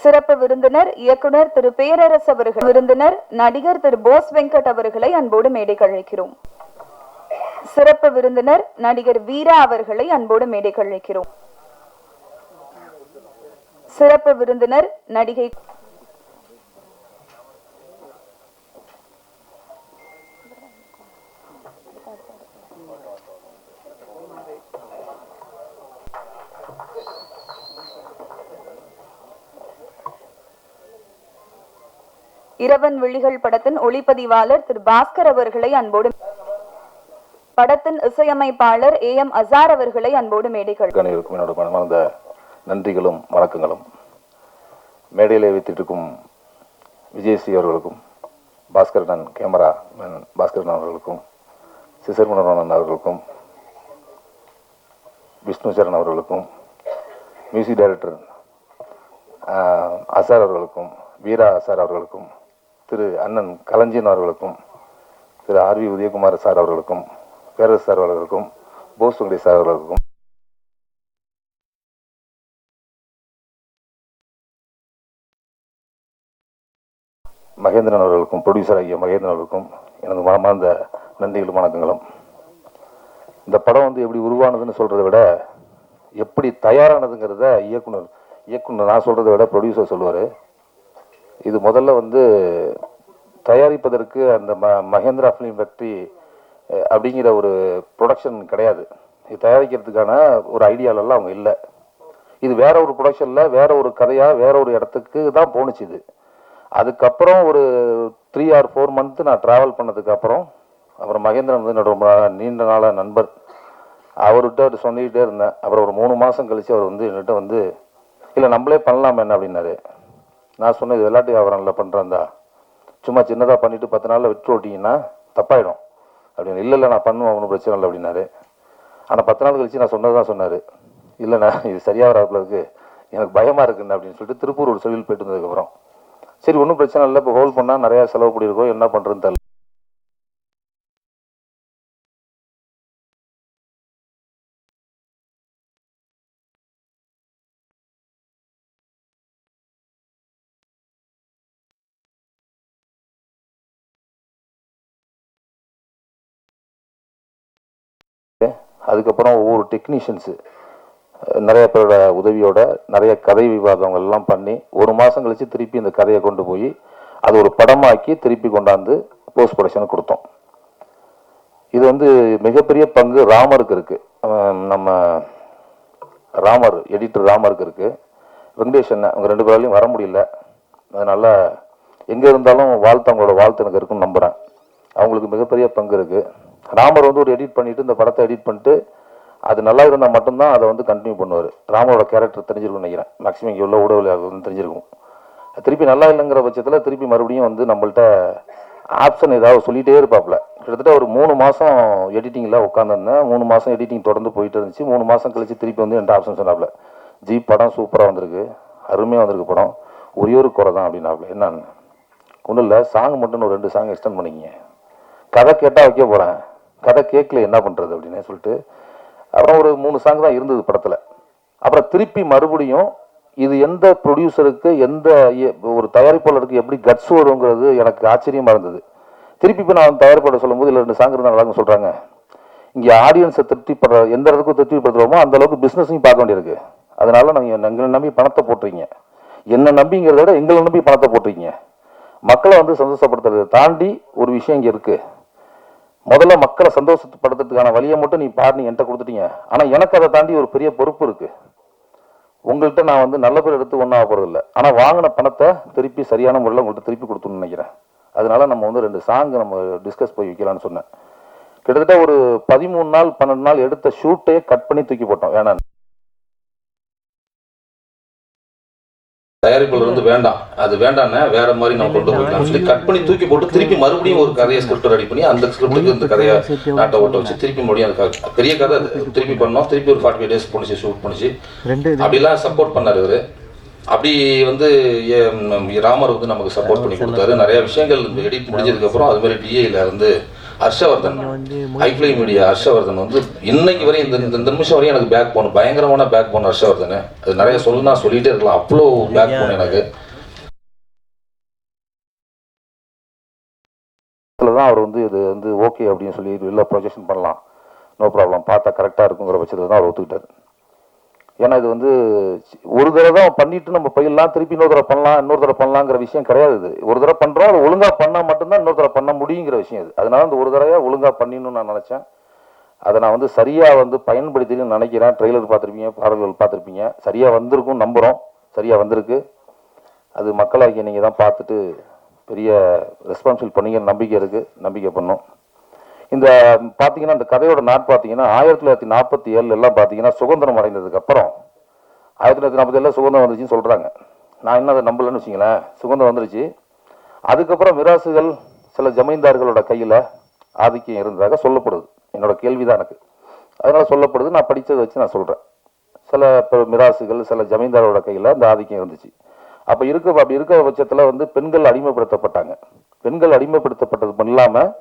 சிறப்பு விருந்தினர் இயக்குனர் திரு பேரரசு அவர்கள், விருந்தினர் நடிகர் திரு போஸ் வெங்கட் அவர்களை அன்போடு மேடைக்கு அழைக்கிறோம். சிறப்பு விருந்தினர் நடிகர் வீரா அவர்களை அன்போடு மேடைக்கு அழைக்கிறோம். சிறப்பு விருந்தினர் நடிகை இரவன் விழிகள் படத்தின் ஒளிப்பதிவாளர் திரு பாஸ்கர் அவர்களை அன்போடு, படத்தின் இசையமைப்பாளர் AM அசார் அவர்களை அன்போடு மேடைகள். என்னோட மனமார்ந்த நன்றிகளும் வணக்கங்களும். மேடையிலே வைத்திருக்கும் விஜயஸ்ரீ அவர்களுக்கும், பாஸ்கரன் கேமரா மேன் பாஸ்கரன் அவர்களுக்கும், சிசர் மனோரமன் அவர்களுக்கும், விஷ்ணுசரன் அவர்களுக்கும், மியூசிக் டைரக்டர் அசார் அவர்களுக்கும், வீரா அசார் அவர்களுக்கும், திரு அண்ணன் கலஞ்சியன் அவர்களுக்கும், திரு RV உதயகுமார் சார் அவர்களுக்கும், பேரரசு சார் அவர்களுக்கும், போஸ் வெங்கடேஷ் சார் அவர்களுக்கும், மகேந்திரன் அவர்களுக்கும், ப்ரொடியூசர் ஆகிய மகேந்திரன் அவர்களுக்கும் எனது மனமார்ந்த நன்றிகளும் வணக்கங்களும். இந்த படம் வந்து எப்படி உருவானதுன்னு சொல்கிறத விட எப்படி தயாரானதுங்கிறத இயக்குனர் நான் சொல்கிறத விட ப்ரொடியூசர் சொல்லுவார். இது முதல்ல வந்து தயாரிப்பதற்கு அந்த மகேந்திரா ஃபிலிம் ஃபேக்ட்ரி அப்படிங்கிற ஒரு ப்ரொடக்ஷன் கிடையாது. இது தயாரிக்கிறதுக்கான ஒரு ஐடியாலெல்லாம் அவங்க இல்லை. இது வேற ஒரு ப்ரொடக்ஷனில் வேற ஒரு கதையாக வேற ஒரு இடத்துக்கு தான் போணுச்சு. இது அதுக்கப்புறம் ஒரு 3 or 4 months நான் ட்ராவல் பண்ணதுக்கப்புறம் மகேந்திரன் வந்து என்னோட நீண்ட நாள நண்பர், அவர்கிட்ட சொல்லிக்கிட்டே இருந்தேன். அப்புறம் ஒரு 3 மாதம் கழித்து அவர் வந்து என்கிட்ட வந்து இல்லை நம்மளே பண்ணலாம் என்ன அப்படின்னாரு. நான் சொன்னேன், இது விளையாட்டு வியாபாரம்ல பண்ணுறேன்தா, சும்மா சின்னதாக பண்ணிவிட்டு 10 நாளில் விட்டு ஓட்டிங்கன்னா தப்பாயிடும் அப்படின்னு. இல்லை நான் பண்ணுவேன், ஒன்றும் பிரச்சனை இல்லை அப்படின்னாரு. ஆனால் 10 நாள் கழிச்சு நான் சொன்னது தான் சொன்னார். இல்லைண்ணா இது சரியாக வராப்புல இருக்கு, எனக்கு பயமாக இருக்குண்ணா அப்படின்னு சொல்லிட்டு திருப்பூர் ஒரு செவியில் போயிட்டு வந்ததுக்கப்புறம் சரி ஒன்றும் பிரச்சனை இல்லை, இப்போ ஹோல்ட் பண்ணால் நிறையா செலவு பண்ணியிருக்கோம், என்ன பண்ணுறதுன்னு தெரியல. அதுக்கப்புறம் ஒவ்வொரு டெக்னீஷியன்ஸு நிறைய பேரோட உதவியோட நிறைய கதை விவாதங்கள் எல்லாம் பண்ணி 1 மாதம் கழித்து திருப்பி இந்த கதையை கொண்டு போய் அது ஒரு படமாக்கி திருப்பி கொண்டாந்து போஸ்ட் ப்ரொடக்ஷனுக்கு கொடுத்தோம். இது வந்து மிகப்பெரிய பங்கு ராமருக்கு இருக்குது. நம்ம ராமர் எடிட்டர் ராமருக்கு இருக்குது. வெங்கடேஷ் அண்ணன் அவங்க 2 பேராலையும் வர முடியல. அதனால் எங்கே இருந்தாலும் அவங்களோட வாழ்த்து எனக்கு இருக்குன்னு நம்புகிறேன். அவங்களுக்கு மிகப்பெரிய பங்கு இருக்குது. ராமர் வந்து ஒரு எடிட் பண்ணிவிட்டு இந்த படத்தை எடிட் பண்ணிட்டு அது நல்லா இருந்தால் மட்டும்தான் அதை வந்து கண்டினியூ பண்ணுவார். ராமரோட கேரக்டர் தெரிஞ்சிருக்கும்னு நினைக்கிறேன். மேக்ஸிமம் இங்கே உள்ள ஊடகங்கள் தெரிஞ்சிருக்கும். திருப்பி நல்லா இல்லைங்கிற பட்சத்தில் திருப்பி மறுபடியும் வந்து நம்மள்ட்ட ஆப்ஷன் ஏதாவது சொல்லிகிட்டே இருப்பாப்புல. கிட்டத்தட்ட ஒரு 3 மாதம் எடிட்டிங்கில் உட்காந்துருந்தேன். 3 மாதம் எடிட்டிங் தொடர்ந்து போயிட்டு இருந்துச்சு. 3 மாதம் கழிச்சு திருப்பி வந்து என்கிட்ட ஆப்ஷன் சொன்னாப்புல, ஜி படம் சூப்பராக வந்திருக்கு, அருமையாக வந்திருக்கு படம், ஒரே ஒரு குறை தான் அப்படின்னாப்புல. என்னன்னு ஒன்றும் இல்லை, சாங் மட்டும் ஒரு 2 சாங் எக்ஸ்டெண்ட் பண்ணிக்கிங்க, கதை கேட்டால் வைக்க போகிறேன், கதை கேட்கல என்ன பண்ணுறது அப்படின்னு சொல்லிட்டு அப்புறம் ஒரு 3 சாங் தான் இருந்தது படத்தில். அப்புறம் திருப்பி மறுபடியும் இது எந்த ப்ரொடியூசருக்கு எந்த ஒரு தயாரிப்பாளருக்கு எப்படி கட்ஸ் வருங்கிறது எனக்கு ஆச்சரியமாக இருந்தது. திருப்பி இப்போ நான் தயாரிப்பாளர் சொல்லும்போது இல்லை 2 சாங் இருந்தால் நல்லாங்க சொல்கிறாங்க. இங்கே ஆடியன்ஸை திருப்திப்படுற எந்த அளவுக்கு திருப்திப்படுத்துகிறோமோ அந்த அளவுக்கு பிஸ்னஸையும் பார்க்க வேண்டியிருக்கு. அதனால நாங்கள் எங்களை நம்பி பணத்தை போட்டுறீங்க, என்னை நம்பிங்கிறத விட எங்களை நம்பி பணத்தை போட்டுறீங்க. மக்களை வந்து சந்தோஷப்படுத்துறதை தாண்டி ஒரு விஷயம் இங்கே இருக்குது. முதல்ல மக்களை சந்தோஷப்படுத்துறதுக்கான வழியை மட்டும் நீ என்கிட்ட கொடுத்துட்டீங்க. ஆனால் எனக்கு அதை தாண்டி ஒரு பெரிய பொறுப்பு இருக்குது. உங்கள்கிட்ட நான் வந்து நல்ல பேர் எடுத்து ஒன்றும் ஆக போகிறது இல்லை, ஆனால் வாங்கின பணத்தை திருப்பி சரியான முறையில் உங்கள்கிட்ட திருப்பி கொடுத்துன்னு நினைக்கிறேன். அதனால நம்ம வந்து 2 சாங் நம்ம டிஸ்கஸ் போய் வைக்கலான்னு சொன்னேன். கிட்டத்தட்ட ஒரு 13 நாள் 12 நாள் எடுத்த ஷூட்டே கட் பண்ணி தூக்கி போட்டோம். வேணாம் தயாரிப்புல இருந்து வேண்டாம், அது வேண்டாம்னா வேற மாதிரி நம்ம கொண்டு போய்க்கலாம் சொல்லி கட் பண்ணி தூக்கி போட்டு திருப்பி மறுபடியும் ஒரு கதையை ஸ்கிரிப்ட் ரெடி பண்ணி அந்த ஸ்கிரிப்டுக்கு இந்த கதையை நாட்டை ஓட்ட வச்சு திருப்பி மறுபடியும் அந்த பெரிய கதை திருப்பி பண்ணோம். திருப்பி ஒரு 45 days போனிச்சு, ஷூட் பண்ணிச்சு. அப்படிலாம் சப்போர்ட் பண்ணார் இவர். அப்படி வந்து ராமர் வந்து நமக்கு சப்போர்ட் பண்ணி கொடுத்தாரு. நிறைய விஷயங்கள் எடிட் முடிஞ்சதுக்கப்புறம் அது மாதிரி DAல வந்து ஹர்ஷவர்தன், ஹைஃப்ளை மீடியா ஹர்ஷவர்தன் வந்து இன்னைக்கு வரையும் இந்த நிமிஷம் வரையும் எனக்கு பேக் போன், பயங்கரமான பேக் போன் ஹர்ஷவர்தன். அது நிறைய சொல்லணும்னா சொல்லிட்டே இருக்கலாம், அவ்வளோ பேக் போன் எனக்கு. தான் அவர் வந்து இது வந்து ஓகே அப்படின்னு சொல்லி இல்லை ப்ரொஜெக்ஷன் பண்ணலாம், நோ ப்ராப்ளம், பார்த்தா கரெக்டாக இருக்குங்கிற பட்சத்தில் தான் அவர் ஒத்துக்கிட்டார். ஏன்னா இது வந்து ஒரு தடவை தான் பண்ணிட்டு நம்ம பயிலாம் திருப்பி இன்னொரு தடவை பண்ணலாம், இன்னொரு தடவை பண்ணலாங்கிற விஷயம் கிடையாது. இது ஒரு தடவை பண்ணுறோம், அது ஒழுங்காக பண்ணால் மட்டும்தான் இன்னொரு தடவை பண்ண முடியுங்கிற விஷயம் இது. அதனால அந்த ஒரு தடவை ஒழுங்காக பண்ணிடணும்னு நான் நினச்சேன். அதை நான் வந்து சரியாக வந்து பயன்படுத்தின்னு நினைக்கிறேன். ட்ரெய்லர் பார்த்துருப்பீங்க, பாடல்கள் பார்த்துருப்பீங்க, சரியாக வந்திருக்கும் நம்புகிறோம். சரியாக வந்திருக்கு. அது மக்களாகிய நீங்கள் தான் பார்த்துட்டு பெரிய ரெஸ்பான்சிபிள் பண்ணிங்க நம்பிக்கை இருக்குது, நம்பிக்கை பண்ணோம். இந்த பார்த்தீங்கன்னா இந்த கதையோட நாட் பார்த்தீங்கன்னா 1947 எல்லாம் பார்த்தீங்கன்னா சுதந்திரம் அடைந்ததுக்கு அப்புறம் 1947 சுதந்திரம் வந்துருச்சுன்னு சொல்கிறாங்க. நான் இன்னும் அதை நம்பலன்னு வச்சிங்களேன். சுதந்திரம் வந்துருச்சு. அதுக்கப்புறம் மிராசுகள் சில ஜமீன்தார்களோட கையில் ஆதிக்கம் இருந்ததாக சொல்லப்படுது. என்னோட கேள்விதான் எனக்கு, அதனால சொல்லப்படுது. நான் படித்ததை வச்சு நான் சொல்கிறேன். சில மிராசுகள் சில ஜமீன்தாரோட கையில் அந்த ஆதிக்கம் இருந்துச்சு. அப்படி இருக்கிற பட்சத்தில் வந்து பெண்கள் அடிமைப்படுத்தப்பட்டாங்க. பெண்கள் அடிமைப்படுத்தப்பட்டது இல்லாமல்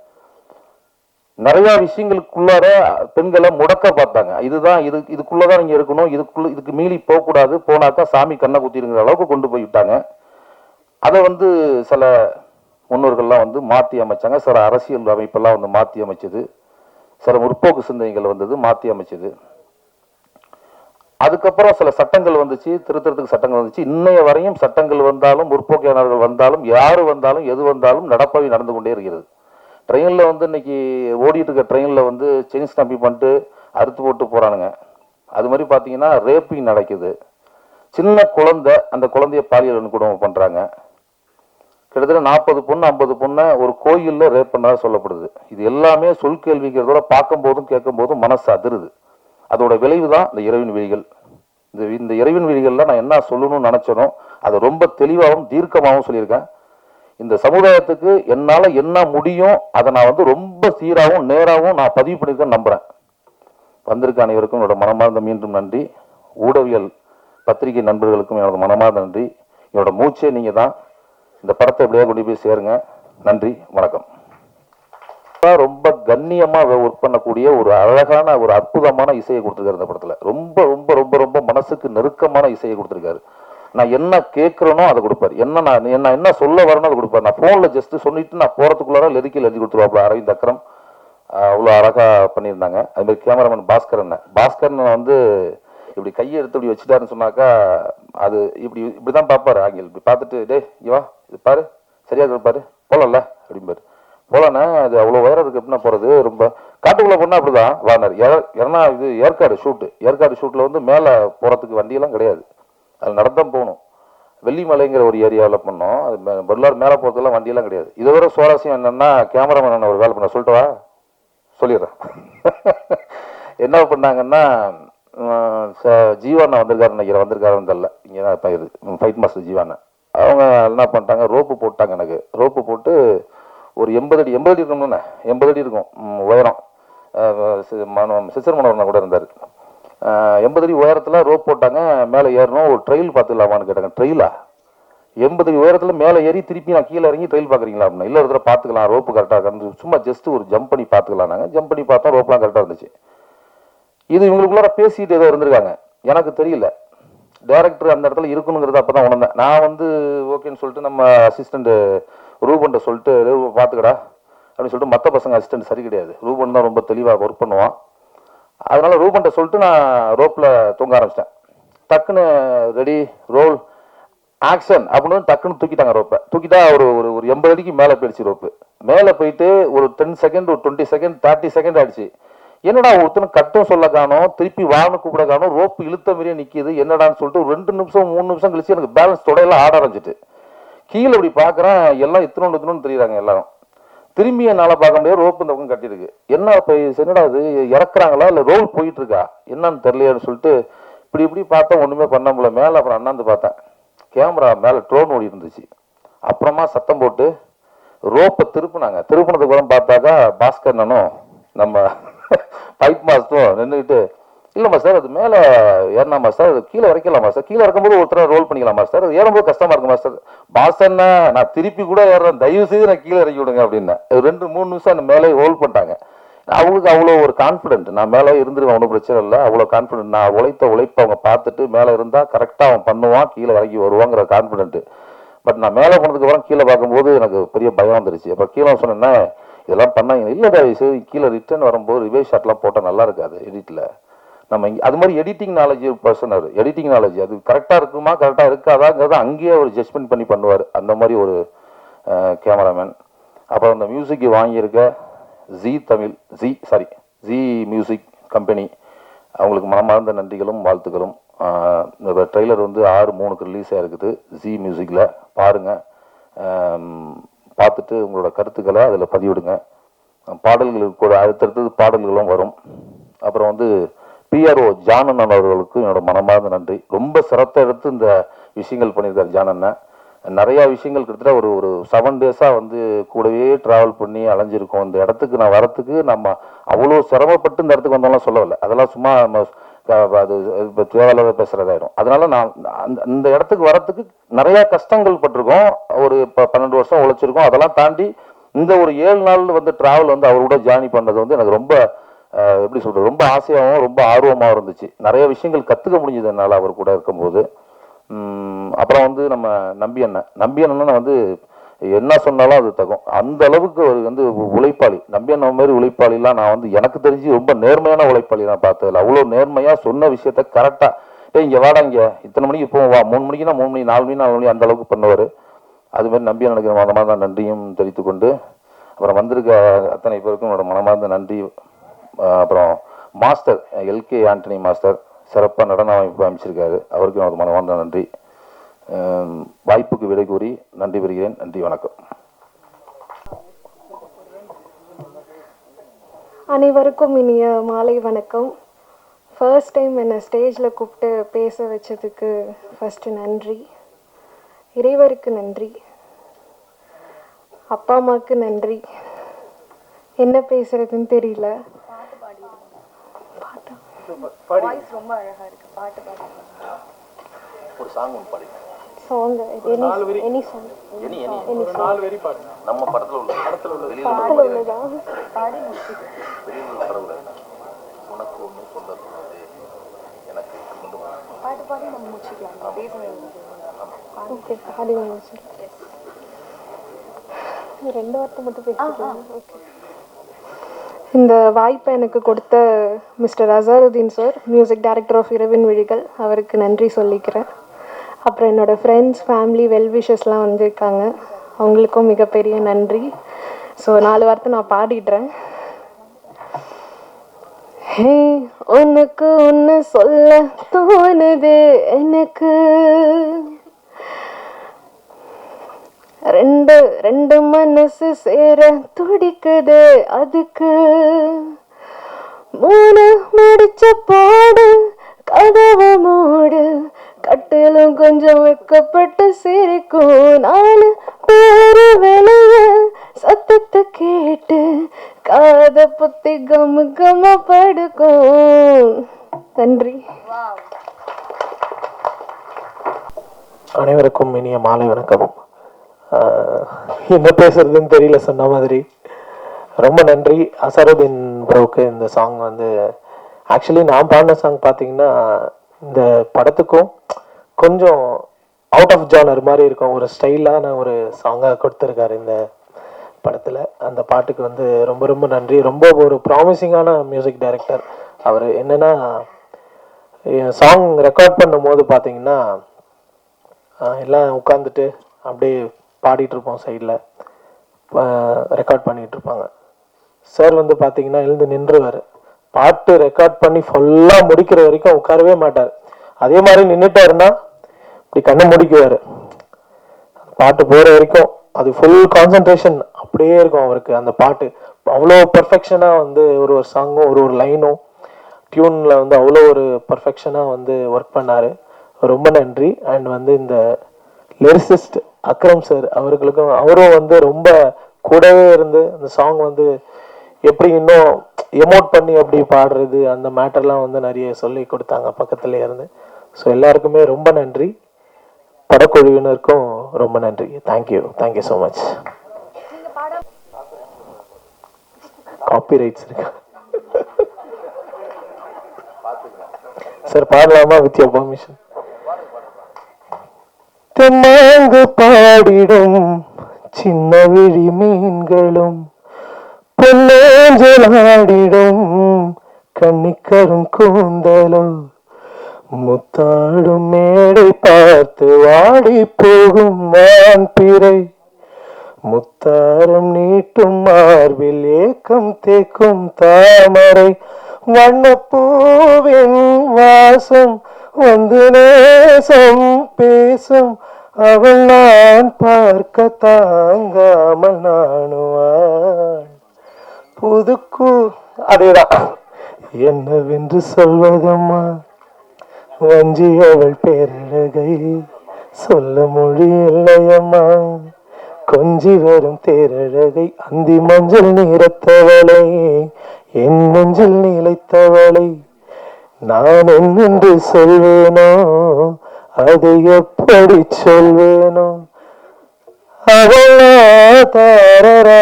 நிறைய விஷயங்களுக்குள்ளார பெண்களை முடக்க பார்த்தாங்க. இதுக்குள்ளதான் நீங்க இருக்கணும், இதுக்கு மீறி போகக்கூடாது, போனாக்கா சாமி கண்ணை குத்திருங்கிற அளவுக்கு கொண்டு போய்விட்டாங்க. அதை வந்து சில முன்னோர்கள்லாம் வந்து மாற்றி அமைச்சாங்க. சில அரசியல் அமைப்பெல்லாம் வந்து மாற்றி அமைச்சது. சில முற்போக்கு சிந்தனைகள் வந்தது, மாற்றி அமைச்சது. அதுக்கப்புறம் சில சட்டங்கள் வந்துச்சு, திருத்தறதுக்கு சட்டங்கள் வந்துச்சு. இன்னைய வரையும் சட்டங்கள் வந்தாலும், முற்போக்கியாளர்கள் வந்தாலும், யாரு வந்தாலும், எது வந்தாலும் நடப்பவை நடந்து கொண்டே இருக்கிறது. ட்ரெயினில் வந்து இன்னைக்கு ஓடிட்டு இருக்க ட்ரெயினில் வந்து செயின் ஸ்டாம்பிங் பண்ணிட்டு அறுத்து போட்டு போகிறானுங்க. அது மாதிரி பார்த்தீங்கன்னா ரேப்பிங் நடக்குது. சின்ன குழந்தை, அந்த குழந்தைய பாலியல் வன்கொடுமை பண்ணுறாங்க. கிட்டத்தட்ட 40 பொண்ணு 50 பொண்ணை ஒரு கோயிலில் ரேப் பண்ணதாக சொல்லப்படுது. இது எல்லாமே சொல் கேள்விக்கிறதோட பார்க்கும் போதும் கேட்கும் போதும் மனசு அதிருது. அதோட விளைவு தான் இந்த இரவின் விழிகள். இந்த இரவின் விழிகளில் நான் என்ன சொல்லணும்னு நினச்சனோ அதை ரொம்ப தெளிவாகவும் தீர்க்கமாகவும் சொல்லியிருக்கேன். இந்த சமுதாயத்துக்கு என்னால் என்ன முடியும் அதை நான் வந்து ரொம்ப சீராகவும் நேராகவும் நான் பதிவு பண்ணியிருக்கேன்னு நம்புகிறேன். வந்திருக்க அனைவருக்கும் என்னோட மனமார்ந்த மீண்டும் நன்றி. ஊடகவியல் பத்திரிகை நண்பர்களுக்கும் என்னோட மனமார்ந்த நன்றி. என்னோட மூச்சே நீங்கள் தான். இந்த படத்தை எப்படியா கொண்டு போய் சேருங்க. நன்றி, வணக்கம். ரொம்ப கண்ணியமாக ஒர்க் பண்ணக்கூடிய ஒரு அழகான ஒரு அற்புதமான இசையை கொடுத்துருக்காரு இந்த படத்தில். ரொம்ப ரொம்ப ரொம்ப ரொம்ப மனசுக்கு நெருக்கமான இசையை கொடுத்துருக்காரு. நான் என்ன கேட்குறேனோ அதை கொடுப்பார். நான் என்ன சொல்ல வரணும் அதை கொடுப்பார். நான் ஃபோனில் ஜஸ்ட்டு சொல்லிட்டு நான் போகிறதுக்குள்ளார லெரிக்கில் எழுதி கொடுத்துருவாப்புல அரவிந்த் அக்ரம். அவ்வளோ அழகாக பண்ணியிருந்தாங்க. அதுமாதிரி கேமராமேன் பாஸ்கரன் வந்து இப்படி கையை எடுத்து இப்படி வச்சுட்டாருன்னு சொன்னாக்கா அது இப்படி தான் பார்ப்பாரு. ஆங்கில் இப்படி பார்த்துட்டு டே இவா இது பாரு சரியாக இருப்பாரு போகலாம்ல அப்படிம்பாரு. போகலாண்ணே, அது அவ்வளோ உயரம் இருக்குது எப்படின்னா போகிறது. ரொம்ப காட்டுக்குள்ளே போனால் அப்படி தான் வார்னர். ஏன்னா இது ஏற்காடு ஷூட்டில் வந்து மேலே போகிறதுக்கு வண்டியெல்லாம் கிடையாது, அது நடந்தான் போகணும். வெள்ளிமலைங்கிற ஒரு ஏரியாவில் பண்ணோம். அது எல்லாரும் மேலே போகிறதுலாம் வண்டியெல்லாம் கிடையாது. இதை விட சுவாரஸ்யம் என்னென்னா கேமராமேன் ஒரு வேலை பண்ண சொல்லிட்டவா சொல்லிடுறேன். என்ன பண்ணாங்கன்னா ஜீவாண்ணா வந்திருக்காருன்னு தெரியல, இங்கே தான் இப்போ இது ஃபைட் மாஸ்டர் ஜீவாண்ணா. அவங்க என்ன பண்ணிட்டாங்க, ரோப்பு போட்டாங்க. எனக்கு ரோப்பு போட்டு ஒரு 80 அடி இருக்கும்ண்ணே, 80 அடி இருக்கும் உயரம். சிசர் மனோரண்ணா கூட இருந்தார். 80 அடி உயரத்தில் ரோப் போட்டாங்க. மேலே ஏறணும். ஒரு ட்ரெயில் பார்த்துக்கலாமான்னு கேட்டாங்க. ட்ரெயிலா 80 அடி உயரத்தில் மேலே ஏறி திருப்பி நான் கீழே இறங்கி ட்ரெயில் பார்க்குறீங்களா அப்படின்னா, இல்லை ஒரு தடவை பார்த்துக்கலாம், ரோப்பு கரெக்டாக இருந்து சும்மா ஜஸ்ட் ஒரு ஜம்ப் பண்ணி பார்த்துக்கலாம். நாங்கள் ஜம்ப் பண்ணி பார்த்தோம், ரோப்லாம் கரெக்டாக இருந்துச்சு. இது இவங்களுக்குள்ளார பேசிட்டு ஏதோ இருந்திருக்காங்க, எனக்கு தெரியல. டேரக்டர் அந்த இடத்துல இருக்கணுங்கிறது அப்போ தான் உணர்ந்தேன். நான் வந்து ஓகேன்னு சொல்லிட்டு நம்ம அசிஸ்டண்ட் ரூபன்ட்ட சொல்லிட்டு பார்த்துக்கடா அப்படின்னு சொல்லிட்டு, மற்ற பசங்க அசிஸ்டண்ட் சரி கிடையாது, ரூபன் தான் ரொம்ப தெளிவாக ஒர்க் பண்ணுவான். அதனால ரூபன்ட்ட சொல்லிட்டு நான் ரோப்பில் தூங்க ஆரம்பிச்சிட்டேன். டக்குன்னு ரெடி ரோல் ஆக்ஷன் அப்படின்னு டக்குன்னு தூக்கிட்டாங்க. ரோப்பை தூக்கிட்டா ஒரு 80 அடிக்கு மேலே போயிடுச்சு. ரோப்பு மேலே போயிட்டு ஒரு 10 செகண்ட், ஒரு 20 செகண்ட், 30 செகண்ட் ஆயிடுச்சு. என்னடா ஒருத்தனும் கட்டும் சொல்ல காணும், திருப்பி வான்னு கூப்பிட காணும், ரோப்பு இழுத்த மாதிரியே நிற்கிது, என்னடான்னு சொல்லிட்டு 2 நிமிஷம் 3 நிமிஷம் கழிச்சு எனக்கு பேலன்ஸ் தொடையெல்லாம் ஆட ஆரம்பிச்சிட்டு கீழே இப்படி பார்க்குறேன். எல்லாம் இத்தனோன்னு தெரியுறாங்க எல்லாரும். திரும்பி என்னால் பார்க்க முடியாது, ரோப்பு இந்த பக்கம் கட்டிருக்கு. என்ன இப்போ என்னடா அது இறக்குறாங்களா இல்லை ரோல் போயிட்டு இருக்கா என்னன்னு தெரியலையான்னு சொல்லிட்டு இப்படி பார்த்தா ஒன்றுமே பண்ண முடியல. மேலே அப்புறம் அண்ணாந்து பார்த்தேன், கேமரா மேலே ட்ரோன் ஓடி இருந்துச்சு. அப்புறமா சத்தம் போட்டு ரோப்பை திருப்பினதுக்கு அப்புறம் பார்த்தாக்கா பாஸ்கரனும் நம்ம ஃபைட் மாஸ்டரும் நின்றுக்கிட்டு இல்லை மாஸ்டர், அது மேலே ஏறினா மாஸ்டர், அது கீழே இறக்கலாமா சார்? கீழே இறக்கும்போது ஒருத்தர் ரோல் பண்ணிக்கலாம் மாஸ்டர், அது ஏறும்போது கஷ்டமாக இருக்கும் மாஸ்டர். பாசன்னா நான் திருப்பி கூட ஏறுறேன், தயவு செய்து நான் கீழே இறக்கி விடுங்க அப்படின்னா 2-3 நிமிஷம் அந்த மேலே ஹோல்ட் பண்ணிட்டாங்க. அவங்களுக்கு அவ்வளோ ஒரு கான்ஃபிடென்ட், நான் மேலே இருந்துருவேன், ஒன்றும் பிரச்சனை இல்லை, அவ்வளோ கான்ஃபிடென்ட். நான் உழைப்பை அவங்க பார்த்துட்டு மேலே இருந்தால் கரெக்டாக அவன் பண்ணுவான், கீழே இறக்கி வருவாங்கிற கான்ஃபிடென்ட். பட் நான் மேலே போனதுக்கப்புறம் கீழே பார்க்கும்போது எனக்கு பெரிய பயம் வந்துருச்சு. அப்புறம் கீழே சொன்னேன்னா இதெல்லாம் பண்ணாங்க, இல்லை தயவு கீழே ரிட்டர்ன் வரும்போது ரிவைஸ் ஷாட்லாம் போட்டால் நல்லா இருக்காது எடிட்டில். நம்ம இங்கே அது மாதிரி எடிட்டிங் நாலேஜ் பர்சன், அவர் எடிட்டிங் நாலேஜ் அது கரெக்டாக இருக்குமா கரெக்டாக இருக்காதாங்கிறத அங்கேயே அவர் ஜட்ஜ்மெண்ட் பண்ணி பண்ணுவார், அந்த மாதிரி ஒரு கேமராமேன். அப்புறம் அந்த மியூசிக் வாங்கியிருக்க ஜி மியூசிக் கம்பெனி, அவங்களுக்கு மனமார்ந்த நன்றிகளும் வாழ்த்துக்களும். இந்த ட்ரெய்லர் வந்து 6/3 ரிலீஸ் ஆகிருக்குது ஜி மியூசிக்கில், பாருங்கள். பார்த்துட்டு உங்களோட கருத்துக்களை அதில் பதிவிடுங்க. பாடல்களுக்கு கூட அடுத்தடுத்தது பாடல்களும் வரும். அப்புறம் வந்து பிஆர்ஓ ஜானன் அவர்களுக்கு என்னோட மனமார்ந்த நன்றி. ரொம்ப சிரத்தை எடுத்து இந்த விஷயங்கள் பண்ணியிருக்காரு ஜானண்ணன். நிறையா விஷயங்கள் கிட்டத்தட்ட ஒரு 7 டேஸாக வந்து கூடவே ட்ராவல் பண்ணி அலைஞ்சிருக்கோம். இந்த இடத்துக்கு நான் வரத்துக்கு நம்ம அவ்வளோ சிரமப்பட்டு இந்த இடத்துக்கு வந்தாலும் சொல்லவில்லை, அதெல்லாம் சும்மா அது இப்போ தேவையில்லாத பேசுகிறதாயிடும். அதனால நான் இந்த இடத்துக்கு வரத்துக்கு நிறையா கஷ்டங்கள் பட்டிருக்கோம். ஒரு 12 வருஷம் உழைச்சிருக்கோம். அதெல்லாம் தாண்டி இந்த ஒரு 7 நாள் வந்து ட்ராவல் வந்து அவரோட ஜார்னி பண்ணது வந்து எனக்கு ரொம்ப எப்படி சொல்கிறது, ரொம்ப ஆசையாகவும் ரொம்ப ஆர்வமாகவும் இருந்துச்சு. நிறைய விஷயங்கள் கற்றுக்க முடிஞ்சது என்னால் அவர் கூட இருக்கும்போது. அப்புறம் வந்து நம்ம நம்பி அண்ணன் வந்து என்ன சொன்னாலும் அது தகும், அந்த அளவுக்கு அவர் வந்து உழைப்பாளி. நம்பி அண்ணன் மாதிரி உழைப்பாளிலாம் நான் வந்து எனக்கு தெரிஞ்சு ரொம்ப நேர்மையான உழைப்பாளி நான் பார்த்ததில்ல. அவ்வளோ நேர்மையாக சொன்ன விஷயத்த கரெக்டாக இங்கே வாடா, இங்கே இத்தனை மணிக்கு போவோம், வா 3 மணிக்குன்னா 3 மணி, 4 மணி அந்த அளவுக்கு பண்ணுவார். அதுமாதிரி நம்பி அண்ணனுக்கு மனமார்ந்த நன்றியும் தெரிவித்துக்கொண்டு, அப்புறம் வந்திருக்க அத்தனை பேருக்கும் என்னோட மனமார்ந்த நன்றி. அப்புறம் மாஸ்டர் எல்கே ஆண்டனி மாஸ்டர் சிறப்பாக நடன அமைச்சிருக்காரு, அவருக்கு எனக்கு மனமார்ந்த நன்றி. வாய்ப்புக்கு விடை கூறி நன்றி பெறுகிறேன். நன்றி, வணக்கம். அனைவருக்கும் இனிய மாலை வணக்கம். ஃபர்ஸ்ட் டைம் என்னை ஸ்டேஜில் கூப்பிட்டு பேச வச்சதுக்கு ஃபஸ்ட்டு நன்றி. இறைவருக்கு நன்றி, அப்பா அம்மாவுக்கு நன்றி. என்ன பேசுறதுன்னு தெரியல. ஒரு சாங் ஒன்று பாடி, சாங் எனி சாங், நம்ம படத்தில் உள்ளதா பாடி உனக்கு ஒன்று சொல்ல சொன்னது எனக்கு பாட்டு பாடி நம்ம முடிச்சுக்கலாம். ஓகே, பாடி முடிச்சுக்கலாம். 2 வார்த்தை மட்டும் பேசிக்கலாம். ஓகே. இந்த வாய்ப்பை எனக்கு கொடுத்த mister Azharuddin sir, music director of இரவின் விழிகள், அவருக்கு நன்றி சொல்லிக்கிறேன். அப்புறம் என்னோடய ஃப்ரெண்ட்ஸ், ஃபேமிலி, வெல்விஷஸ்லாம் வந்திருக்காங்க, அவங்களுக்கும் மிகப்பெரிய நன்றி. ஸோ 4 வார்த்தை நான் பாடிடுறேன். ஹே, உனக்கு ஒன்று சொல்ல தோணுது எனக்கு, ரெண்டு மனசு சேர துடிக்குது அதுக்கு, 3 முடிச்ச போடு கதவை மூடு, கட்டிலும் கொஞ்சம் வெக்கப்பட்டு சிரிக்கும், 4 பேரு வெளிய சத்தத்தை கேட்டு காத புத்தி கம படுக்கும். நன்றி. அனைவருக்கும் இனிய மாலை வணக்கம். என்ன பேசுறதுன்னு தெரியல, சொன்ன மாதிரி ரொம்ப நன்றி அசருதீன் ப்ரோவுக்கு. இந்த சாங் வந்து ஆக்சுவலி நான் பாடின சாங் பார்த்தீங்கன்னா இந்த படத்துக்கும் கொஞ்சம் அவுட் ஆஃப் ஜானர் மாதிரி இருக்கும், ஒரு ஸ்டைலான ஒரு சாங்காக கொடுத்துருக்காரு இந்த படத்தில். அந்த பாட்டுக்கு வந்து ரொம்ப ரொம்ப நன்றி. ரொம்ப ஒரு ப்ராமிசிங்கான மியூசிக் டைரக்டர் அவர். என்னென்னா சாங் ரெக்கார்ட் பண்ணும்போது பார்த்தீங்கன்னா எல்லாம் உட்காந்துட்டு அப்படியே பாடிட்டு இருப்போம், சைடில் ரெக்கார்ட் பண்ணிகிட்டு இருப்பாங்க. சார் வந்து பார்த்தீங்கன்னா எழுந்து நின்றுவார், பாட்டு ரெக்கார்ட் பண்ணி ஃபுல்லாக முடிக்கிற வரைக்கும் உட்காரவே மாட்டார். அதே மாதிரி நின்றுட்டாருன்னா இப்படி கண்ணை முடிக்குவார், பாட்டு போகிற வரைக்கும் அது ஃபுல் கான்சன்ட்ரேஷன் அப்படியே இருக்கும் அவருக்கு. அந்த பாட்டு அவ்வளோ பர்ஃபெக்ஷனாக வந்து ஒரு சாங்கும் ஒரு லைனும் டியூனில் வந்து அவ்வளோ ஒரு பர்ஃபெக்ஷனாக வந்து ஒர்க் பண்ணார். ரொம்ப நன்றி. அண்ட் வந்து இந்த லிரிசிஸ்ட் அக்ரம் சார் அவர்களுக்கும், அவரும் வந்து ரொம்ப கூடவே இருந்து இந்த சாங் வந்து எப்படி இன்னும் எமோட் பண்ணி அப்படி பாடுறது அந்த மேட்டர்லாம் வந்து நிறைய சொல்லி கொடுத்தாங்க பக்கத்துல இருந்து. ஸோ எல்லாருக்குமே ரொம்ப நன்றி, படக்குழுவினருக்கும் ரொம்ப நன்றி. Thank you so much. காப்பிரைட்ஸ் இருக்கு சார், பாடலாமா வித் யுவர் பெர்மிஷன்? தென்னாங்கு பாடிடும் சின்ன விழி மீன்களும் பொன்னேஞ்சலாடிடும் கன்னிக்கரும் கூந்தலும் முத்தாடும் மேடை பார்த்து வாடி போகும் மான் பிறை முத்தாரம் நீட்டும் மார்பில் ஏக்கம் தேக்கும் தாமரை வண்ணப்பூவின் வாசம் வந்து நேசம் பேசும் அவள் நான் பார்க்க தாங்காமல் நாணுவாள் புதுக்கு அதேதான் என்னவென்று சொல்வதம்மா வஞ்சி அவள் பேரழகை சொல்ல மொழி இல்லையம்மா கொஞ்சி வரும் தேரழகை அந்தி மஞ்சள் நிறத்தவளை என் நெஞ்சில் நிலைத்தவளை நான் என்னென்று சொல்வேனோ அதை எப்படி சொல்வேனோ அவளா தாரரா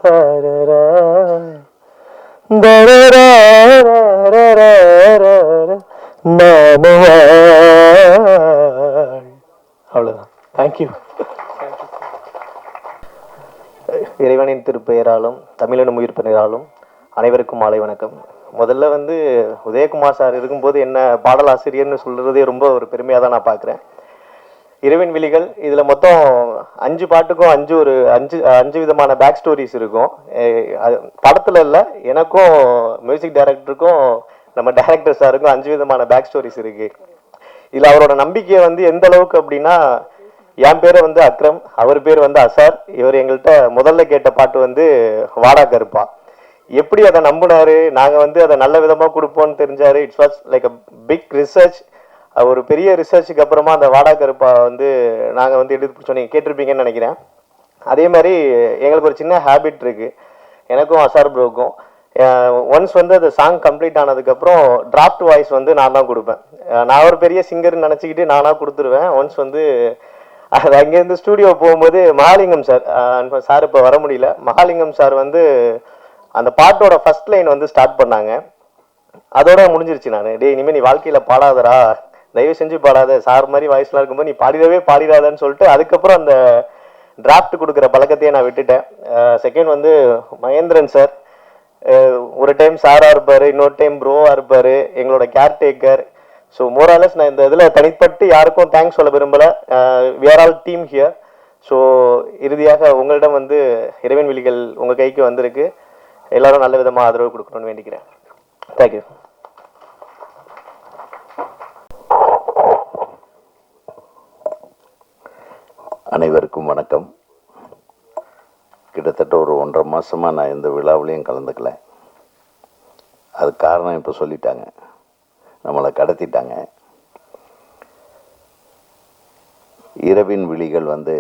தாரரா நானும் அவ்வளவுதான். தேங்க்யூ. இறைவனின் திருப்பெயராலும் தமிழனும் உயிர் பெயராலும் அனைவருக்கும் மாலை வணக்கம். முதல்ல வந்து உதயகுமார் சார் இருக்கும்போது என்ன பாடலாசிரியர்னு சொல்றதே ரொம்ப ஒரு பெருமையாக தான் நான் பார்க்குறேன். இரவின் விழிகள் இதில் மொத்தம் 5 பாட்டுக்கும் அஞ்சு விதமான பேக் ஸ்டோரிஸ் இருக்கும். படத்தில் இல்லை, எனக்கும் மியூசிக் டைரக்டருக்கும் நம்ம டைரக்டர் சாருக்கும் 5 விதமான பேக் ஸ்டோரிஸ் இருக்கு. இதில் அவரோட நம்பிக்கையை வந்து எந்த அளவுக்கு அப்படின்னா, என் பேரை வந்து அக்ரம், அவர் பேர் வந்து அசார். இவர் எங்கள்கிட்ட முதல்ல கேட்ட பாட்டு வந்து வாடா கருப்பா. எப்படி அதை நம்பினாரு, நாங்கள் வந்து அதை நல்ல விதமாக கொடுப்போம்னு தெரிஞ்சாரு. It's was like a big research. ஒரு பெரிய ரிசர்ச்சுக்கு அப்புறமா அந்த வாடா கருப்பா வந்து நாங்கள் வந்து எடுத்து பிடிச்சோம். நீங்கள் கேட்டிருப்பீங்கன்னு நினைக்கிறேன். அதே மாதிரி எங்களுக்கு ஒரு சின்ன ஹேபிட் இருக்கு, எனக்கும் அசார் ப்ரோக்கும். ஒன்ஸ் வந்து அந்த சாங் கம்ப்ளீட் ஆனதுக்கப்புறம் டிராஃப்ட் வாய்ஸ் வந்து நான் தான் கொடுப்பேன். நான் ஒரு பெரிய சிங்கர்னு நினச்சிக்கிட்டு நானாக கொடுத்துருவேன். ஒன்ஸ் வந்து அது அங்கேருந்து ஸ்டூடியோ போகும்போது மகாலிங்கம் சார் இப்போ வர முடியல, மகாலிங்கம் சார் வந்து அந்த பாட்டோட ஃபர்ஸ்ட் லைன் வந்து ஸ்டார்ட் பண்ணாங்க. அதோட முடிஞ்சிருச்சு. நான் டே இனிமேல் நீ வாழ்க்கையில் பாடாதரா, தயவு செஞ்சு பாடாத, சார் மாதிரி வாய்ஸ்லாம் இருக்கும்போது நீ பாடிடாதான்னு சொல்லிட்டு அதுக்கப்புறம் அந்த டிராஃப்ட் கொடுக்குற பழக்கத்தையே நான் விட்டுட்டேன். செகண்ட் வந்து மகேந்திரன் சார், ஒரு டைம் சாராக இருப்பார், இன்னொரு டைம் ப்ரோவாக இருப்பார், எங்களோட கேர்டேக்கர். ஸோ மோராலஸ் நான் இந்த இதில் தனிப்பட்டு யாருக்கும் தேங்க்ஸ் சொல்ல விரும்பலை. We are all team here. So இறுதியாக உங்களிடம் வந்து இரவின் விழிகள் உங்கள் கைக்கு வந்திருக்கு. எல்லாரும் நல்ல விதமாக ஆதரவு கொடுக்கணும்னு வேண்டிக்கிறேன். தேங்க்யூ. அனைவருக்கும் வணக்கம். கிட்டத்தட்ட ஒரு 1.5 மாதமாக நான் எந்த விழாவிலையும் கலந்துக்கல. அது காரணம் இப்போ சொல்லிட்டாங்க, நம்மளை கடத்திட்டாங்க. இரவின் விழிகள் வந்து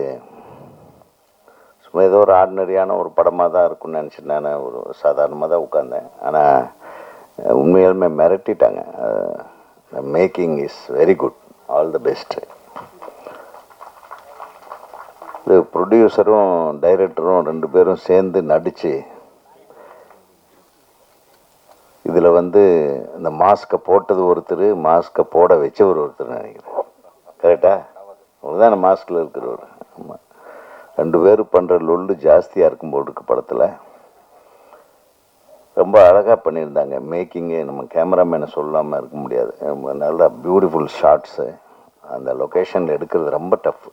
சும்மா ஏதோ ஒரு ஆர்டினரியான ஒரு படமாக தான் இருக்கும்னு நினச்சிட்டு நான் ஒரு சாதாரணமாக தான் உட்காந்தேன். ஆனால் உண்மையாலுமே மிரட்டிட்டாங்க. Making is very good, all the best. இது ப்ரொடியூசரும் டைரக்டரும் 2 பேரும் சேர்ந்து நடித்து இதில் வந்து இந்த மாஸ்கை போட்டது ஒருத்தர், மாஸ்கை போட வச்சவர் ஒருத்தர் நினைக்கிறேன். கரெக்டா? அதுதான் அந்த மாஸ்கில் இருக்கிறவர். ஆமாம், 2 பேரும் பண்ணுற லொல்லு ஜாஸ்தியாக இருக்கும் போல் இருக்கு படத்தில். ரொம்ப அழகாக பண்ணியிருந்தாங்க மேக்கிங்கு. நம்ம கேமராமேனை சொல்லாமல் இருக்க முடியாது. நல்லா பியூட்டிஃபுல் ஷாட்ஸு. அந்த லொக்கேஷனில் எடுக்கிறது ரொம்ப டஃப்,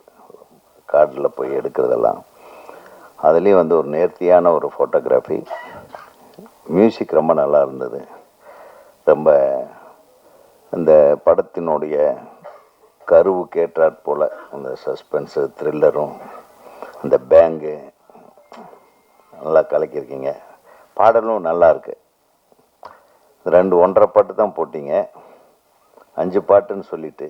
காட்டில் போய் எடுக்கிறதெல்லாம். அதுலேயும் வந்து ஒரு நேர்த்தியான ஒரு ஃபோட்டோகிராஃபி. மியூசிக் ரொம்ப நல்லா இருந்தது. ரொம்ப அந்த படத்தினுடைய கருவு கேட்டாற் போல் அந்த சஸ்பென்ஸு, த்ரில்லரும், அந்த பேங்கு நல்லா கலக்கியிருக்கீங்க. பாடலும் நல்லா இருக்கு. 2 1.5 பாட்டு தான் போட்டிங்க, 5 பாட்டுன்னு சொல்லிட்டு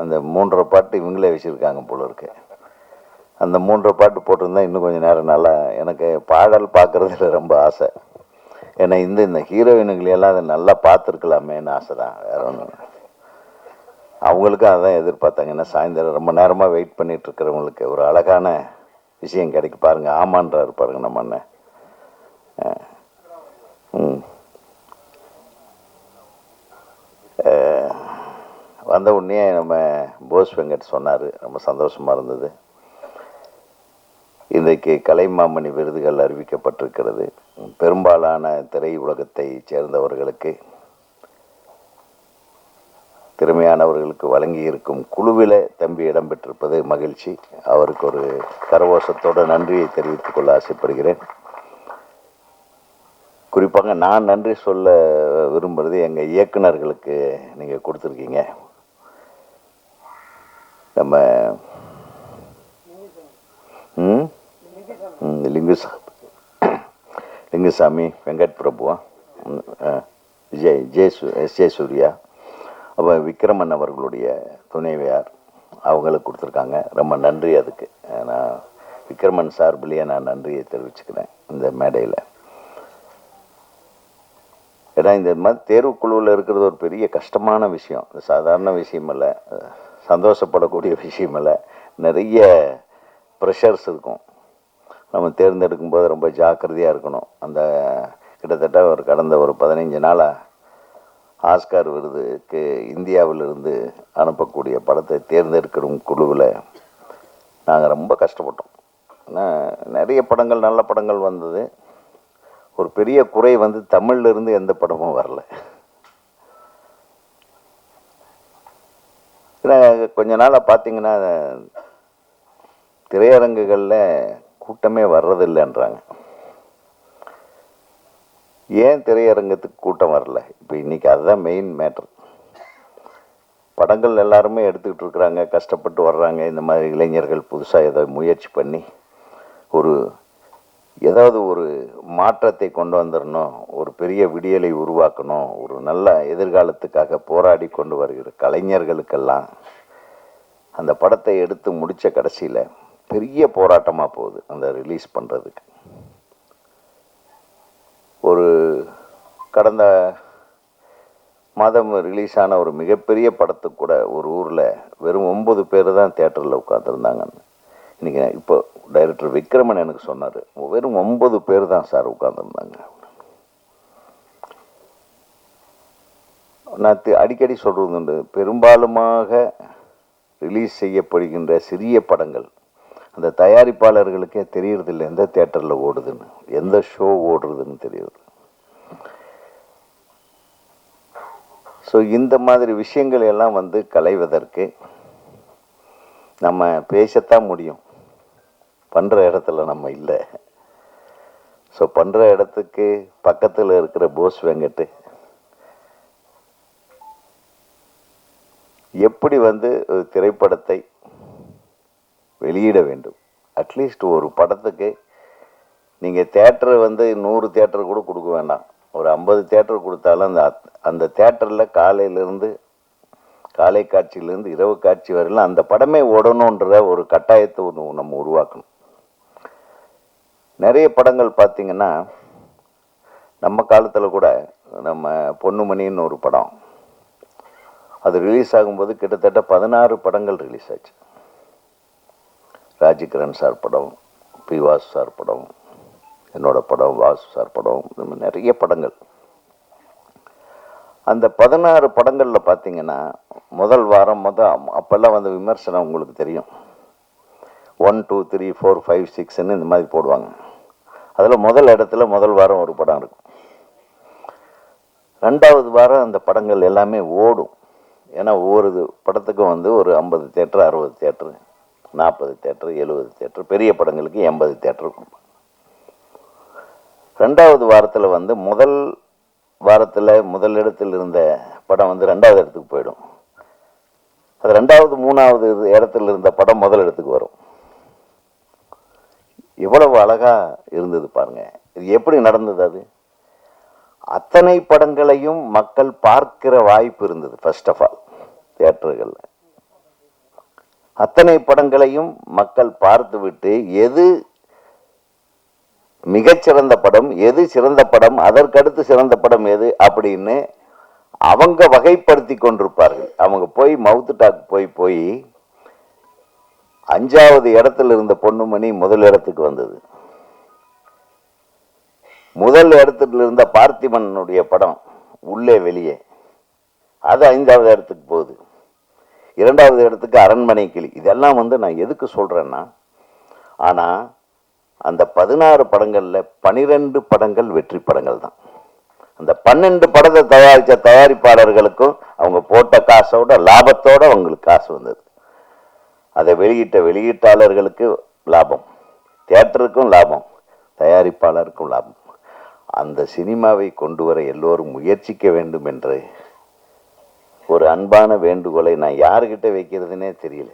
அந்த 3.5 பாட்டு இவங்களே வச்சுருக்காங்க போல இருக்கு. அந்த 3.5 பாட்டு போட்டிருந்தா இன்னும் கொஞ்சம் நேரம் நல்லா. எனக்கு பாடல் பார்க்குறதுல ரொம்ப ஆசை. ஏன்னா இந்த ஹீரோயினுங்களெல்லாம் அதை நல்லா பார்த்துருக்கலாமேன்னு ஆசை தான், வேற ஒன்றும். அவங்களுக்கும் அதான் எதிர்பார்த்தாங்க. ஏன்னா சாயந்தரம் ரொம்ப நேரமாக வெயிட் பண்ணிட்டு இருக்கிறவங்களுக்கு ஒரு அழகான விஷயம் கிடைக்கு பாருங்க. ஆமான்றாரு பாருங்க நம்ம அண்ணன். வந்த உடனே நம்ம போஸ் வெங்கட் சொன்னார், ரொம்ப சந்தோஷமாக இருந்தது. இன்றைக்கு கலைமாமணி விருதுகள் அறிவிக்கப்பட்டிருக்கிறது. பெரும்பாலான திரை உலகத்தை சேர்ந்தவர்களுக்கு, திறமையானவர்களுக்கு வழங்கி இருக்கும் குழுவில் தம்பி இடம்பெற்றிருப்பது மகிழ்ச்சி. அவருக்கு ஒரு கரகோஷத்தோட நன்றியை தெரிவித்துக் கொள்ள ஆசைப்படுகிறேன். குறிப்பாக நான் நன்றி சொல்ல விரும்புகிறது எங்கள் இயக்குனர்களுக்கு. நீங்கள் கொடுத்துருக்கீங்க. நம்ம லிங்குசாமி, வெங்கட் பிரபுவா, எஸ்.ஜே. சூர்யா, அப்புறம் விக்ரமன் அவர்களுடைய துணைவியார், அவங்களுக்கு கொடுத்துருக்காங்க. ரொம்ப நன்றி. அதுக்கு நான் விக்ரமன் சார்பிலேயே நான் நன்றியை தெரிவிச்சுக்கிறேன் இந்த மேடையில். ஏன்னா இந்த மாதிரி தேர்வுக்குழுவில் இருக்கிறது ஒரு பெரிய கஷ்டமான விஷயம். சாதாரண விஷயம் இல்லை, சந்தோஷப்படக்கூடிய விஷயம் இல்லை. நிறைய ப்ரெஷர்ஸ் இருக்கும். நம்ம தேர்ந்தெடுக்கும் போது ரொம்ப ஜாக்கிரதையாக இருக்கணும். அந்த கிட்டத்தட்ட கடந்த ஒரு 15 நாளாக ஆஸ்கார் விருதுக்கு இந்தியாவிலிருந்து அனுப்பக்கூடிய படத்தை தேர்ந்தெடுக்கிற குழுவில் நாங்கள் ரொம்ப கஷ்டப்பட்டோம். ஏன்னா நிறைய படங்கள், நல்ல படங்கள் வந்தது. ஒரு பெரிய குறை வந்து தமிழ்லேருந்து எந்த படமும் வரல. ஏன்னா கொஞ்ச நாளாக பார்த்தீங்கன்னா திரையரங்குகளில் கூட்டமே வர்றதில்லைன்றாங்க. ஏன் திரையரங்கத்துக்கு கூட்டம் வரல? இப்போ இன்றைக்கி அதுதான் மெயின் மேட்டர். படங்கள் எல்லாருமே எடுத்துக்கிட்டு இருக்கிறாங்க, கஷ்டப்பட்டு வர்றாங்க. இந்த மாதிரி இளைஞர்கள் புதுசாக ஏதோ முயற்சி பண்ணி ஏதாவது ஒரு மாற்றத்தை கொண்டு வந்துடணும், ஒரு பெரிய விடியலை உருவாக்கணும், ஒரு நல்ல எதிர்காலத்துக்காக போராடி கொண்டு வருகிற கலைஞர்களுக்கெல்லாம் அந்த படத்தை எடுத்து முடித்த கடைசியில் பெரிய போராட்டமாக போகுது அந்த ரிலீஸ் பண்ணுறதுக்கு. ஒரு கடந்த மாதம் ரிலீஸ் ஆன ஒரு மிகப்பெரிய படத்துக்கு கூட ஒரு ஊரில் வெறும் 9 பேர் தான் தியேட்டரில் உட்காந்துருந்தாங்கன்னு. இன்றைக்கி இப்போ டைரக்டர் விக்ரமன் எனக்கு சொன்னார், வெறும் 9 பேர் தான் சார் உட்காந்துருந்தாங்க. நான் அடிக்கடி சொல்கிறது உண்டு, பெரும்பாலுமாக ரிலீஸ் செய்யப்படுகின்ற சிறிய படங்கள் அந்த தயாரிப்பாளர்களுக்கே தெரியறதில்லை எந்த தியேட்டரில் ஓடுதுன்னு, எந்த ஷோ ஓடுறதுன்னு தெரியுது. ஸோ இந்த மாதிரி விஷயங்கள் எல்லாம் வந்து களைவதற்கு நம்ம பேசத்தான் முடியும். பண்ணுற இடத்துல நம்ம இல்லை. ஸோ பண்ணுற இடத்துக்கு பக்கத்தில் இருக்கிற போஸ் வெங்கட் எப்படி வந்து ஒரு திரைப்படத்தை வெளியிட வேண்டும். அட்லீஸ்ட் ஒரு படத்துக்கு நீங்கள் தேட்டரை வந்து 100 தியேட்டர் கூட கொடுக்க வேண்டாம், ஒரு 50 தியேட்டர் கொடுத்தாலும் அந்த தேட்டரில் காலை காட்சியிலேருந்து இரவு காட்சி வரையிலும் அந்த படமே ஓடணுன்ற ஒரு கட்டாயத்தை நம்ம உருவாக்கணும். நிறைய படங்கள் பார்த்திங்கன்னா நம்ம காலத்தில் கூட நம்ம பொன்னுமணின்னு ஒரு படம், அது ரிலீஸ் ஆகும்போது கிட்டத்தட்ட 16 படங்கள் ரிலீஸ் ஆச்சு. ராஜ்கிரண் சார் படம், பி வாசு சார் படம், என்னோட படம், வாசு சார் படம், இந்த மாதிரி நிறைய படங்கள். அந்த 16 படங்களில் பார்த்தீங்கன்னா முதல் வாரம் அப்போல்லாம் வந்து விமர்சனம் உங்களுக்கு தெரியும், 1, 2, 3, 4, 5, 6ன்னு இந்த மாதிரி போடுவாங்க. அதில் முதல் இடத்துல முதல் வாரம் ஒரு படம் இருக்கும். 2வது வாரம் அந்த படங்கள் எல்லாமே ஓடும். ஏன்னா ஒவ்வொரு படத்துக்கும் வந்து ஒரு 50 தியேட்டர், 60 தியேட்டர், 40 தியேட்டர், 70 தியேட்டர், பெரிய படங்களுக்கு 80 தியேட்டர் கொடுப்பாங்க. 2வது வாரத்தில் வந்து முதல் வாரத்தில் முதல் இடத்தில் இருந்த படம் வந்து 2வது இடத்துக்கு போயிடும். அது 2வது 3வது இடத்துல இருந்த படம் முதல் இடத்துக்கு வரும். எவ்வளவு அழகா இருந்தது பாருங்க. இது எப்படி நடந்தது? அது அத்தனை படங்களையும் மக்கள் பார்க்கிற வாய்ப்பு இருந்தது. ஃபர்ஸ்ட் ஆஃப் ஆல் தியேட்டர்களில் அத்தனை படங்களையும் மக்கள் பார்த்து விட்டு எது மிகச்சிறந்த படம் எது, சிறந்த படம், அதற்கடுத்து சிறந்த படம் எது அப்படின்னு அவங்க வகைப்படுத்தி கொண்டிருப்பார்கள். அவங்க போய் மவுத் டாக் போய் 5வது இடத்துல இருந்த பொன்னுமணி முதல் இடத்துக்கு வந்தது. முதல் இடத்துல இருந்த பார்த்திபனுடைய படம் உள்ளே வெளியே, அது 5வது இடத்துக்கு போகுது. 2வது இடத்துக்கு அரண்மனை கிளி. இதெல்லாம் நான் எதுக்கு சொல்றேன்னா, ஆனா அந்த 16 படங்கள்ல 12 படங்கள் வெற்றி படங்கள் தான். அந்த 12 படத்தை தயாரித்த தயாரிப்பாளர்களுக்கும் அவங்க போட்ட காசோட லாபத்தோட அவங்களுக்கு காசு வந்தது. அதை வெளியிட்ட வெளியீட்டாளர்களுக்கு லாபம், தியேட்டருக்கும் லாபம், தயாரிப்பாளருக்கும் லாபம். அந்த சினிமாவை கொண்டு வர எல்லோரும் முயற்சிக்க வேண்டும் என்ற ஒரு அன்பான வேண்டுகோளை நான் யாருக்கிட்ட வைக்கிறதுனே தெரியல.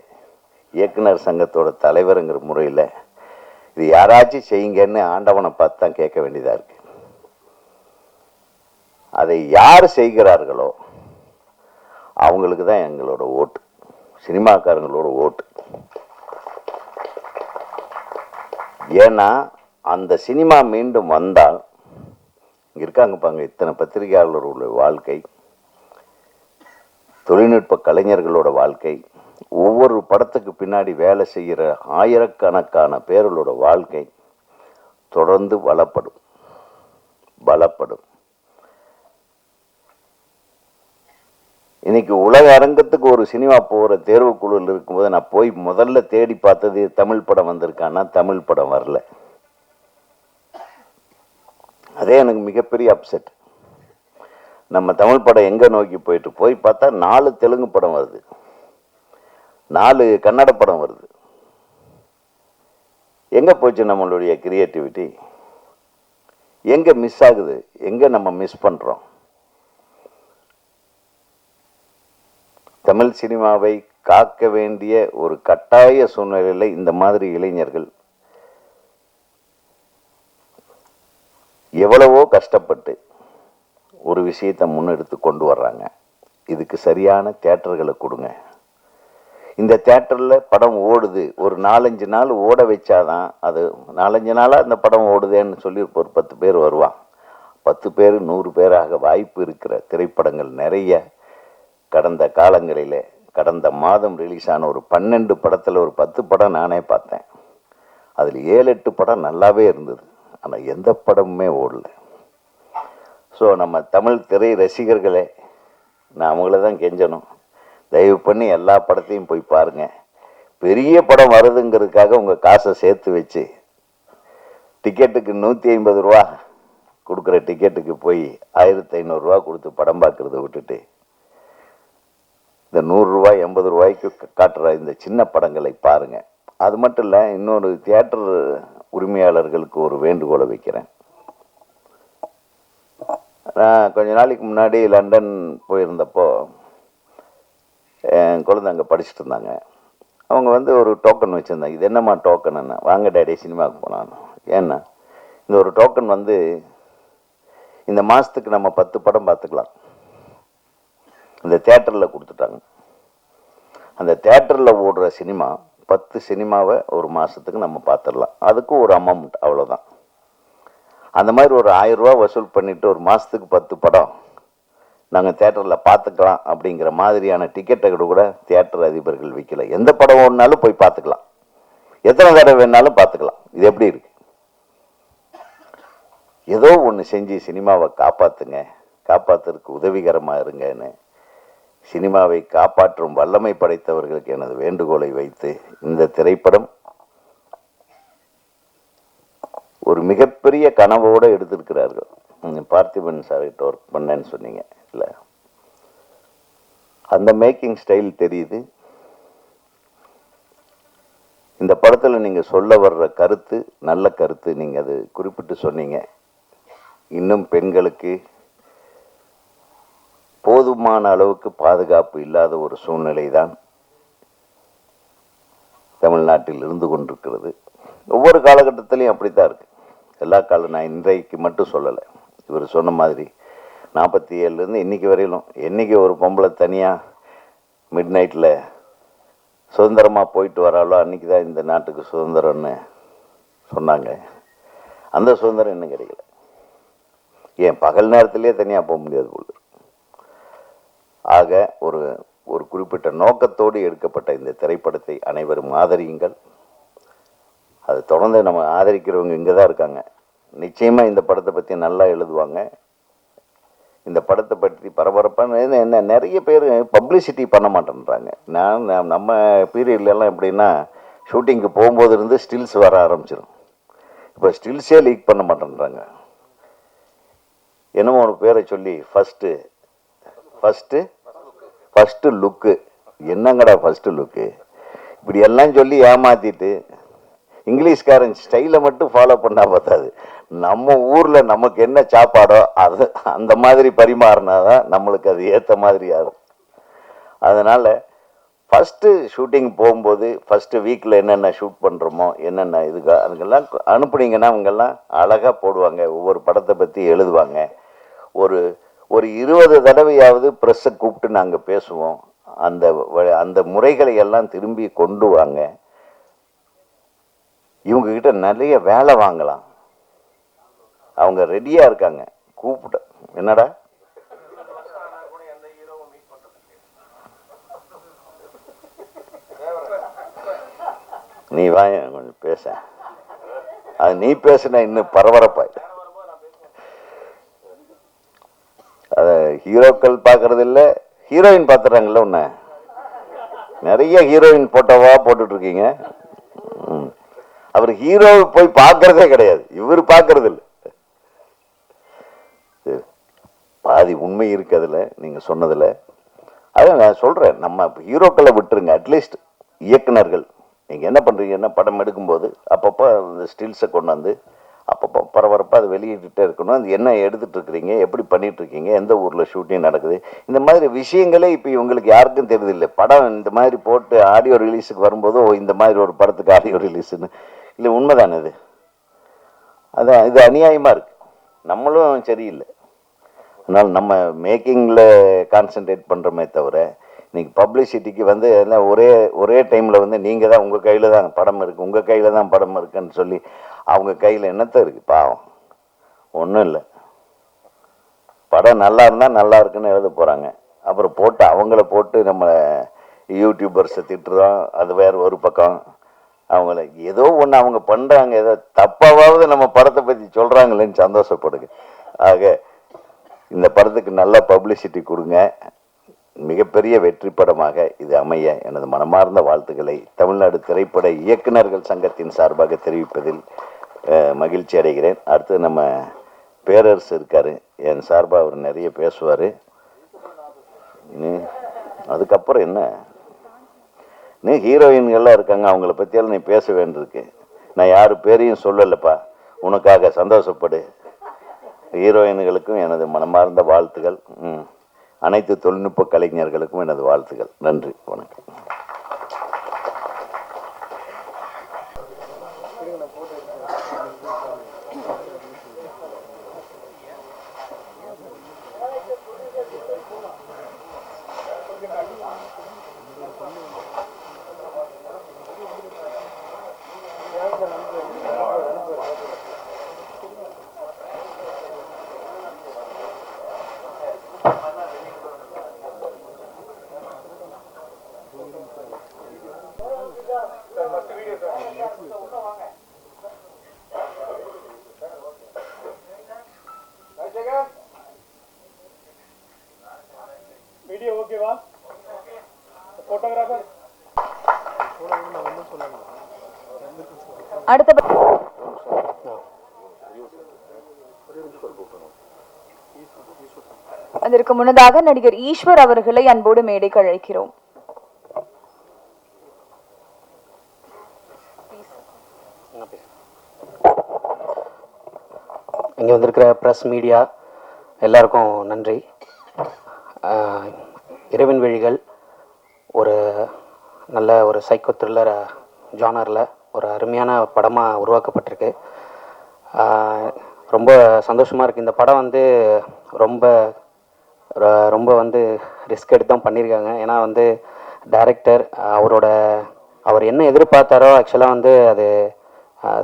இயக்குனர் சங்கத்தோட தலைவருங்கிற முறையில் இது யாராச்சும் செய்யுங்கன்னு ஆண்டவனை பார்த்து தான் கேட்க வேண்டியதாக இருக்கு. அதை யார் செய்கிறார்களோ அவங்களுக்கு தான் எங்களோட ஓட்டு, சினிமாக்காரங்களோட ஓட்டு. ஏன்னா அந்த சினிமா மீண்டும் வந்தால், இங்கே இருக்காங்க பாங்க இத்தனை பத்திரிகையாளர்களுடைய வாழ்க்கை, தொழில்நுட்ப கலைஞர்களோட வாழ்க்கை, ஒவ்வொரு படத்துக்கு பின்னாடி வேலை செய்கிற ஆயிரக்கணக்கான பேர்களோட வாழ்க்கை தொடர்ந்து பலப்படும். இன்னைக்கு உலக அரங்கத்துக்கு ஒரு சினிமா போகிற தேர்வுக்குழுவில் இருக்கும்போது நான் போய் முதல்ல தேடி பார்த்தது தமிழ் படம் வந்திருக்கான்னா தமிழ் படம் வரல. அதே எனக்கு மிகப்பெரிய அப்செட். நம்ம தமிழ் படம் எங்க நோக்கி போய் பார்த்தா 4 தெலுங்கு படம் வருது, 4 கன்னட படம் வருது. எங்க போச்சு நம்மளுடைய கிரியேட்டிவிட்டி? எங்க மிஸ் ஆகுது? எங்க நம்ம மிஸ் பண்றோம்? தமிழ் சினிமாவை காக்க வேண்டிய ஒரு கட்டாய சூழ்நிலையில் இந்த மாதிரி இளைஞர்கள் எவ்வளவோ கஷ்டப்பட்டு ஒரு விஷயத்தை முன்னெடுத்து கொண்டு வர்றாங்க. இதுக்கு சரியான தியேட்டர்களை கொடுங்க. இந்த தியேட்டரில் படம் ஓடுது, ஒரு 4-5 நாள் ஓட வச்சாதான் அது 4-5 நாளாக அந்த படம் ஓடுதேன்னு சொல்லி ஒரு 10 பேர் வருவான். 10 பேர் 100 பேராக வாய்ப்பு இருக்கிற திரைப்படங்கள் நிறைய கடந்த காலங்களில், கடந்த மாதம் ரிலீஸ் ஆன ஒரு 12 படத்தில் ஒரு 10 படம் நானே பார்த்தேன். அதில் 7-8 படம் நல்லாவே இருந்தது. ஆனால் எந்த படமுமே ஓடல. ஸோ நம்ம தமிழ் திரை ரசிகர்களே, நான் அவங்கள தான் கெஞ்சணும், தயவு பண்ணி எல்லா படத்தையும் போய் பாருங்க. பெரிய படம் வருதுங்கிறதுக்காக உங்கள் காசை சேர்த்து வச்சு டிக்கெட்டுக்கு 150 ரூபா கொடுக்குற டிக்கெட்டுக்கு போய் 1500 ரூபா கொடுத்து படம் பார்க்கறத விட்டுட்டு இந்த 100 ரூபாய் 80 ரூபாய்க்கு காட்டுற இந்த சின்ன படங்களை பாருங்க. அது மட்டும் இல்லை, இன்னொரு தியேட்டர் உரிமையாளர்களுக்கு ஒரு வேண்டுகோளை வைக்கிறேன். நான் கொஞ்ச நாளைக்கு முன்னாடி லண்டன் போயிருந்தப்போ என் குழந்தை அங்கே படிச்சுட்டு இருந்தாங்க. அவங்க ஒரு டோக்கன் வச்சுருந்தாங்க. இது என்னம்மா டோக்கன்? என்ன? வாங்க டேடி சினிமாவுக்கு போனான்னு. ஏன்னா இந்த ஒரு டோக்கன் இந்த மாதத்துக்கு நம்ம 10 படம் பார்த்துக்கலாம். இந்த தேட்டரில் கொடுத்துட்டாங்க. அந்த தேட்டரில் ஓடுற சினிமா 10 சினிமாவை ஒரு மாதத்துக்கு நம்ம பார்த்துடலாம். அதுக்கும் ஒரு அமௌண்ட், அவ்வளோதான். அந்த மாதிரி ஒரு 1000 ரூபா வசூல் பண்ணிவிட்டு ஒரு மாதத்துக்கு 10 படம் நாங்கள் தேட்டரில் பார்த்துக்கலாம் அப்படிங்கிற மாதிரியான டிக்கெட்டை கூட தியேட்டர் அதிபர்கள் விற்கல. எந்த படம் ஓடினாலும் போய் பார்த்துக்கலாம், எத்தனை தடவை வேணாலும் பார்த்துக்கலாம். இது எப்படி இருக்கு? ஏதோ ஒன்று செஞ்சு சினிமாவை காப்பாற்றுங்க, காப்பாற்றுறதுக்கு உதவிகரமாக இருங்கன்னு சினிமாவை காப்பாற்றும் வல்லமை படைத்தவர்களுக்கு எனது வேண்டுகோளை வைத்து, இந்த திரைப்படம் ஒரு மிகப்பெரிய கனவோடு எடுத்திருக்கிறார்கள். பார்த்திபன் சார்கிட்ட ஒர்க் பண்ணேன்னு சொன்னீங்க இல்லை? அந்த மேக்கிங் ஸ்டைல் தெரியுது. இந்த படத்தில் நீங்கள் சொல்ல வர்ற கருத்து நல்ல கருத்து. நீங்கள் அது குறிப்பிட்டு சொன்னீங்க. இன்னும் பெண்களுக்கு போதுமான அளவுக்கு பாதுகாப்பு இல்லாத ஒரு சூழ்நிலை தான் தமிழ்நாட்டில் இருந்து கொண்டிருக்கிறது. ஒவ்வொரு காலகட்டத்திலையும் அப்படித்தான் இருக்கு. எல்லா காலம் நான் இன்றைக்கு மட்டும் சொல்லலை. இவர் சொன்ன மாதிரி 47லேருந்து இன்னைக்கு வரையிலும் என்னைக்கு ஒரு பொம்பளை தனியாக மிட் நைட்டில் சுதந்திரமாக போயிட்டு வராளோ அன்றைக்கி தான் இந்த நாட்டுக்கு சுதந்திரம்னு சொன்னாங்க. அந்த சுதந்திரம் இன்னும் கிடைக்கல. ஏன் பகல் நேரத்திலேயே தனியாக போக முடியாது போல. ஆக ஒரு ஒரு குறிப்பிட்ட நோக்கத்தோடு எடுக்கப்பட்ட இந்த திரைப்படத்தை அனைவரும் ஆதரியுங்கள். அது தொடர்ந்து நம்ம ஆதரிக்கிறவங்க இங்கே தான் இருக்காங்க. நிச்சயமாக இந்த படத்தை பற்றி நல்லா எழுதுவாங்க. இந்த படத்தை பற்றி பரபரப்பான என்ன நிறைய பேர் பப்ளிசிட்டி பண்ண மாட்டேன்றாங்க. நம்ம பீரியட்லலாம் எப்படின்னா ஷூட்டிங்க்கு போகும்போது இருந்து ஸ்டில்ஸ் வர ஆரம்பிச்சிடும். இப்போ ஸ்டில்ஸே லீக் பண்ண மாட்டேன்றாங்க. என்னமோ ஒரு பேரை சொல்லி ஃபஸ்ட்டு லுக்கு, என்னங்கடா ஃபஸ்ட்டு லுக்கு, இப்படி எல்லாம் சொல்லி ஏமாற்றிட்டு இங்கிலீஷ்காரன் ஸ்டைலை மட்டும் ஃபாலோ பண்ணால் பார்த்தாது. நம்ம ஊரில் நமக்கு என்ன சாப்பாடோ அது அந்த மாதிரி பரிமாறினா தான் நம்மளுக்கு அது ஏற்ற மாதிரி ஆகும். அதனால் ஃபஸ்ட்டு ஷூட்டிங் போகும்போது ஃபஸ்ட்டு வீக்கில் என்னென்ன ஷூட் பண்ணுறோமோ என்னென்ன இதுக்கு அதுக்கெல்லாம் அனுப்புனீங்கன்னா அவங்கெல்லாம் அழகாக போடுவாங்க. ஒவ்வொரு படத்தை பற்றி எழுதுவாங்க. ஒரு 20 தடவையாவது ப்ரெஸ்ஸை கூப்பிட்டு நாங்கள் பேசுவோம். அந்த முறைகளை எல்லாம் திரும்பி கொண்டு வாங்க. இவங்ககிட்ட நிறைய வேலை வாங்கலாம். அவங்க ரெடியாக இருக்காங்க. கூப்பிட்ட என்னடா நீ வாங்க கொஞ்சம் பேச, அது நீ பேசுனா இன்னும் பரபரப்பாய். அதை ஹீரோக்கள் பார்க்கறது இல்லை, ஹீரோயின் பார்த்துறாங்கல்ல. ஒன்று நிறைய ஹீரோயின் போட்டோவா போட்டுட்டு இருக்கீங்க. அவர் ஹீரோவை போய் பார்க்கறதே கிடையாது, இவர் பார்க்கறது இல்லை. பாதி உண்மை இருக்கு அதில் நீங்கள் சொன்னதில். அதை நான் சொல்கிறேன், நம்ம ஹீரோக்களை விட்டுருங்க. அட்லீஸ்ட் இயக்குனர்கள் நீங்கள் என்ன பண்ணுறீங்கன்னா படம் எடுக்கும்போது அப்பப்போ அந்த ஸ்டில்ஸை கொண்டாந்து அப்பப்போ பரபரப்பாக அதை வெளியிட்டுட்டே இருக்கணும். அது என்ன எடுத்துகிட்டு இருக்கிறீங்க, எப்படி பண்ணிகிட்ருக்கீங்க, எந்த ஊரில் ஷூட்டிங் நடக்குது, இந்த மாதிரி விஷயங்களே இப்போ இவங்களுக்கு யாருக்கும் தெரியுதில்லை. படம் இந்த மாதிரி போட்டு ஆடியோ ரிலீஸுக்கு வரும்போது இந்த மாதிரி ஒரு படத்துக்கு ஆடியோ ரிலீஸுன்னு இல்லை. உண்மைதானே இது? அதான் இது அநியாயமாக இருக்குது. நம்மளும் சரியில்லை. அதனால் நம்ம மேக்கிங்கில் கான்சன்ட்ரேட் பண்ணுறோமே தவிர இன்றைக்கி பப்ளிசிட்டிக்கு வந்து எல்லாம் ஒரே டைமில் வந்து நீங்கள் தான் உங்கள் கையில் தான் படம் இருக்குது, உங்கள் கையில் தான் படம் இருக்குன்னு சொல்லி அவங்க கையில் என்னத்த இருக்குது? பாவம் ஒன்றும் இல்லை. படம் நல்லா இருந்தால் நல்லா இருக்குன்னு எழுத போகிறாங்க. அப்புறம் அவங்கள போட்டு நம்ம யூடியூபர்ஸை திட்டுறோம். அது வேறு ஒரு பக்கம். அவங்கள ஏதோ ஒன்று அவங்க பண்ணுறாங்க, ஏதோ தப்பாவது நம்ம படத்தை பற்றி சொல்கிறாங்களேன்னு சந்தோஷப்படுங்க. ஆக இந்த படத்துக்கு நல்ல பப்ளிசிட்டி கொடுங்க. மிகப்பெரிய வெற்றி படமாக இது அமைய எனது மனமார்ந்த வாழ்த்துக்களை தமிழ்நாடு திரைப்பட இயக்குநர்கள் சங்கத்தின் சார்பாக தெரிவிப்பதில் மகிழ்ச்சி அடைகிறேன். அடுத்து நம்ம பேரரசு இருக்கார், என் சார்பாக அவர் நிறைய பேசுவார். அதுக்கப்புறம் என்ன, நீ ஹீரோயின்கள்லாம் இருக்காங்க, அவங்கள பற்றியெல்லாம் நீ பேச வேண்டியிருக்கு. நான் யார் பேரையும் சொல்லலைப்பா, உனக்காக சந்தோஷப்படு. ஹீரோயின்களுக்கும் எனது மனமார்ந்த வாழ்த்துக்கள். அனைத்து தொழில்நுட்ப கலைஞர்களுக்கும் எனது வாழ்த்துக்கள். நன்றி, வணக்கம். அடுத்த அதற்கு முன்னதாக நடிகர் ஈஸ்வர் அவர்களை அன்போடு மேடைக்கு அழைக்கிறோம். இங்கே வந்திருக்கிற ப்ரெஸ் மீடியா எல்லாருக்கும் நன்றி. இரவின் விழிகள் ஒரு நல்ல ஒரு சைக்கோ த்ரில்லர் ஜானரில் ஒரு அருமையான படமாக உருவாக்கப்பட்டிருக்கு. ரொம்ப சந்தோஷமாக இருக்குது. இந்த படம் வந்து ரொம்ப வந்து ரிஸ்க் எடுத்து தான் பண்ணியிருக்காங்க. ஏன்னா வந்து டைரக்டர் அவர் என்ன எதிர்பார்த்தாரோ ஆக்சுவலாக வந்து அது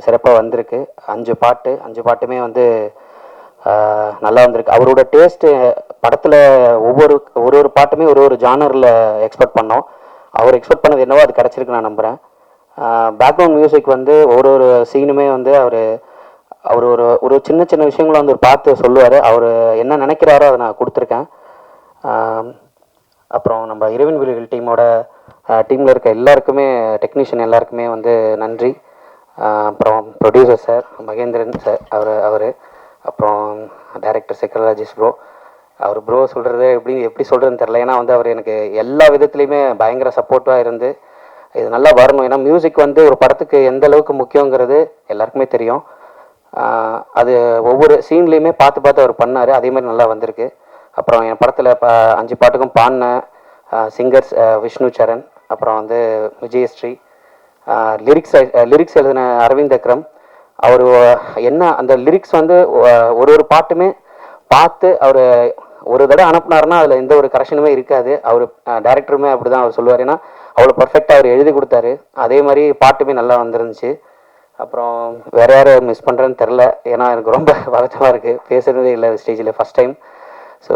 சிறப்பாக வந்திருக்கு. 5 பாட்டுமே வந்து நல்லா வந்திருக்கு. அவரோட டேஸ்ட்டு படத்தில் ஒரு பாட்டுமே ஒரு ஜானரில் எக்ஸ்பெக்ட் பண்ணோம். அவர் எக்ஸ்பெக்ட் பண்ணது என்னவோ அது கிடச்சிருக்கு நான் நம்புகிறேன். பேக்ரவுண்ட் மியூசிக் வந்து ஒரு சீனுமே வந்து அவர் ஒரு சின்ன சின்ன விஷயங்களை வந்து ஒரு பார்த்து சொல்லுவார். அவர் என்ன நினைக்கிறாரோ அதை நான் கொடுத்துருக்கேன். அப்புறம் நம்ம இரவின் விழிகள் டீமில் இருக்க எல்லாருக்குமே, டெக்னீஷியன் எல்லாருக்குமே வந்து நன்றி. அப்புறம் ப்ரொடியூசர் சார் மகேந்திரன் சார், அவர் அப்புறம் டைரக்டர் செக்கர் ராஜேஷ் ப்ரோ சொல்கிறது எப்படி சொல்கிறதுன்னு தெரில. ஏன்னா வந்து அவர் எனக்கு எல்லா விதத்துலேயுமே பயங்கர சப்போர்ட்டாக இருந்து இது நல்லா வரணும். ஏன்னா மியூசிக் வந்து ஒரு படத்துக்கு எந்த அளவுக்கு முக்கியங்கிறது எல்லாருக்குமே தெரியும். அது ஒவ்வொரு சீன்லேயுமே பார்த்து அவர் பண்ணார். அதே மாதிரி நல்லா வந்திருக்கு. அப்புறம் என் படத்தில் 5 பாட்டுக்கும் பாடின சிங்கர்ஸ் விஷ்ணு சரண், அப்புறம் வந்து விஜயஸ்ரீ, லிரிக்ஸ் எழுதின அரவிந்த் அக்ரம். அவர் என்ன அந்த லிரிக்ஸ் வந்து ஒரு பாட்டுமே பார்த்து அவர் ஒரு தடவை அனுப்புனாருன்னா அதில் எந்த ஒரு கரெக்ஷனுமே இருக்காது. அவர் டைரக்டருமே அப்படி தான் அவர் சொல்லுவார். ஏன்னா அவ்வளோ பர்ஃபெக்டாக அவர் எழுதி கொடுத்தாரு. அதே மாதிரி பாட்டுமே நல்லா வந்துருந்துச்சு. அப்புறம் வேறு யார் மிஸ் பண்ணுறேன்னு தெரில. ஏன்னா எனக்கு ரொம்ப பதட்டமாக இருக்குது, பேசுகிறதே இல்லை ஸ்டேஜில் ஃபஸ்ட் டைம். ஸோ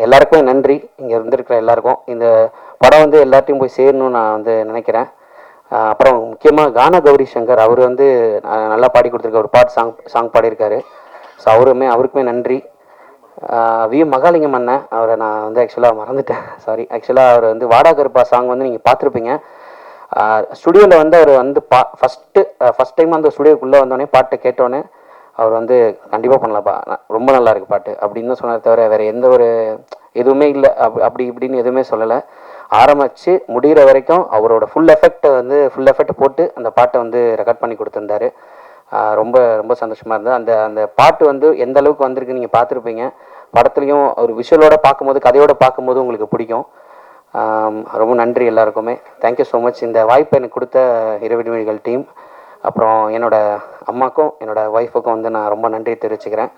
எல்லாருக்குமே நன்றி, இங்கே இருந்திருக்கிற எல்லாருக்கும். இந்த படம் வந்து எல்லாத்தையும் போய் சேரணும்னு நான் வந்து நினைக்கிறேன். அப்புறம் முக்கியமாக கானா கௌரி சங்கர், அவர் வந்து நல்லா பாடி கொடுத்துருக்க ஒரு சாங் பாடியிருக்காரு. ஸோ அவருக்குமே நன்றி. மகாலிங்கம் அண்ணன், அவரை நான் வந்து ஆக்சுவலாக மறந்துட்டேன், சாரி. ஆக்சுவலாக அவர் வந்து வாடா கருப்பா சாங் வந்து நீங்கள் பார்த்துருப்பீங்க. ஸ்டுடியோவில் வந்து அவர் வந்து ஃபஸ்ட் டைம் அந்த ஸ்டுடியோக்குள்ளே வந்தோடனே பாட்டை கேட்டோன்னே அவர் வந்து கண்டிப்பாக பண்ணலாம்ப்பா, ரொம்ப நல்லா இருக்கு பாட்டு அப்படின்னு தான் சொன்னார். தவிர வேறு எந்த ஒரு எதுவுமே இல்லை, அப்படி இப்படின்னு எதுவுமே சொல்லலை. ஆரம்பித்து முடிகிற வரைக்கும் அவரோட ஃபுல் எஃபெக்ட் போட்டு அந்த பாட்டை வந்து ரெக்கார்ட் பண்ணி கொடுத்துருந்தாரு. ரொம்ப ரொம்ப சந்தோஷமாக இருந்தது. அந்த பாட்டு வந்து எந்த அளவுக்கு வந்திருக்கு நீங்கள் பார்த்துருப்பீங்க. படத்துலையும் ஒரு விஷுவலோட பார்க்கும்போது, கதையோடு பார்க்கும்போது உங்களுக்கு பிடிக்கும். ரொம்ப நன்றி எல்லாருக்குமே. Thank you so much. இந்த வாய்ப்பை எனக்கு கொடுத்த இரவின் விழிகள் டீம், அப்புறம் என்னோடய அம்மாக்கும் என்னோடய ஒய்ஃபுக்கும் வந்து நான் ரொம்ப நன்றி தெரிவிச்சுக்கிறேன்.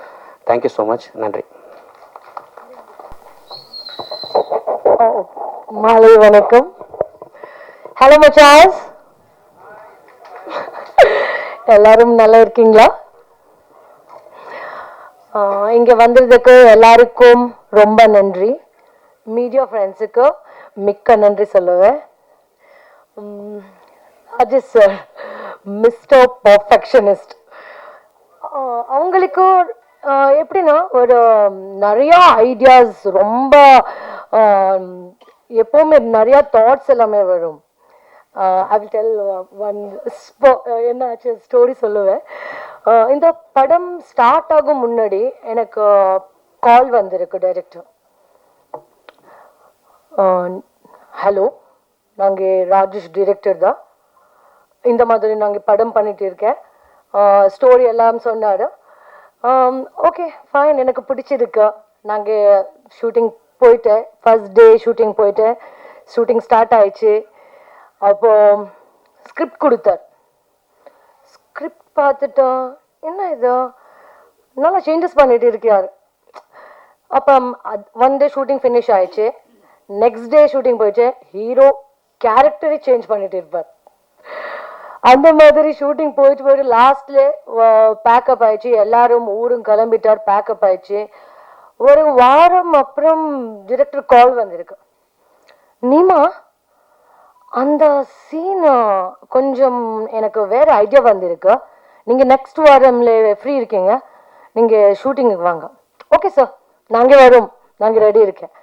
Thank you so much. நன்றி. மாலை வணக்கம். ஹலோ மச்சாஸ், எல்லாரும் நல்லா இருக்கீங்களா? இங்கே வந்ததுக்கு எல்லாருக்கும் ரொம்ப நன்றி. மீடியா ஃப்ரெண்ட்ஸுக்கு மிக்க நன்றி சொல்லுவேன். Ajith sir, mister perfectionist. அவங்களுக்கு எப்படின்னா ஒரு நிறையா ஐடியாஸ், ரொம்ப எப்போவுமே நிறையா தாட்ஸ் எல்லாமே வரும். ஐ வில் டெல் ஒன் என்னாச்சு ஸ்டோரி சொல்லுவேன். இந்த படம் ஸ்டார்ட் ஆகும் முன்னாடி எனக்கு கால் வந்திருக்கு டைரக்டர். ஹலோ, நாங்கள் ராஜேஷ் டிரெக்டர் தான், இந்த மாதிரி நாங்கள் படம் பண்ணிட்டு இருக்கேன், ஸ்டோரி எல்லாம் சொன்னார். ஓகே ஃபைன், எனக்கு பிடிச்சிருக்கு. நாங்கள் ஷூட்டிங் போயிட்டேன், ஃபர்ஸ்ட் டே ஷூட்டிங் போயிட்டேன். ஷூட்டிங் ஸ்டார்ட் ஆயிடுச்சு. அப்போ ஸ்கிரிப்ட் கொடுத்தார். ஸ்கிரிப்ட் பார்த்துட்டா என்ன இது நல்லா சேஞ்சஸ் பண்ணிட்டு இருக்கார். அப்போ 1 டே ஷூட்டிங் ஃபினிஷ் ஆயிடுச்சு. நெக்ஸ்ட் டே ஷூட்டிங் போயிடுச்சு. ஹீரோ கேரக்டரை சேஞ்ச் பண்ணிட்டு இருப்பார். அந்த மாதிரி ஷூட்டிங் போயிட்டு லாஸ்ட்ல பேக்கப் ஆயிடுச்சு. எல்லாரும் ஊரும் கிளம்பிட்டார், பேக்கப் ஆயிடுச்சு. ஒரு வாரம் அப்புறம் டிரெக்டர் கால் வந்திருக்கு. நீமா, அந்த சீன் கொஞ்சம் எனக்கு வேறு ஐடியா வந்திருக்கு, நீங்கள் நெக்ஸ்ட் வாரம்ல ஃப்ரீ இருக்கீங்க, நீங்கள் ஷூட்டிங்குக்கு வாங்க. ஓகே சார், நாங்கள் வரோம், நாங்கள் ரெடி இருக்கேன்.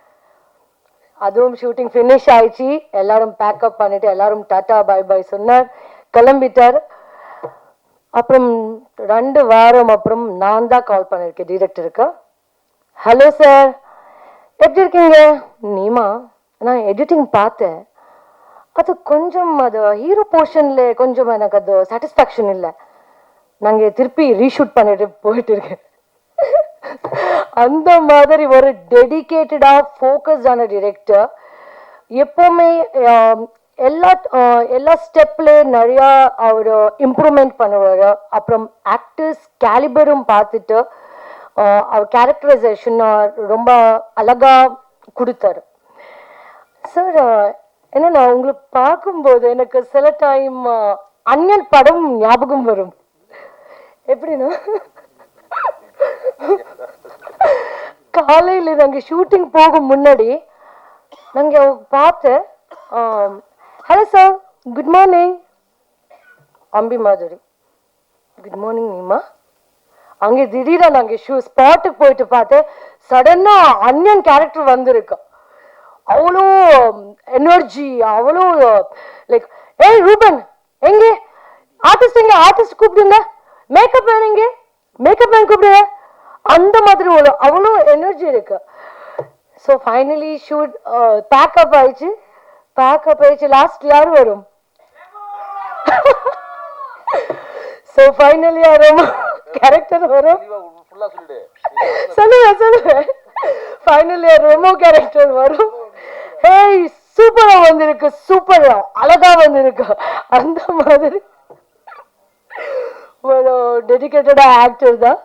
அதுவும் ஷூட்டிங் ஃபினிஷ் ஆயிடுச்சு. எல்லாரும் பேக்கப் பண்ணிட்டு எல்லாரும் டாட்டா பை பை சொன்னார், கிளம்பிட்டார். அப்புறம் 2 வாரம் அப்புறம் நான் தான் கால் பண்ணியிருக்கேன் டிரெக்டருக்கு. ஹலோ சார், எப்படி இருக்கீங்க? நீமா, நான் எடிட்டிங் பார்த்தேன், அது கொஞ்சம் அது ஹீரோ போர்ஷன்ல கொஞ்சம் எனக்கு அது சாட்டிஸ்ஃபேக்ஷன் இல்லை, நாங்கள் திருப்பி ரீஷூட் பண்ணிட்டு போயிட்டு இருக்கேன். அந்த மாதிரி ஒரு டெடிகேட்டடா ஃபோக்கஸ்டான டிரெக்டர். எப்போவுமே எல்லா ஸ்டெப்ல நிறையா அவர் இம்ப்ரூவ்மெண்ட் பண்ணுவார். அப்புறம் ஆக்டர்ஸ் கேலிபரும் பார்த்துட்டு அவர் கேரக்டரைசேஷன் ரொம்ப அழகா கொடுத்தாரு. சார், என்னன்னா உங்களுக்கு பார்க்கும்போது எனக்கு சில டைம் அன்யன் படம் ஞாபகம் வரும். எப்படின்னா காலையில் நாங்கள் ஷூட்டிங் போகும் முன்னாடி நாங்கள் பார்த்தேன். Hello sir, good morning. Ambi Madhuri, good morning நீமா. அங்கே திடீர்னு நாங்கள் ஸ்பாட்டுக்கு போயிட்டு பார்த்தேன். சடனாக அன்யன் கேரக்டர் வந்திருக்கு. அவ்வளோ எனர்ஜி, அவ்வளோ லைக், ஏய் ரூபன் எங்கே ஆர்டிஸ்ட், எங்கே ஆர்டிஸ்ட் கூப்பிடுங்க, மேக்கப் மேன் எங்கே மேக்கப் மேன் கூப்பிடுங்க, அந்த மாதிரி அவ்வளோ எனர்ஜி இருக்கு. ஸோ ஃபைனலி ஷூட் பேக்கப் ஆயிடுச்சு. லாஸ்ட் யார் வரும்? ஸோ ஃபைனலி யாரும் கேரக்டர் வரும். சொல்லுவேன். ஃபைனலி ரெமோ கேரக்டர் வரும். ஹேய், சூப்பரா வந்திருக்கு, சூப்பரா அழகா வந்திருக்கு. அந்த மாதிரி ஒரு டெடிகேட்டட் ஆக்டர் தான்.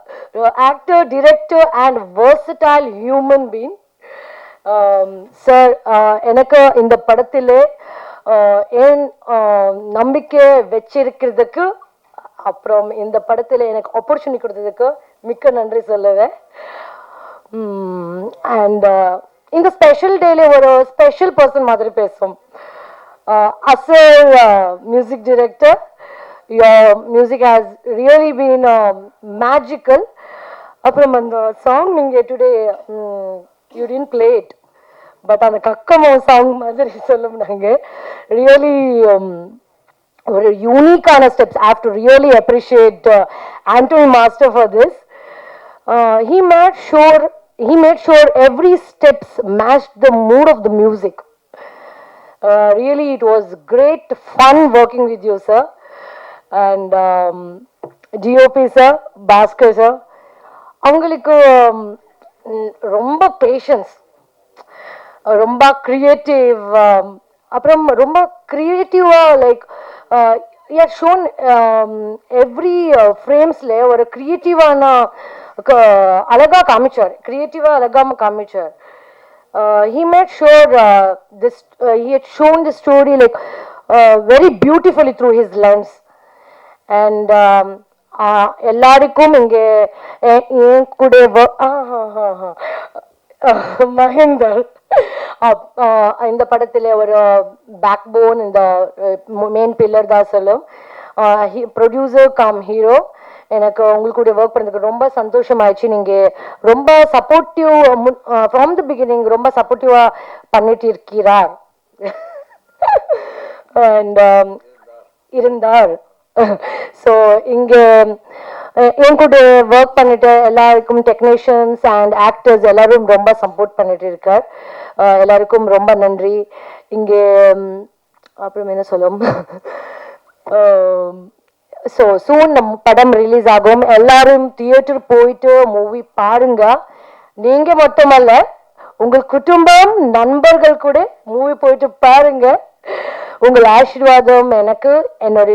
Actor, director and versatile human being. Sir, எனக்கு இந்த படத்திலே ஏன் நம்பிக்கை வச்சிருக்கிறதுக்கு, அப்புறம் இந்த படத்தில் எனக்கு ஆப்பர்ச்சுனிட்டி கொடுத்ததுக்கு மிக்க நன்றி சொல்லுவேன். அண்ட் இந்த ஸ்பெஷல் டேல ஒரு ஸ்பெஷல் பர்சன் மாதிரி பேசும். அசர் music director, your music has really been magical. அப்புறம் அந்த சாங் நீங்கள் today you didn't play it, but அந்த கக்கமோ சாங் மாதிரி சொல்லும்னாங்க. ரியலி ஒரு யூனிக்கான steps. I have to really appreciate Anthony Master for this. He made sure every steps matched the mood of the music. Really, it was great fun working with you, sir. And DOP sir, Bhaskar sir, அவங்களுக்கு ரொம்ப patience, ரொம்ப creative, அப்புறம் ரொம்ப கிரியேட்டிவாக like he had shown every ஃப்ரேம்ஸில் ஒரு கிரியேட்டிவான அழகாக காமிச்சார். He made sure he had shown the story like very beautifully through his lens. And எல்லாருக்கும் இங்கே என் கூட மகேந்தர் இந்த படத்தில் ஒரு பேக் போன், இந்த மெயின் பில்லர் தான் சொல்லும். Producer cum hero. எனக்கு உங்களுக்கு கூட ஒர்க் பண்ணுறதுக்கு ரொம்ப சந்தோஷமாயிடுச்சு. நீங்கள் ரொம்ப சப்போர்ட்டிவ் ஃப்ரம் த பிகினிங், ரொம்ப சப்போர்ட்டிவாக பண்ணிட்டு இருக்கிறார் அண்ட் இருந்தார். ஸோ இங்கே என் கூட ஒர்க் பண்ணிட்டு எல்லாருக்கும் டெக்னீஷியன்ஸ் அண்ட் ஆக்டர்ஸ் எல்லாரும் ரொம்ப சப்போர்ட் பண்ணிட்டு இருக்கார். எல்லாருக்கும் ரொம்ப நன்றி. இங்கே அப்புறம் என்ன சொல்லும், ஸோ சூன் நம்ம படம் ரிலீஸ் ஆகும். எல்லாரும் தியேட்டர் போயிட்டு மூவி பாருங்க. நீங்க மட்டுமல்ல, உங்கள் குடும்பம், நண்பர்கள் கூட மூவி போயிட்டு பாருங்க. உங்கள் ஆசீர்வாதம் எனக்கு, என்னோட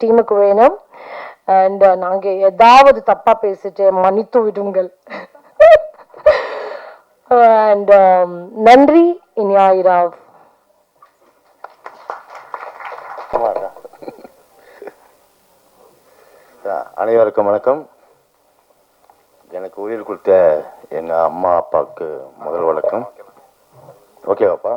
டீமுக்கு வேணும். அண்ட் நாங்கள் ஏதாவது தப்பா பேசிட்டு மன்னித்து விடுங்கள். அண்ட் நன்றி. இனியாயிராவ். அனைவருக்கும் வணக்கம். எனக்கு உயிர் கொடுத்த எங்கள் அம்மா அப்பாவுக்கு முதல் வணக்கம். ஓகேவாப்பா?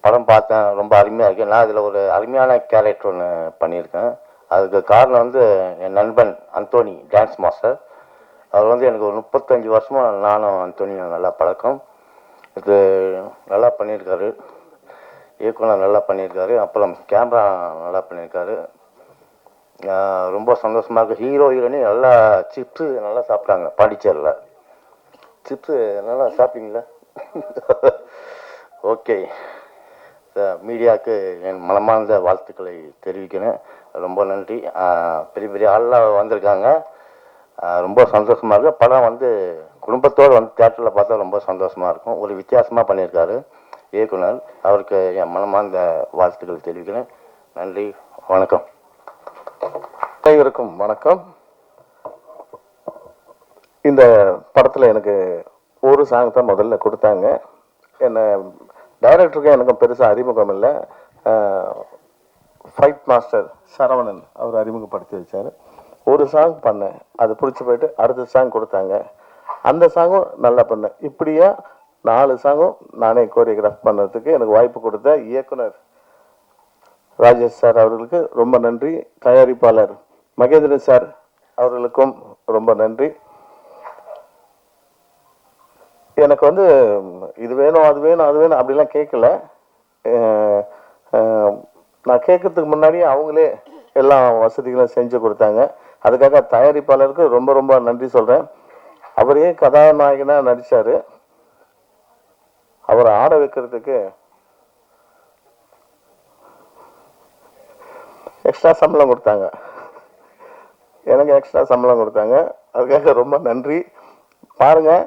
படம் பார்த்தேன், ரொம்ப அருமையாக இருக்கு. நான் இதில் ஒரு அருமையான கேரக்டர் ஒன்று பண்ணியிருக்கேன். அதுக்கு காரணம் வந்து என் நண்பன் அந்தோனி, டான்ஸ் மாஸ்டர். அவர் வந்து எனக்கு ஒரு 35 வருஷமாக நானும் அந்தோனியும் நல்லா பழக்கம். இது நல்லா பண்ணியிருக்காரு, இயக்குனர் நல்லா பண்ணியிருக்காரு, அப்புறம் கேமரா நல்லா பண்ணியிருக்காரு. ரொம்ப சந்தோஷமாக இருக்குது. ஹீரோ ஹீரோனி நல்லா சிப்ஸு நல்லா சாப்பிட்டாங்க. பாண்டிச்சேரியில் சிப்ஸு நல்லா சாப்பிட்டீங்களா? ஓகே. மீடியாவுக்கு என் மனமார்ந்த வாழ்த்துக்களை தெரிவிக்கிறேன். ரொம்ப நன்றி. பெரிய பெரிய ஆள்லாம் வந்திருக்காங்க. ரொம்ப சந்தோஷமாக இருக்குது. படம் வந்து குடும்பத்தோடு வந்து தியேட்டரில் பார்த்தா ரொம்ப சந்தோஷமாக இருக்கும். ஒரு வித்தியாசமாக பண்ணியிருக்காரு இயக்குனர். அவருக்கு என் மனமார்ந்த வாழ்த்துக்கள் தெரிவிக்கிறேன். நன்றி, வணக்கம். அனைவருக்கும் வணக்கம். இந்த படத்தில் எனக்கு ஒரு சாங் தான் முதல்ல கொடுத்தாங்க. என்னை டைரக்டருக்கு எனக்கும் பெருசாக அறிமுகம் இல்லை. ஃபைட் மாஸ்டர் சரவணன் அவர் அறிமுகப்படுத்தி வச்சார். ஒரு சாங் பண்ணேன், அது பிடிச்சி போயிட்டு அடுத்த சாங் கொடுத்தாங்க, அந்த சாங்கும் நல்லா பண்ணேன். இப்படியா 4 சாங்கும் நானே கோரியோகிராஃப் பண்ணுறதுக்கு எனக்கு வாய்ப்பு கொடுத்த இயக்குனர் ராஜேஷ் சார் அவர்களுக்கு ரொம்ப நன்றி. தயாரிப்பாளர் மகேந்திரன் சார் அவர்களுக்கும் ரொம்ப நன்றி. எனக்கு வந்து இது வேணும் அது வேணும் அது வேணும் அப்படிலாம் கேட்கல. நான் கேட்கறதுக்கு முன்னாடி அவங்களே எல்லா வசதிகளும் செஞ்சு கொடுத்தாங்க. அதுக்காக தயாரிப்பாளருக்கு ரொம்ப ரொம்ப நன்றி சொல்கிறேன். அவரே கதாநாயகனாக நடித்தார். அவரை ஆட வைக்கிறதுக்கு எக்ஸ்ட்ரா சம்பளம் கொடுத்தாங்க, எனக்கு எக்ஸ்ட்ரா சம்பளம் கொடுத்தாங்க. அதுக்காக ரொம்ப நன்றி. பாருங்கள்,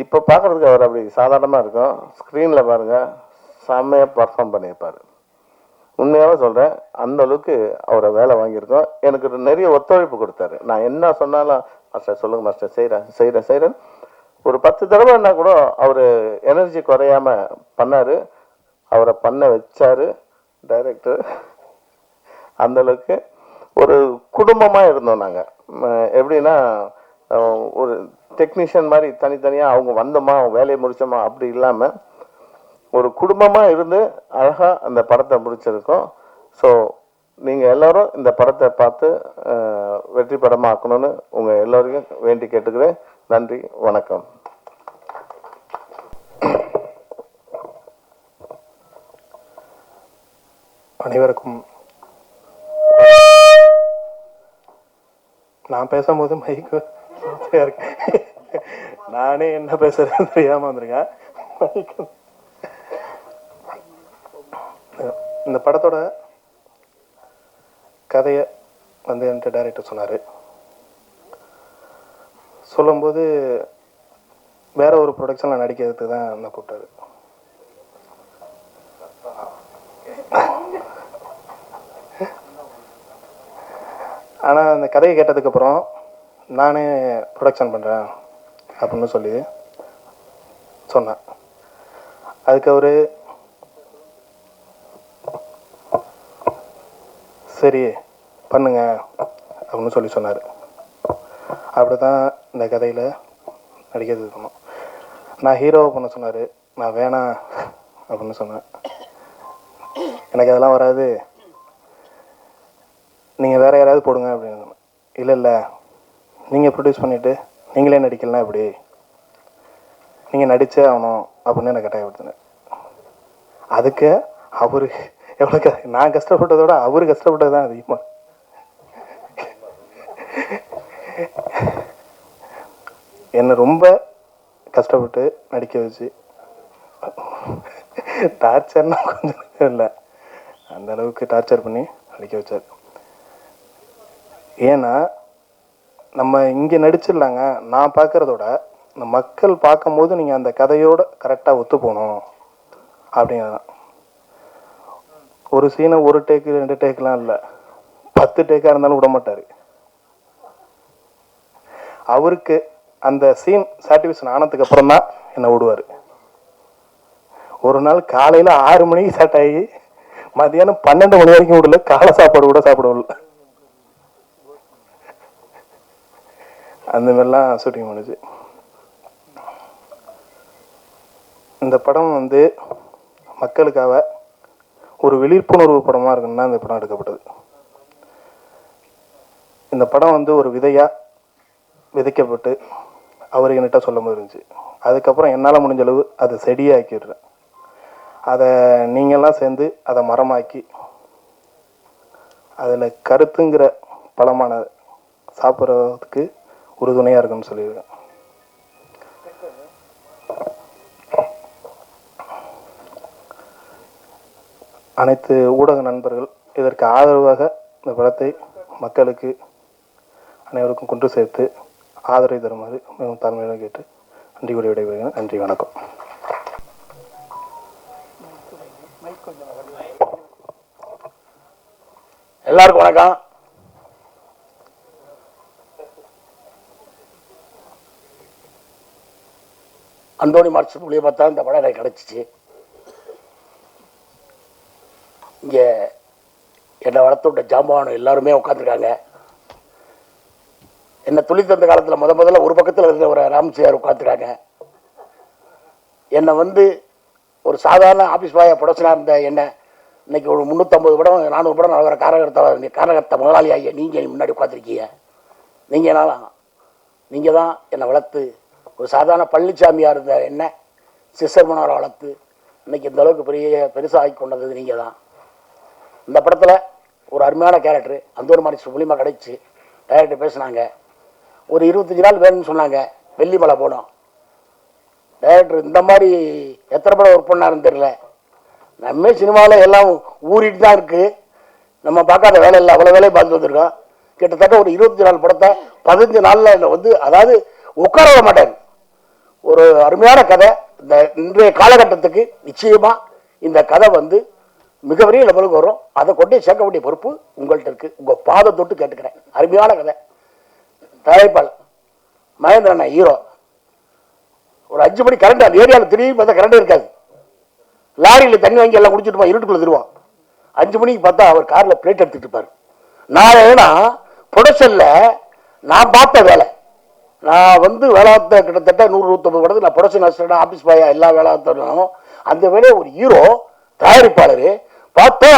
இப்போ பார்க்குறதுக்கு அவர் அப்படி சாதாரணமாக இருக்கும், ஸ்க்ரீனில் பாருங்கள் செம்மையாக பர்ஃபார்ம் பண்ணியிருப்பார். உண்மையாகவே சொல்கிறேன், அந்த அளவுக்கு அவரை வேலை வாங்கியிருக்கோம். எனக்கு நிறைய ஒத்துழைப்பு கொடுத்தாரு. நான் என்ன சொன்னாலும் மாஸ்டர் சொல்லுங்கள் மாஸ்டர், செய்கிறேன் ஒரு 10 தடவைன்னா கூட அவர் எனர்ஜி குறையாமல் பண்ணார். அவரை பண்ண வச்சார் டைரக்டர். அந்தளவுக்கு ஒரு குடும்பமாக இருந்தோம் நாங்கள். எப்படின்னா ஒரு டெக்னீஷியன் மாதிரி தனித்தனியாக அவங்க வந்தோமா வேலையை முடித்தோமா அப்படி இல்லாமல் ஒரு குடும்பமாக இருந்து அழகாக அந்த படத்தை முடிச்சிருக்கோம். ஸோ நீங்கள் எல்லோரும் இந்த படத்தை பார்த்து வெற்றி படமாக ஆக்கணும்னு உங்கள் எல்லோரையும் வேண்டி கேட்டுக்கிறேன். நன்றி, வணக்கம். அனைவருக்கும் நான் பேசும்போது மைக்கு இருக்கு, நானே என்ன பேசுறேன்னு தெரியாம வந்திருக்கேன். இந்த படத்தோட கதையை வந்து என்கிட்ட டைரக்டர் சொன்னார். சொல்லும்போது வேற ஒரு ப்ரொடக்ஷனில் நடிக்கிறதுக்கு தான் என்ன கூப்பிட்டாரு. ஆனால் அந்த கதையை கேட்டதுக்கப்புறம் நானே ப்ரொடக்ஷன் பண்ணுறேன் அப்படின்னு சொல்லி சொன்னேன். அதுக்கு அவர் சரி பண்ணுங்க அப்படின்னு சொல்லி சொன்னார். அப்படி தான் இந்த கதையில் நடிக்கிறது பண்ணோம். நான் ஹீரோவை பண்ண சொன்னார், நான் வேணாம் அப்படின்னு சொன்னேன். எனக்கு அதெல்லாம் வராது, நீங்கள் வேறு யாராவது போடுங்க அப்படின்னு சொன்னேன். இல்லை நீங்கள் ப்ரொடியூஸ் பண்ணிவிட்டு நீங்களே நடிக்கலாம், எப்படி நீங்கள் நடித்தே ஆகணும் அப்படின்னு எனக்கு கட்டாயப்படுத்தினேன். அதுக்கு அவர் எவ்வளோ நான் கஷ்டப்பட்டதோட அவர் கஷ்டப்பட்டது தான் அதிகமாக. என்னை ரொம்ப கஷ்டப்பட்டு நடிக்க வச்சு டார்ச்சர்னா கொஞ்சம் இல்லை, அந்த அளவுக்கு டார்ச்சர் பண்ணி நடிக்க வச்சார். ஏன்னா நம்ம இங்கே நடிச்சிடலாங்க, நான் பார்க்குறதோட இந்த மக்கள் பார்க்கும்போது நீங்கள் அந்த கதையோடு கரெக்டாக ஒத்து போகணும் அப்படிங்கிறதான். ஒரு சீனை 1 டேக்கு 2 டேக்கெலாம் இல்லை, 10 டேக்காக இருந்தாலும் விட மாட்டார். அவருக்கு அந்த சீன் சாட்டிஸ்ஃபேக்ஷன் ஆனதுக்கு அப்புறம் தான் என்னை விடுவார். ஒரு நாள் காலையில் 6 மணிக்கு ஸ்டார்ட் ஆகி மதியானம் 12 மணி வரைக்கும் விடல, காலை சாப்பாடு கூட சாப்பிட விடல. அந்த மாதிரிலாம் ஷூட்டிங் பண்ணுச்சு. இந்த படம் வந்து மக்களுக்காக ஒரு விழிப்புணர்வு படமாக இருக்குன்னு தான் இந்த படம் எடுக்கப்பட்டது. இந்த படம் வந்து ஒரு விதையாக விதைக்கப்பட்டு அவர் என்கிட்ட சொல்லும் போது இருந்துச்சு. அதுக்கப்புறம் என்னால் முடிஞ்ச அளவு அதை செடியாக்கிடுறேன். அதை நீங்கள்லாம் சேர்ந்து அதை மரமாக்கி அதில் கருத்துங்கிற பழமான சாப்பிட்றதுக்கு உறுதுணையாக இருக்குன்னு சொல்லியிருக்கேன். அனைத்து ஊடக நண்பர்கள் இதற்கு ஆதரவாக இந்த படத்தை மக்களுக்கு அனைவருக்கும் கொண்டு சேர்த்து ஆதரவு தருமாறு மிகவும் தாழ்மையாக கேட்டு நன்றி கூறி விடைபெறுகிறேன். நன்றி, வணக்கம். எல்லாருக்கும் வணக்கம். அந்தோணி மாஸ்டர் மூலிய பார்த்தா இந்த படம் எனக்கு கிடச்சிச்சு. இங்கே என்னை வளர்த்து விட்ட ஜாம்பவானம் எல்லாருமே உட்காந்துருக்காங்க. என்னை துளி தந்த காலத்தில் முதல்ல ஒரு பக்கத்தில் இருக்கிற ஒரு ராம்சியார் உட்காந்துருக்காங்க. என்னை வந்து ஒரு சாதாரண ஆஃபீஸ் பாயாக ப்ரொடக்ஷனாக இருந்த என்ன இன்னைக்கு ஒரு 350 படம் 400 படம் நடக்கிற காரகர்த்த முதலாளி ஆகிய நீங்கள் முன்னாடி உட்காந்துருக்கீங்க. நீங்கள் தான் என்னை வளர்த்து ஒரு சாதாரண பழனிசாமியாக இருந்த என்ன சிசர்மனோரை வளர்த்து இன்னைக்கு இந்த அளவுக்கு பெருசாக ஆகி கொண்டது நீங்கள் தான். இந்த படத்தில் ஒரு அருமையான கேரக்டர் அந்தோர் மாணிக்கம் மூலியமாக கிடைச்சி டைரக்டர் பேசினாங்க. ஒரு 25 நாள் வேணும்னு சொன்னாங்க. வெள்ளிமலை போனோம். டைரக்டர் இந்த மாதிரி எத்தனை படம் ஒர்க் பண்ணாருன்னு தெரியல. நம்ம சினிமாவில் எல்லாம் ஊறிட்டு தான் இருக்குது. நம்ம பார்க்காத வேலை இல்லை, அவ்வளோ வேலையை பார்த்துட்டு வந்திருக்கோம். கிட்டத்தட்ட ஒரு 25 நாள் படத்தை 15 நாளில் வந்து அதாவது உட்கார விட மாட்டார். ஒரு அருமையான கதை. இந்த இன்றைய காலகட்டத்துக்கு நிச்சயமாக இந்த கதை வந்து மிகப்பெரிய லெவலுக்கு வரும். அதை கொண்டே சேர்க்க வேண்டிய பொறுப்பு உங்கள்கிட்ட இருக்குது. உங்கள் பாதை தொட்டு கேட்டுக்கிறேன். அருமையான கதை. தயாரிப்பாளர் மகேந்திரன் ஹீரோ. ஒரு 5 மணி கரண்ட் அந்த ஏரியாவில் திடீர்னு பார்த்தா கரண்ட் இருக்காது. லாரியில் தண்ணி வாங்கி எல்லாம் குடிச்சிட்டு இருட்டுக்குள்ள திருவான். 5 மணிக்கு பார்த்தா அவர் காரில் பிளேட் எடுத்துட்டு இருப்பார். நான் ஏன்னா ப்ரொடக்ஷனில் நான் பார்த்த வேலை. நான் வந்து வேளாத்த கிட்டத்தட்ட 100-150 படத்துக்கு நான் ப்ரொடக்ஷன் அசிஸ்டன்ட் ஆஃபீஸ் பாயா எல்லா வேளாத்தரும் அந்த வேலையை ஒரு ஹீரோ தயாரிப்பாளர் பார்த்தா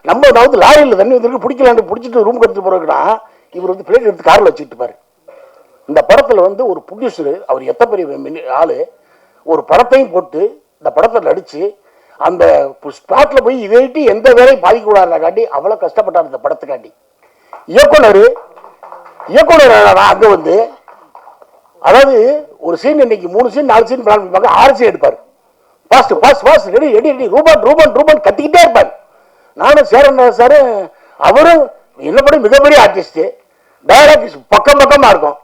நம்ம நான் வந்து லாரியில் தண்ணி வந்துருக்கு பிடிக்கலான்னு பிடிச்சிட்டு ரூம் எடுத்துட்டு போறதுக்குன்னா இவர் வந்து பிளேட் எடுத்து காரில் வச்சுட்டு பாரு. இந்த படத்தில் வந்து ஒரு ப்ரொடியூசரு அவர் எத்தனை பெரிய ஆளு ஒரு படத்தையும் போட்டு இந்த படத்தில் நடிச்சு அந்த ஸ்பாட்ல போய் இதைட்டு எந்த வேலையும் பாதிக்கூடாத காட்டி அவ்வளோ கஷ்டப்பட்டார் இந்த படத்துக்காண்டி. இயக்குனர் அங்கே வந்து அதாவது ஒரு சீன் இன்னைக்கு 3 சீன் 4 சீன் பிளான் பண்ணிப்பாங்க, 6 சீன் எடுப்பார். Fast ready ready ready Ruben கத்திக்கிட்டே இருப்பார். நானும் சேரன் சார் அவரும் என்ன பண்ணி மிகப்பெரிய ஆர்டிஸ்ட். டைலாக் பக்கமா இருக்கும்.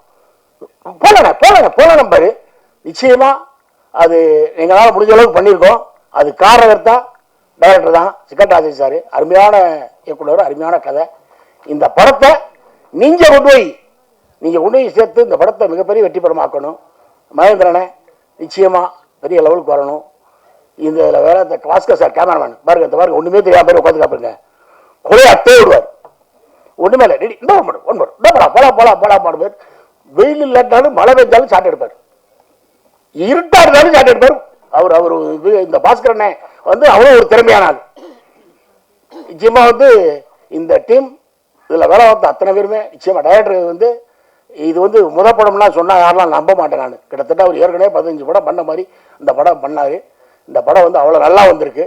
போலாம் பாரு. நிச்சயமா அது எங்களால் முடிஞ்ச அளவுக்கு பண்ணியிருக்கோம். அது காரணகர்த்தா டைரக்டர் தான் சிக்கன் ராஜேஷ் சார். அருமையான இயக்குனர், அருமையான கதை. இந்த படத்தை நீங்கள் கொண்டு போய் சேர்த்து இந்த படத்தை மிகப்பெரிய வெற்றி படமாக்கணும். மகேந்திரனை நிச்சயமா பெரிய லெவலுக்கு வரணும். இதில் வேற இந்த பாஸ்கர் சார் கேமராமேன் பாருங்க ஒன்றுமே தெரியாம பேர் உட்காந்து காப்பிடுங்க. கொலையை அத்தே விடுவார். ஒன்றுமே இல்லை. ரெடி போலாம் பேர். வெயில் இல்லாட்டாலும் மழை பெஞ்சாலும் சாட்டை எடுப்பார். இருட்டா இருந்தாலும் சாட்டை எடுப்பார். அவர் இந்த பாஸ்கரனை வந்து அவ்வளோ ஒரு திறமையான ஆள். நிச்சயமா வந்து இந்த டீம் இதில் வேலை பார்த்த அத்தனை பேருமே நிச்சயமா டைரக்டர் வந்து இது வந்து படம்லாம் சொன்னால் யாரெல்லாம் நம்ப மாட்டேன் நான். கிட்டத்தட்ட அவர் ஏற்கனவே 15 படம் பண்ண மாதிரி இந்த படம் பண்ணார். இந்த படம் வந்து அவ்வளோ நல்லா வந்திருக்கு.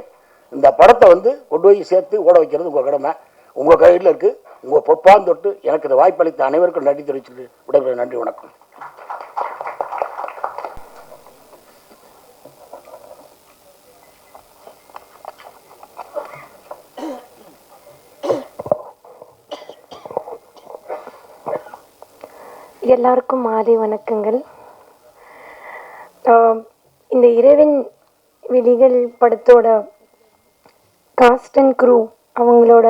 இந்த படத்தை வந்து கொண்டு போய் சேர்த்து ஓட வைக்கிறது உங்கள் கடமை, உங்கள் கையில் இருக்குது. உங்கள் பொற்பான் தொட்டு எனக்கு இந்த வாய்ப்பளித்த அனைவருக்கும் நன்றி தெரிவிச்சுட்டு விடைபெற. நன்றி, வணக்கம். எல்லாருக்கும் மாலை வணக்கங்கள். இந்த இரவின் விழிகள் படத்தோட காஸ்ட் அண்ட் க்ரூ, அவங்களோட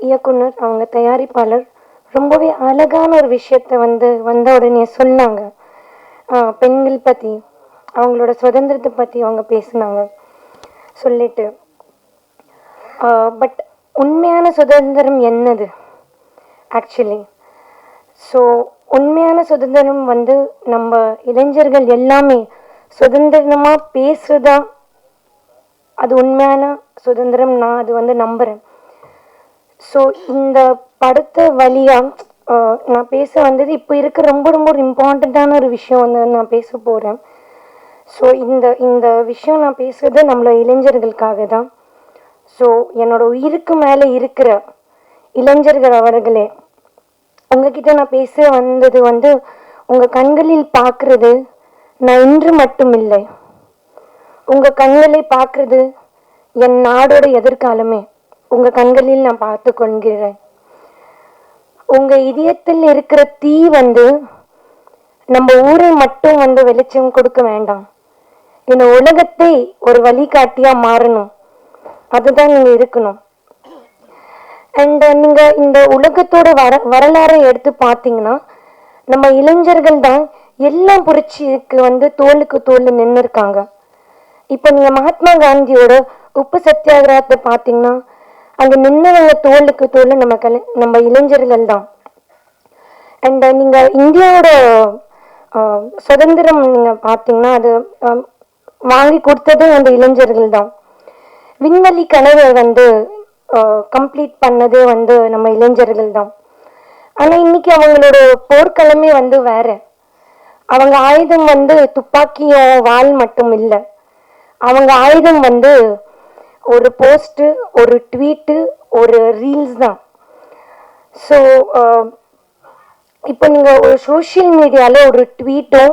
இயக்குனர், அவங்க தயாரிப்பாளர் ரொம்பவே அழகான ஒரு விஷயத்தை வந்த உடனே சொன்னாங்க. பெண்கள் பற்றி, அவங்களோட சுதந்திரத்தை பற்றி அவங்க பேசினாங்க. சொல்லிட்டு பட் உண்மையான சுதந்திரம் என்னது ஆக்சுவலி? ஸோ உண்மையான சுதந்திரம் நம்ம இளைஞர்கள் எல்லாமே சுதந்திரமாக பேசுறதா அது உண்மையான சுதந்திரம். நான் அது நம்புகிறேன். ஸோ இந்த படத்தை வழியாக நான் பேச வந்தது இப்போ இருக்க ரொம்ப ரொம்ப ஒரு இம்பார்ட்டண்ட்டான ஒரு விஷயம் நான் பேச போகிறேன். ஸோ இந்த விஷயம் நான் பேசுகிறது நம்மளோட இளைஞர்களுக்காக தான். ஸோ என்னோட உயிருக்கு மேலே இருக்கிற இளைஞர்கள் அவர்களே, உங்ககிட்ட நான் பேச வந்தது உங்கள் கண்களில் பார்க்குறது நான் இன்று மட்டும் இல்லை, உங்கள் கண்களை பார்க்குறது என் நாடோட எதிர்காலமே உங்கள் கண்களில் நான் பார்த்து கொள்கிறேன். உங்கள் இதயத்தில் இருக்கிற தீ நம்ம ஊரை மட்டும் வெளிச்சம் கொடுக்க வேண்டாம், இந்த உலகத்தை ஒரு வழிகாட்டியாக மாறணும். அதுதான் நீங்கள் இருக்கணும். அண்ட் நீங்கள் இந்த உலகத்தோட வரலாறை எடுத்து பார்த்தீங்கன்னா நம்ம இளைஞர்கள் தான் எல்லா புரட்சிக்கு தோளுக்கு தோல் நின்று இருக்காங்க. இப்போ நீங்கள் மகாத்மா காந்தியோட உப்பு சத்தியாகிரகத்தை பார்த்தீங்கன்னா அங்கே நின்னவங்க தோளுக்கு தோல் நம்ம இளைஞர்கள் தான். அண்ட் நீங்கள் இந்தியாவோட சுதந்திரம் நீங்கள் பார்த்தீங்கன்னா அது வாங்கி கொடுத்தது அந்த இளைஞர்கள் தான். விண்வெளி கனவை வந்து கம்ப்ளீட் பண்ணது வந்து நம்ம இளைஞர்கள் தான். ஆனால் இன்னைக்கு அவங்களோட போர்க்களமே வந்து வேற. அவங்க ஆயுதம் வந்து துப்பாக்கியும் வாள் மட்டும் இல்லை. அவங்க ஆயுதம் வந்து ஒரு போஸ்ட்டு, ஒரு ட்வீட்டு, ஒரு ரீல்ஸ் தான். ஸோ இப்போ நீங்கள் ஒரு சோஷியல் மீடியாவில் ஒரு ட்வீட்டோ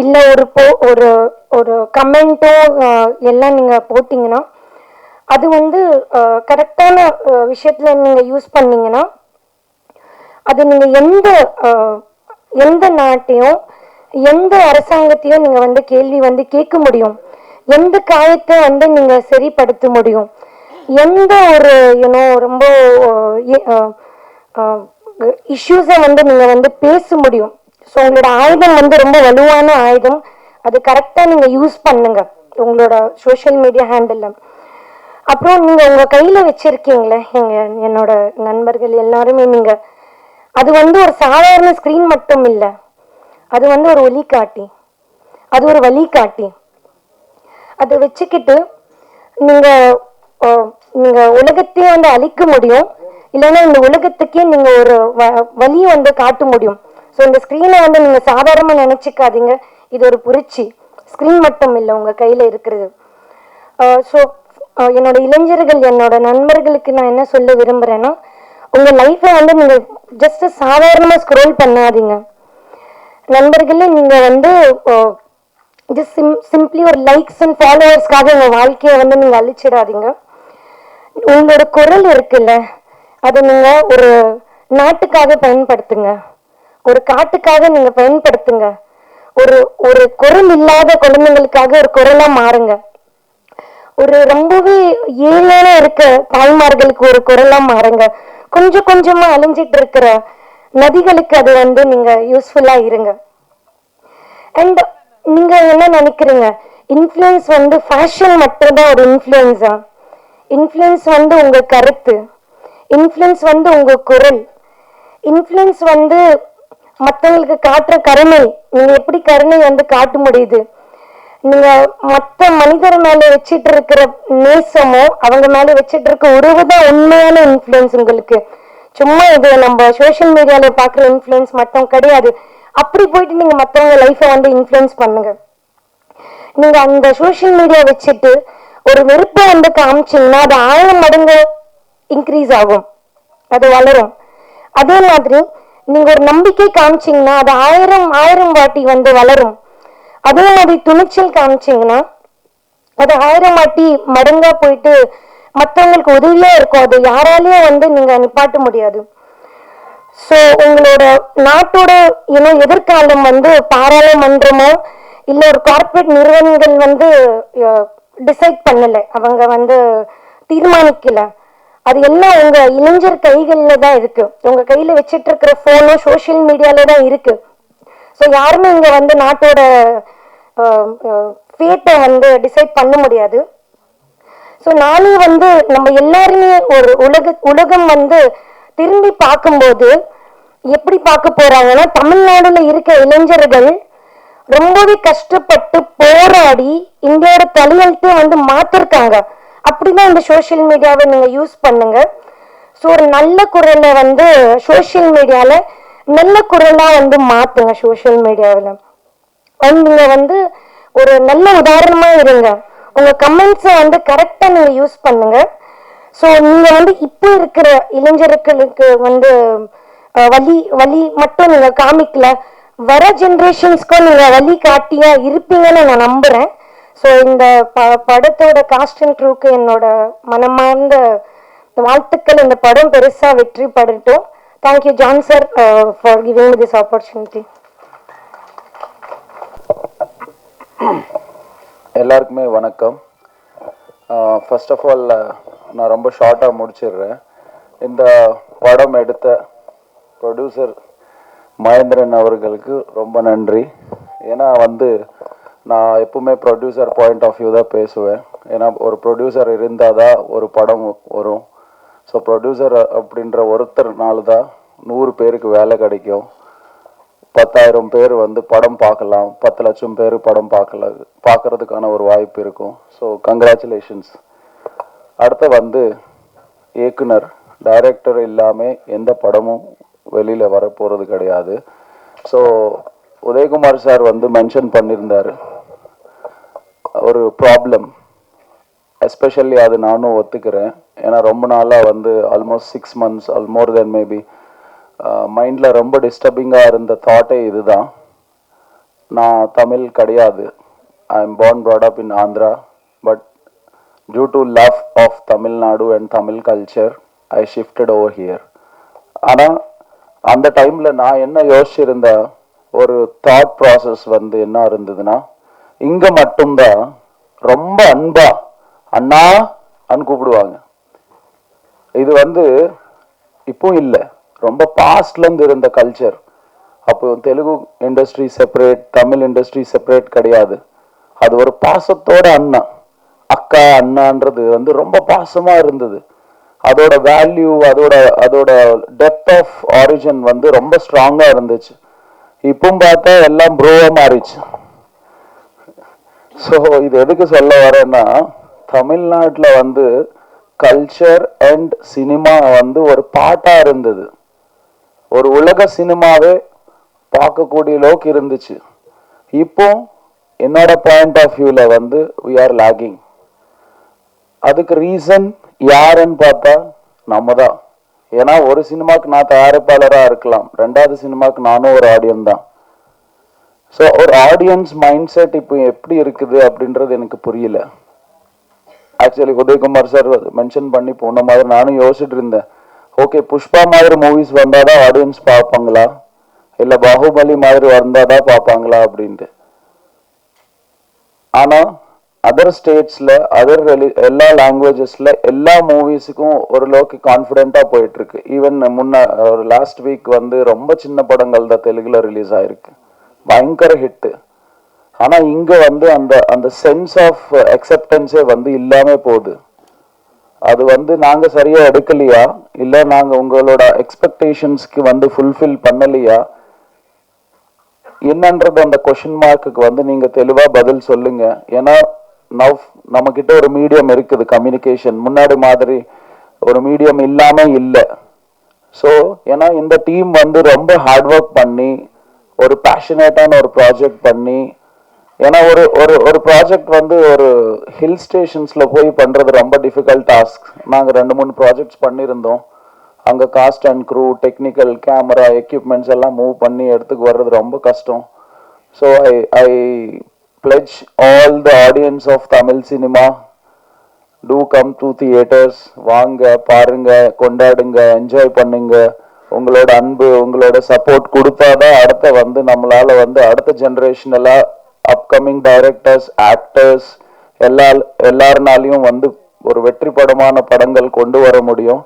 இல்லை ஒரு ஒரு கமெண்ட்டோ எல்லாம் நீங்கள் போட்டிங்கன்னா அது வந்து கரெக்டான விஷயத்தில் நீங்கள் யூஸ் பண்ணீங்கன்னா அது நீங்கள் எந்த நாட்டையும் எந்த அரசாங்கத்தையும் நீங்கள் வந்து கேள்வி வந்து கேட்க முடியும். எந்த காயத்தை வந்து நீங்கள் சரிப்படுத்த முடியும். எந்த ஒரு ரொம்ப இஷ்யூஸை வந்து நீங்கள் வந்து பேச முடியும். ஸோ உங்களோட ஆயுதம் வந்து ரொம்ப வலுவான ஆயுதம். அது கரெக்டாக நீங்கள் யூஸ் பண்ணுங்க உங்களோட சோஷியல் மீடியா ஹேண்டில். அப்புறம் நீங்கள் உங்கள் கையில் வச்சுருக்கீங்களே என்னோட நண்பர்கள் எல்லாருமே, நீங்கள் அது வந்து ஒரு சாதாரண ஸ்க்ரீன் மட்டும் இல்லை, அது வந்து ஒரு ஒளிகாட்டி, அது ஒரு வழிகாட்டி. அதை வச்சுக்கிட்டு நீங்கள் உலகத்தையே வந்து அழிக்க முடியும், இல்லைன்னா இந்த உலகத்துக்கே நீங்கள் ஒரு வழியை வந்து காட்ட முடியும். ஸோ இந்த ஸ்க்ரீனை வந்து நீங்கள் சாதாரணமாக நினச்சிக்காதீங்க. இது ஒரு புரட்சி. ஸ்க்ரீன் மட்டும் இல்லை உங்கள் கையில் இருக்கிறது. ஸோ என்னோட இளைஞர்கள், என்னோட நண்பர்களுக்கு நான் என்ன சொல்ல விரும்புகிறேன்னா, உங்கள் லைஃப்பை வந்து நீங்கள் ஜஸ்ட் சாதாரணமாக ஸ்க்ரோல் பண்ணாதீங்க. நண்பர்களே, நீங்கள் வந்து ஜஸ்ட் சிம்பிளி ஒரு லைக்ஸ் அண்ட் ஃபாலோவர்ஸ்க்காக உங்கள் வாழ்க்கையை வந்து நீங்கள் அழிச்சிடாதீங்க. உங்களோட குரல் இருக்குல்ல, அதை நீங்கள் ஒரு நாட்டுக்காக பயன்படுத்துங்க, ஒரு காட்டுக்காக நீங்கள் பயன்படுத்துங்க. ஒரு குரல் இல்லாத குழந்தைங்களுக்காக ஒரு குரலாக மாறுங்க. ஒரு ரொம்பவே ஏழையான இருக்க தாய்மார்களுக்கு ஒரு குரலாக மாறுங்க. கொஞ்சம் கொஞ்சமாக அழிஞ்சிட்டு இருக்கிற நதிகளுக்கு அது வந்து நீங்கள் யூஸ்ஃபுல்லாக இருங்க. அண்ட் நீங்கள் என்ன நினைக்கிறீங்க, இன்ஃப்ளூயன்ஸ் வந்து ஃபேஷன் மட்டும்தான் ஒரு இன்ஃப்ளூயன்ஸா? இன்ஃப்ளூயன்ஸ் வந்து உங்கள் கருத்து, இன்ஃப்ளூயன்ஸ் வந்து உங்கள் குரல், இன்ஃப்ளூயன்ஸ் வந்து மற்றவங்களுக்கு காட்டுற கருணை. நீங்கள் எப்படி கருணை வந்து காட்ட முடியுது? நீங்கள் மற்ற மனிதர் மேலே வச்சிட்டு இருக்கிற நேசமோ அவங்க மேலே வச்சிட்டு இருக்க உறவு தான் உண்மையான இன்ஃப்ளூயன்ஸ் உங்களுக்கு. சும்மா இது நம்ம சோஷியல் மீடியாவில் பார்க்குற இன்ஃப்ளூயன்ஸ் மட்டும் கிடையாது. அப்படி போயிட்டு நீங்கள் மற்றவங்க லைஃப்பை வந்து இன்ஃப்ளூயன்ஸ் பண்ணுங்க. நீங்கள் அந்த சோஷியல் மீடியா வச்சுட்டு ஒரு வெறுப்பை வந்து காமிச்சிங்கன்னா அது 1000 மடங்கு இன்க்ரீஸ் ஆகும், அது வளரும். அதே மாதிரி நீங்கள் ஒரு நம்பிக்கை காமிச்சிங்கன்னா அது 1000 வாட்டி வந்து வளரும். அதே மாதிரி துணிச்சல் காமிச்சிங்கன்னா அது 1000 வாட்டி மடங்கா போயிட்டு மற்றவங்களுக்கு உதவியா இருக்கும். அது யாராலையும் வந்து நீங்கள் நிப்பாட்ட முடியாது. ஸோ உங்களோட நாட்டோட எதிர்காலம் வந்து பாராளுமன்றமோ இல்லை ஒரு கார்பரேட் நிறுவனங்கள் வந்து டிசைட் பண்ணலை, அவங்க வந்து தீர்மானிக்கல. அது எல்லாம் உங்க இளைஞர் கைகளில் தான் இருக்கு. உங்க கையில வச்சிட்டு இருக்கிற போனும் சோஷியல் மீடியால தான் இருக்கு. ஸோ யாருமே இங்க வந்து நாட்டோட ஃபேட்டை வந்து டிசைட் பண்ண முடியாது. ஸோ நானே வந்து நம்ம எல்லாருமே ஒரு உலகம் வந்து திரும்பி பார்க்கும்போது எப்படி பார்க்க போறாங்கன்னா, தமிழ்நாடுல இருக்க இளைஞர்கள் ரொம்பவே கஷ்டப்பட்டு போராடி இந்தியாவோட தலையெழுத்தே வந்து மாத்திருக்காங்க. அப்படிதான் இந்த சோஷியல் மீடியாவை நீங்க யூஸ் பண்ணுங்க. ஸோ ஒரு நல்ல குரலை வந்து சோஷியல் மீடியால நல்ல குரலா வந்து மாத்துங்க. சோஷியல் மீடியாவில் நீங்க வந்து ஒரு நல்ல உதாரணமா இருங்க. உங்க கமெண்ட்ஸை வந்து கரெக்டா நீங்க யூஸ் பண்ணுங்க. ஸோ நீங்க வந்து இப்போ இருக்கிற இளைஞர்களுக்கு வந்து வழி மட்டும் நீங்க காமிக்கல, வர ஜென்ரேஷன்ஸ்க்கும் நீங்க வழி காட்டியா இருப்பீங்கன்னு நான் நம்புறேன். ஸோ இந்த படத்தோட காஸ்ட் அண்ட் க்ரூக்கு என்னோட மனமார்ந்த வாழ்த்துக்கள். இந்த படம் பெருசா வெற்றி படட்டும். Thank you John sir for giving me this opportunity. எல்லாருக்குமே வணக்கம். ஃபர்ஸ்ட் ஆஃப் ஆல் நான் ரொம்ப ஷார்ட்டாக முடிச்சிடுறேன். இந்த படம் எடுத்த ப்ரொடியூசர் மகேந்திரன் அவர்களுக்கு ரொம்ப நன்றி. ஏன்னா வந்து நான் எப்பவுமே ப்ரொடியூசர் பாயிண்ட் ஆஃப் வியூ தான் பேசுவேன். ஏன்னா ஒரு ப்ரொடியூசர் இருந்தால் தான் ஒரு படம் வரும். ஸோ ப்ரொடியூசர் அப்படின்ற ஒருத்தர்னால தான் 100 பேருக்கு வேலை கிடைக்கும். 10,000 பேர் வந்து படம் பார்க்கலாம், 10 லட்சம் பேர் படம் பார்க்கறதுக்கான ஒரு வாய்ப்பு இருக்கும். So congratulations. அடுத்து வந்து இயக்குனர் டைரக்டர் இல்லாமல் எந்த படமும் வெளியில் வர போகிறது கிடையாது. ஸோ உதயகுமார் சார் வந்து மென்ஷன் பண்ணியிருந்தார் ஒரு ப்ராப்ளம், எஸ்பெஷலி அது நானும் ஒத்துக்கிறேன். ஏன்னா ரொம்ப நாளாக வந்து ஆல்மோஸ்ட் 6 months ஆல் மோர் தென் மேபி மைண்டில் ரொம்ப டிஸ்டர்பிங்காக இருந்த தாட்டே இதுதான். நான் தமிழ் கிடையாது, I am born brought up in Andhra, but due to love of Tamil Nadu and Tamil culture, I shifted over here. ஆனால் அந்த டைமில் நான் என்ன யோசிச்சிருந்த ஒரு தாட் ப்ராசஸ் வந்து என்ன இருந்ததுன்னா, இங்கே மட்டும்தான் ரொம்ப அன்பா அண்ணா அன்னு கூப்பிடுவாங்க. இது வந்து இப்போ இல்லை, ரொம்ப பாஸ்ட்லேருந்து இருந்த கல்ச்சர். அப்போ Telugu industry separate, Tamil industry separate கிடையாது. அது ஒரு பாசத்தோட அண்ணா அக்கா அண்ணான்றது வந்து ரொம்ப பாசமாக இருந்தது. அதோட வேல்யூ, அதோட டெப்த் ஆஃப் ஆரிஜின் வந்து ரொம்ப ஸ்ட்ராங்காக இருந்துச்சு. இப்பவும் பார்த்தா எல்லாம் ப்ரோவாக மாறிச்சு. ஸோ இது எதுக்கு சொல்ல வரேன்னா, தமிழ்நாட்டில் வந்து கல்ச்சர் அண்ட் சினிமா வந்து ஒரு பாட்டாக இருந்தது. ஒரு உலக சினிமாவே பார்க்கக்கூடிய அளவுக்கு இருந்துச்சு. இப்போ என்னோட பாயிண்ட் ஆஃப் வியூவில் வந்து we are lagging. அதுக்கு ரீசன் யாருன்னு பார்த்தா நம்ம தான். ஏன்னா ஒரு சினிமாவுக்கு நான் தயாரிப்பாளராக இருக்கலாம், 2வது சினிமாவுக்கு நானும் ஒரு ஆடியன்ஸ் தான். ஸோ ஒரு ஆடியன்ஸ் மைண்ட் செட் இப்போ எப்படி இருக்குது அப்படின்றது எனக்கு புரியல. ஆக்சுவலி உதயகுமார் சார் மென்ஷன் பண்ணி போன மாதிரி நானும் யோசிச்சுட்டு இருந்தேன். ஓகே, புஷ்பா மாதிரி மூவிஸ் வந்தால் தான் ஆடியன்ஸ் பார்ப்பாங்களா, இல்லை பாகுபலி மாதிரி வந்தால் தான் பார்ப்பாங்களா அப்படின்ட்டு. ஆனால் அதர் ஸ்டேட்ஸில் எல்லா லாங்குவேஜஸில் எல்லா மூவிஸுக்கும் ஓரளவுக்கு கான்ஃபிடென்ட்டாக போயிட்டுருக்கு. ஈவன் ஒரு லாஸ்ட் வீக் வந்து ரொம்ப சின்ன படங்கள் தான் தெலுங்குல ரிலீஸ் ஆகிருக்கு, பயங்கர ஹிட்டு. ஆனால் இங்கே வந்து அந்த சென்ஸ் ஆஃப் அக்செப்டன்ஸே வந்து இல்லாமல் போகுது. அது வந்து நாங்கள் சரியாக எடுக்கலையா, இல்லை நாங்கள் உங்களோட எக்ஸ்பெக்டேஷன்ஸ்க்கு வந்து ஃபுல்ஃபில் பண்ணலையா என்னன்றது அந்த கொஷின் மார்க்குக்கு வந்து நீங்கள் தெளிவாக பதில் சொல்லுங்க. ஏன்னா நம்ம கிட்ட ஒரு மீடியம் இருக்குது, கம்யூனிகேஷன். முன்னாடி மாதிரி ஒரு மீடியம் இல்லாமல் இல்லை. ஸோ ஏன்னா இந்த டீம் வந்து ரொம்ப ஹார்ட் ஒர்க் பண்ணி ஒரு பேஷனேட்டான ஒரு ப்ராஜெக்ட் பண்ணி, ஏன்னா ஒரு ப்ராஜெக்ட் வந்து ஒரு ஹில் ஸ்டேஷன்ஸில் போய் பண்ணுறது ரொம்ப டிஃபிகல்ட் டாஸ்க். நாங்கள் 2-3 ப்ராஜெக்ட்ஸ் பண்ணியிருந்தோம். அங்கே cast and crew, technical, camera, equipments எல்லாம் மூவ் பண்ணி எடுத்துக்கு வர்றது ரொம்ப கஷ்டம். So I pledge all the audience of Tamil cinema, do come to theaters, வாங்க, பாருங்க, கொண்டாடுங்க, என்ஜாய் பண்ணுங்க. உங்களோட அன்பு, உங்களோட சப்போர்ட் கொடுத்தாதான் அடுத்த வந்து நம்மளால வந்து அடுத்த ஜெனரேஷனெல்லாம் அப்கமிங் டைரக்டர்ஸ், ஆக்டர்ஸ் எல்லாருனாலையும் வந்து ஒரு வெற்றி படமான படங்கள் கொண்டு வர முடியும்.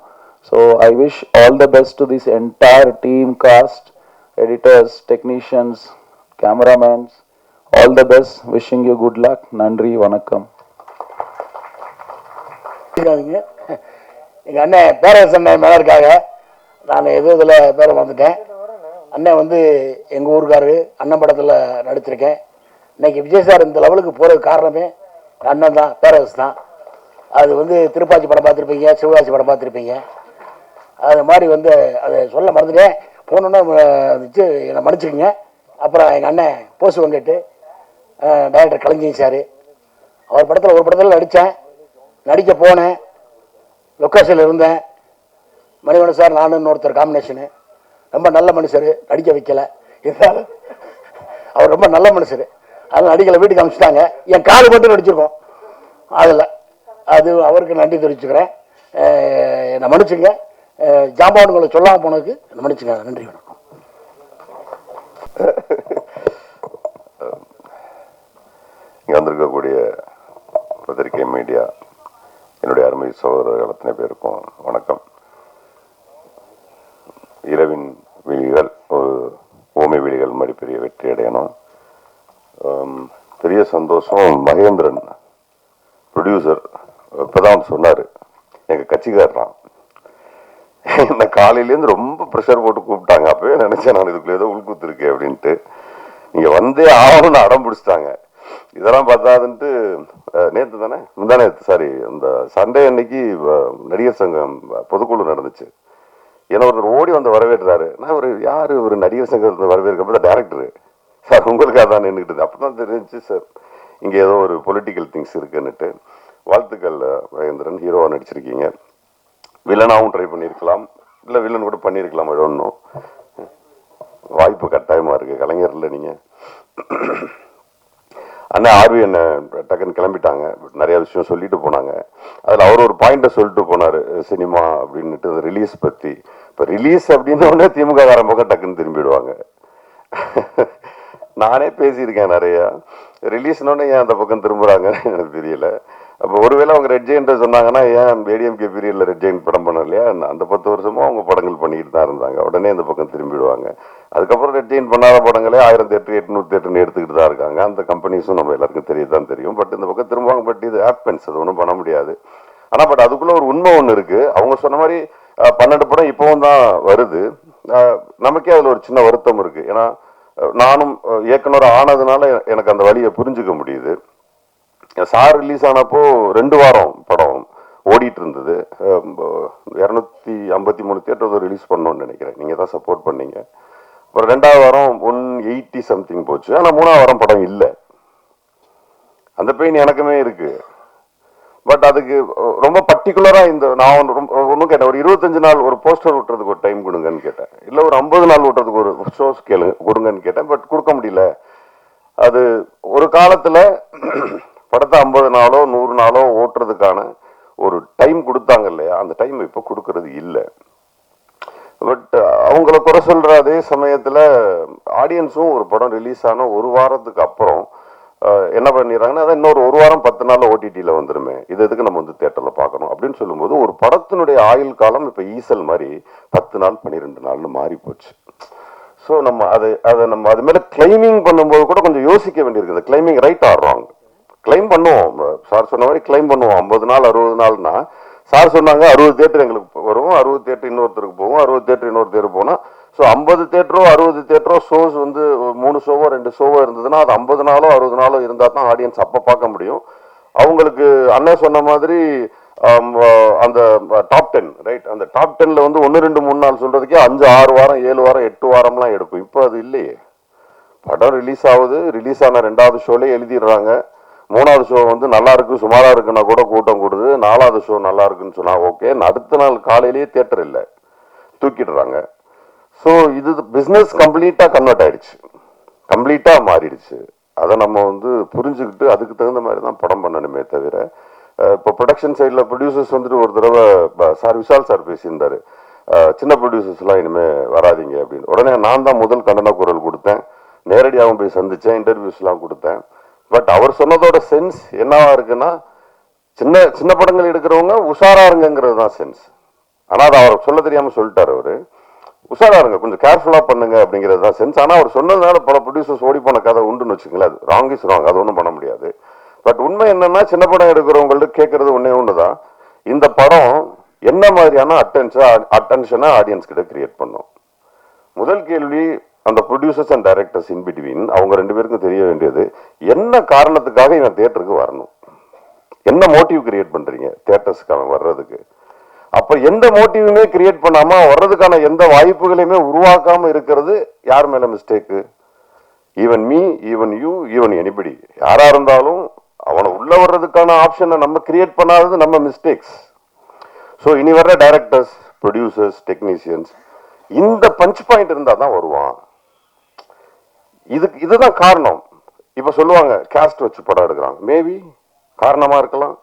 So I wish all the best to this entire team, cost, editors, technicians, cameramen, all the best. Wishing you good luck. நன்றி, வணக்கம். எங்கள் அண்ணன் பேரரசு அண்ணன் மேலே இருக்காங்க. நான் இதில் பேரை வந்துட்டேன். அண்ணன் வந்து எங்கள் ஊருக்காரரு, அண்ணன் படத்தில் நடிச்சிருக்கேன். இன்னைக்கு விஜய் சார் இந்த லெவலுக்கு போகிறதுக்கு காரணமே அண்ணன் தான், பேரரசு தான். அது வந்து திருப்பாச்சி படம் பார்த்துருப்பீங்க, சிவகாசி படம் பார்த்துருப்பீங்க. அது மாதிரி வந்து அதை சொல்ல மறந்துட்டேன். போனோன்னா வச்சு என்னை மன்னிச்சுக்குங்க. அப்புறம் எங்கள் அண்ணன் போஸ் வந்துட்டு டைரக்டர் கலைஞர் சார், அவர் படத்தில் ஒரு படத்தில் நடிக்க போனேன். லொக்கேஷனில் இருந்தேன். மணிவண்ணன் சார், நானும் இன்னொருத்தர் காம்பினேஷனு. ரொம்ப நல்ல மனுஷர், நடிக்க வைக்கலை. இருந்தாலும் அவர் ரொம்ப நல்ல மனுஷர், அதனால் நடிக்கலை, வீட்டுக்கு அனுப்பிச்சிட்டாங்க. என் காது மட்டும் நடிச்சிருக்கோம் அதில். அது அவருக்கு நன்றி தெரிவிச்சுக்கிறேன். என்னை மன்னிச்சுங்க. ஜாம்பவான்களை சொல்லாமல் போனதுக்கு என்னை மன்னிச்சுங்க. நன்றி, வணக்கம். இங்கே வந்திருக்கக்கூடிய பத்திரிகை, மீடியா, என்னுடைய அருமை சகோதரர்கள் அத்தனை பேருக்கும் வணக்கம். இரவின் விழிகள் ஒரு ஓமை விழிகள் மாதிரி பெரிய வெற்றி அடையணும். பெரிய சந்தோஷம். மகேந்திரன் ப்ரொடியூசர் இப்போதான் சொன்னார், எங்கள் கட்சிக்காரன் என்ன காலையிலேருந்து ரொம்ப ப்ரெஷர் போட்டு கூப்பிட்டாங்க. அப்பவே நினைச்சேன் நான் இதுக்குள்ள ஏதோ உள்குத்துருக்கேன் அப்படின்ட்டு. நீங்க வந்தே ஆகணும்னு அடம் பிடிச்சிட்டாங்க. இதெல்லாம் பார்த்தாதுன்ட்டு நேற்று தானே முந்தானேத்து சாரி அந்த சண்டே அன்னைக்கு நடிகர் சங்கம் பொதுக்குழு நடந்துச்சு. ஏன்னா ஒருத்தர் ஓடி வந்து வரவேற்றாரு. நான் ஒரு யாரு ஒரு நடிகர் சங்கத்தில் வரவேற்கப்ப டேரக்டரு சார் உங்களுக்காக தான் நின்றுக்கிட்டு. அப்பதான் தெரிஞ்சு சார் இங்கே ஏதோ ஒரு பொலிட்டிக்கல் திங்ஸ் இருக்குன்னுட்டு. வாழ்த்துக்கள் மகேந்திரன், ஹீரோவாக நடிச்சிருக்கீங்க. வில்லனாகவும் ட்ரை பண்ணியிருக்கலாம், இல்லை வில்லன் கூட பண்ணியிருக்கலாம். ஒன்றும் வாய்ப்பு கட்டாயமாக இருக்குது கலைஞரில். நீங்கள் அண்ணா ஆர்வி என்ன டக்குன்னு கிளம்பிட்டாங்க. நிறைய விஷயம் சொல்லிட்டு போனாங்க. அதில் அவர் ஒரு பாயிண்ட்டை சொல்லிட்டு போனார் சினிமா அப்படின்னுட்டு, அந்த ரிலீஸ் பற்றி. இப்போ ரிலீஸ் அப்படின்னோடனே திமுக காரன் பக்கம் டக்குன்னு திரும்பிடுவாங்க. நானே பேசியிருக்கேன் நிறையா. ரிலீஸ்னோடனே ஏன் அந்த பக்கம் திரும்புகிறாங்கன்னு எனக்கு தெரியல. அப்போ ஒருவேளை அவங்க ரெட் ஜெயின்ட் சொன்னாங்கன்னா ஏன் ஏடிஎம்கே பீரியடில் ரெட் ஜெயின்ட் படம் பண்ண இல்லையா? அந்த 10 வருஷமும் அவங்க படங்கள் பண்ணிக்கிட்டு தான் இருந்தாங்க. உடனே இந்த பக்கம் திரும்பிடுவாங்க. அதுக்கப்புறம் ரெட் ஜெயின்ட் பண்ணாத படங்களே 1000 தேட்டர் 800 தேட்டர்னு எடுத்துக்கிட்டு தான் இருக்காங்க. அந்த கம்பெனிஸும் நம்ம எல்லாருக்கும் தெரியதான் தெரியும். பட் இந்த பக்கம் திரும்புவாங்க. பட் இது ஹேப்பன்ஸ், அது ஒன்றும் பண்ண முடியாது. ஆனால் பட் அதுக்குள்ளே ஒரு உண்மை ஒன்று இருக்குது. அவங்க சொன்ன மாதிரி 12 படம் இப்போவும் தான் வருது. நமக்கே அதில் ஒரு சின்ன வருத்தம் இருக்குது. ஏன்னா நானும் இயக்குனர் ஆனதுனால எனக்கு அந்த வழியை புரிஞ்சுக்க முடியுது. சார் ரிலீஸ் ஆனப்போ 2 வாரம் படம் ஓடிட்டு இருந்தது. 253 தியேட்டர் ரிலீஸ் பண்ணோன்னு நினைக்கிறேன். நீங்கள் தான் சப்போர்ட் பண்ணீங்க. அப்புறம் 2வது வாரம் 180 சம்திங் போச்சு. ஆனால் 3வது வாரம் படம் இல்லை. அந்த பெயின் எனக்குமே இருக்கு. பட் அதுக்கு ரொம்ப பர்டிகுலரா இந்த நான் ஒன்றும் கேட்டேன். ஒரு 25 நாள் ஒரு போஸ்டர் விட்டுறதுக்கு ஒரு டைம் கொடுங்கன்னு கேட்டேன். இல்லை ஒரு 50 நாள் விட்டுறதுக்கு ஒரு ஷோஸ் கொடுங்கன்னு கேட்டேன். பட் கொடுக்க முடியல. அது ஒரு காலத்துல படத்தை 50 நாளோ 100 நாளோ ஓட்டுறதுக்கான ஒரு டைம் கொடுத்தாங்க இல்லையா? அந்த டைம் இப்போ கொடுக்கறது இல்லை. பட் அவங்கள குறை சொல்ற அதே சமயத்துல ஆடியன்ஸும் ஒரு படம் ரிலீஸ் ஆன ஒரு வாரத்துக்கு அப்புறம் என்ன பண்ணிடுறாங்கன்னா, அதான் இன்னொரு 1 வாரம் 10 நாள்ல ஓடிடியில் வந்துருமே, இது எதுக்கு நம்ம வந்து தியேட்டர்ல பார்க்கணும் அப்படின்னு சொல்லும்போது ஒரு படத்தினுடைய ஆயுள் காலம் இப்போ ஈசல் மாதிரி 10 நாள் 12 நாள்னு மாறி போச்சு. ஸோ நம்ம அதை நம்ம அது மேலே கிளைமிங் பண்ணும்போது கூட கொஞ்சம் யோசிக்க வேண்டியிருக்கு. Claiming right or wrong? Claim பண்ணுவோம், சார் சொன்ன மாதிரி கிளைம் பண்ணுவோம். 50 நாள் 60 நாள்னா சார் சொன்னாங்க 60 தேட்டர் எங்களுக்கு வரும், 60 தேட்டர் இன்னொருத்தருக்கு போகும், 60 தேட்டர் இன்னொரு தேட்டர் போனால் ஸோ 50 தேட்டரோ 60 தேட்டரோ ஷோஸ் வந்து 3 ஷோவோ 2 ஷோவோ இருந்ததுன்னா அது 50 நாளோ 60 நாளோ இருந்தால் தான் ஆடியன்ஸ் அப்போ பார்க்க முடியும். அவங்களுக்கு அண்ணன் சொன்ன மாதிரி அந்த டாப் 10 ரைட், அந்த டாப் 10ல வந்து 1 2 3 நாள் சொல்றதுக்கே 5 6 வாரம் 7 வாரம் 8 வாரம்லாம் எடுக்கும். இப்போ அது இல்லையே. படம் ரிலீஸ் ஆகுது, ரிலீஸ் ஆன 2வது ஷோலே எழுதிடுறாங்க. 3வது ஷோ வந்து நல்லா இருக்கு சுமாரா இருக்குன்னா கூட கூட்டம் கூடுது. 4வது ஷோ நல்லா இருக்குன்னு சொன்னா ஓகே, அடுத்த நாள் காலையிலேயே தியேட்டர் இல்லை, தூக்கிடுறாங்க. ஸோ இது பிஸ்னஸ் கம்ப்ளீட்டா கன்வெர்ட் ஆயிடுச்சு, கம்ப்ளீட்டா மாறிடுச்சு. அதை நம்ம வந்து புரிஞ்சுக்கிட்டு அதுக்கு தகுந்த மாதிரி தான் படம் பண்ணணுமே தவிர, இப்போ ப்ரொடக்ஷன் சைடில் ப்ரொடியூசர்ஸ் வந்துட்டு ஒரு தடவை சார் விஷால் சார் பேசியிருந்தாரு, சின்ன ப்ரொடியூசர்ஸ்லாம் இனிமேல் வராதிங்க அப்படின்னு. உடனே நான் தான் முதல் கண்டன குரல் கொடுத்தேன், நேரடியாகவும் போய் சந்தித்தேன், இன்டர்வியூஸ்லாம் கொடுத்தேன். பட் அவர் சொன்னதோட சென்ஸ் என்னவா இருக்குன்னா, சின்ன சின்ன படங்கள் எடுக்கிறவங்க உஷாரா இருங்கிறது தான் சென்ஸ். ஆனால் அதை அவர் சொல்ல தெரியாமல் சொல்லிட்டார். அவர் உஷாரா இருங்க, கொஞ்சம் கேர்ஃபுல்லாக பண்ணுங்க அப்படிங்கிறது தான் சென்ஸ். ஆனால் அவர் சொன்னதுனால பல ப்ரொடியூசர்ஸ் ஓடி போன கதை உண்டுன்னு வச்சுங்களேன். அது ராங் இஸ் ராங், அது ஒன்றும் பண்ண முடியாது. பட் உண்மை என்னன்னா, சின்ன படம் எடுக்கிறவங்கள்ட்ட கேட்கறது ஒன்றே ஒன்று தான், இந்த படம் என்ன மாதிரியான அட்டென்ஷனை ஆடியன்ஸ் கிட்ட கிரியேட் பண்ணும். முதல் கேள்வி அந்த producers and directors in between அவங்க 2 பேருக்கும் தெரிய வேண்டியது, என்ன காரணத்துக்காக இவன் தியேட்டருக்கு வரணும், என்ன மோட்டிவ் கிரியேட் பண்றீங்க தியேட்டர்ஸ்க்காக வர்றதுக்கு. அப்ப எந்த மோட்டிவுமே கிரியேட் பண்ணாம வர்றதுக்கான எந்த வாய்ப்புகளையுமே உருவாக்காம இருக்கிறது யார் மேல mistake? Even me, even you, even anybody, யாரா இருந்தாலும் அவனை உள்ள வர்றதுக்கான ஆப்ஷனை நம்ம கிரியேட் பண்ணாதது நம்ம மிஸ்டேக்ஸ். ஸோ இனி வர்ற டைரக்டர்ஸ், ப்ரொடியூசர்ஸ், டெக்னீஷியன்ஸ் இந்த பஞ்ச் பாயிண்ட் இருந்தா தான் வருவான். இதுதான் காரணம். இப்ப சொல்லுவாங்க கேஸ்ட் வச்சு படம் எடுக்கிறாங்க, மேபி காரணமா இருக்கலாம்.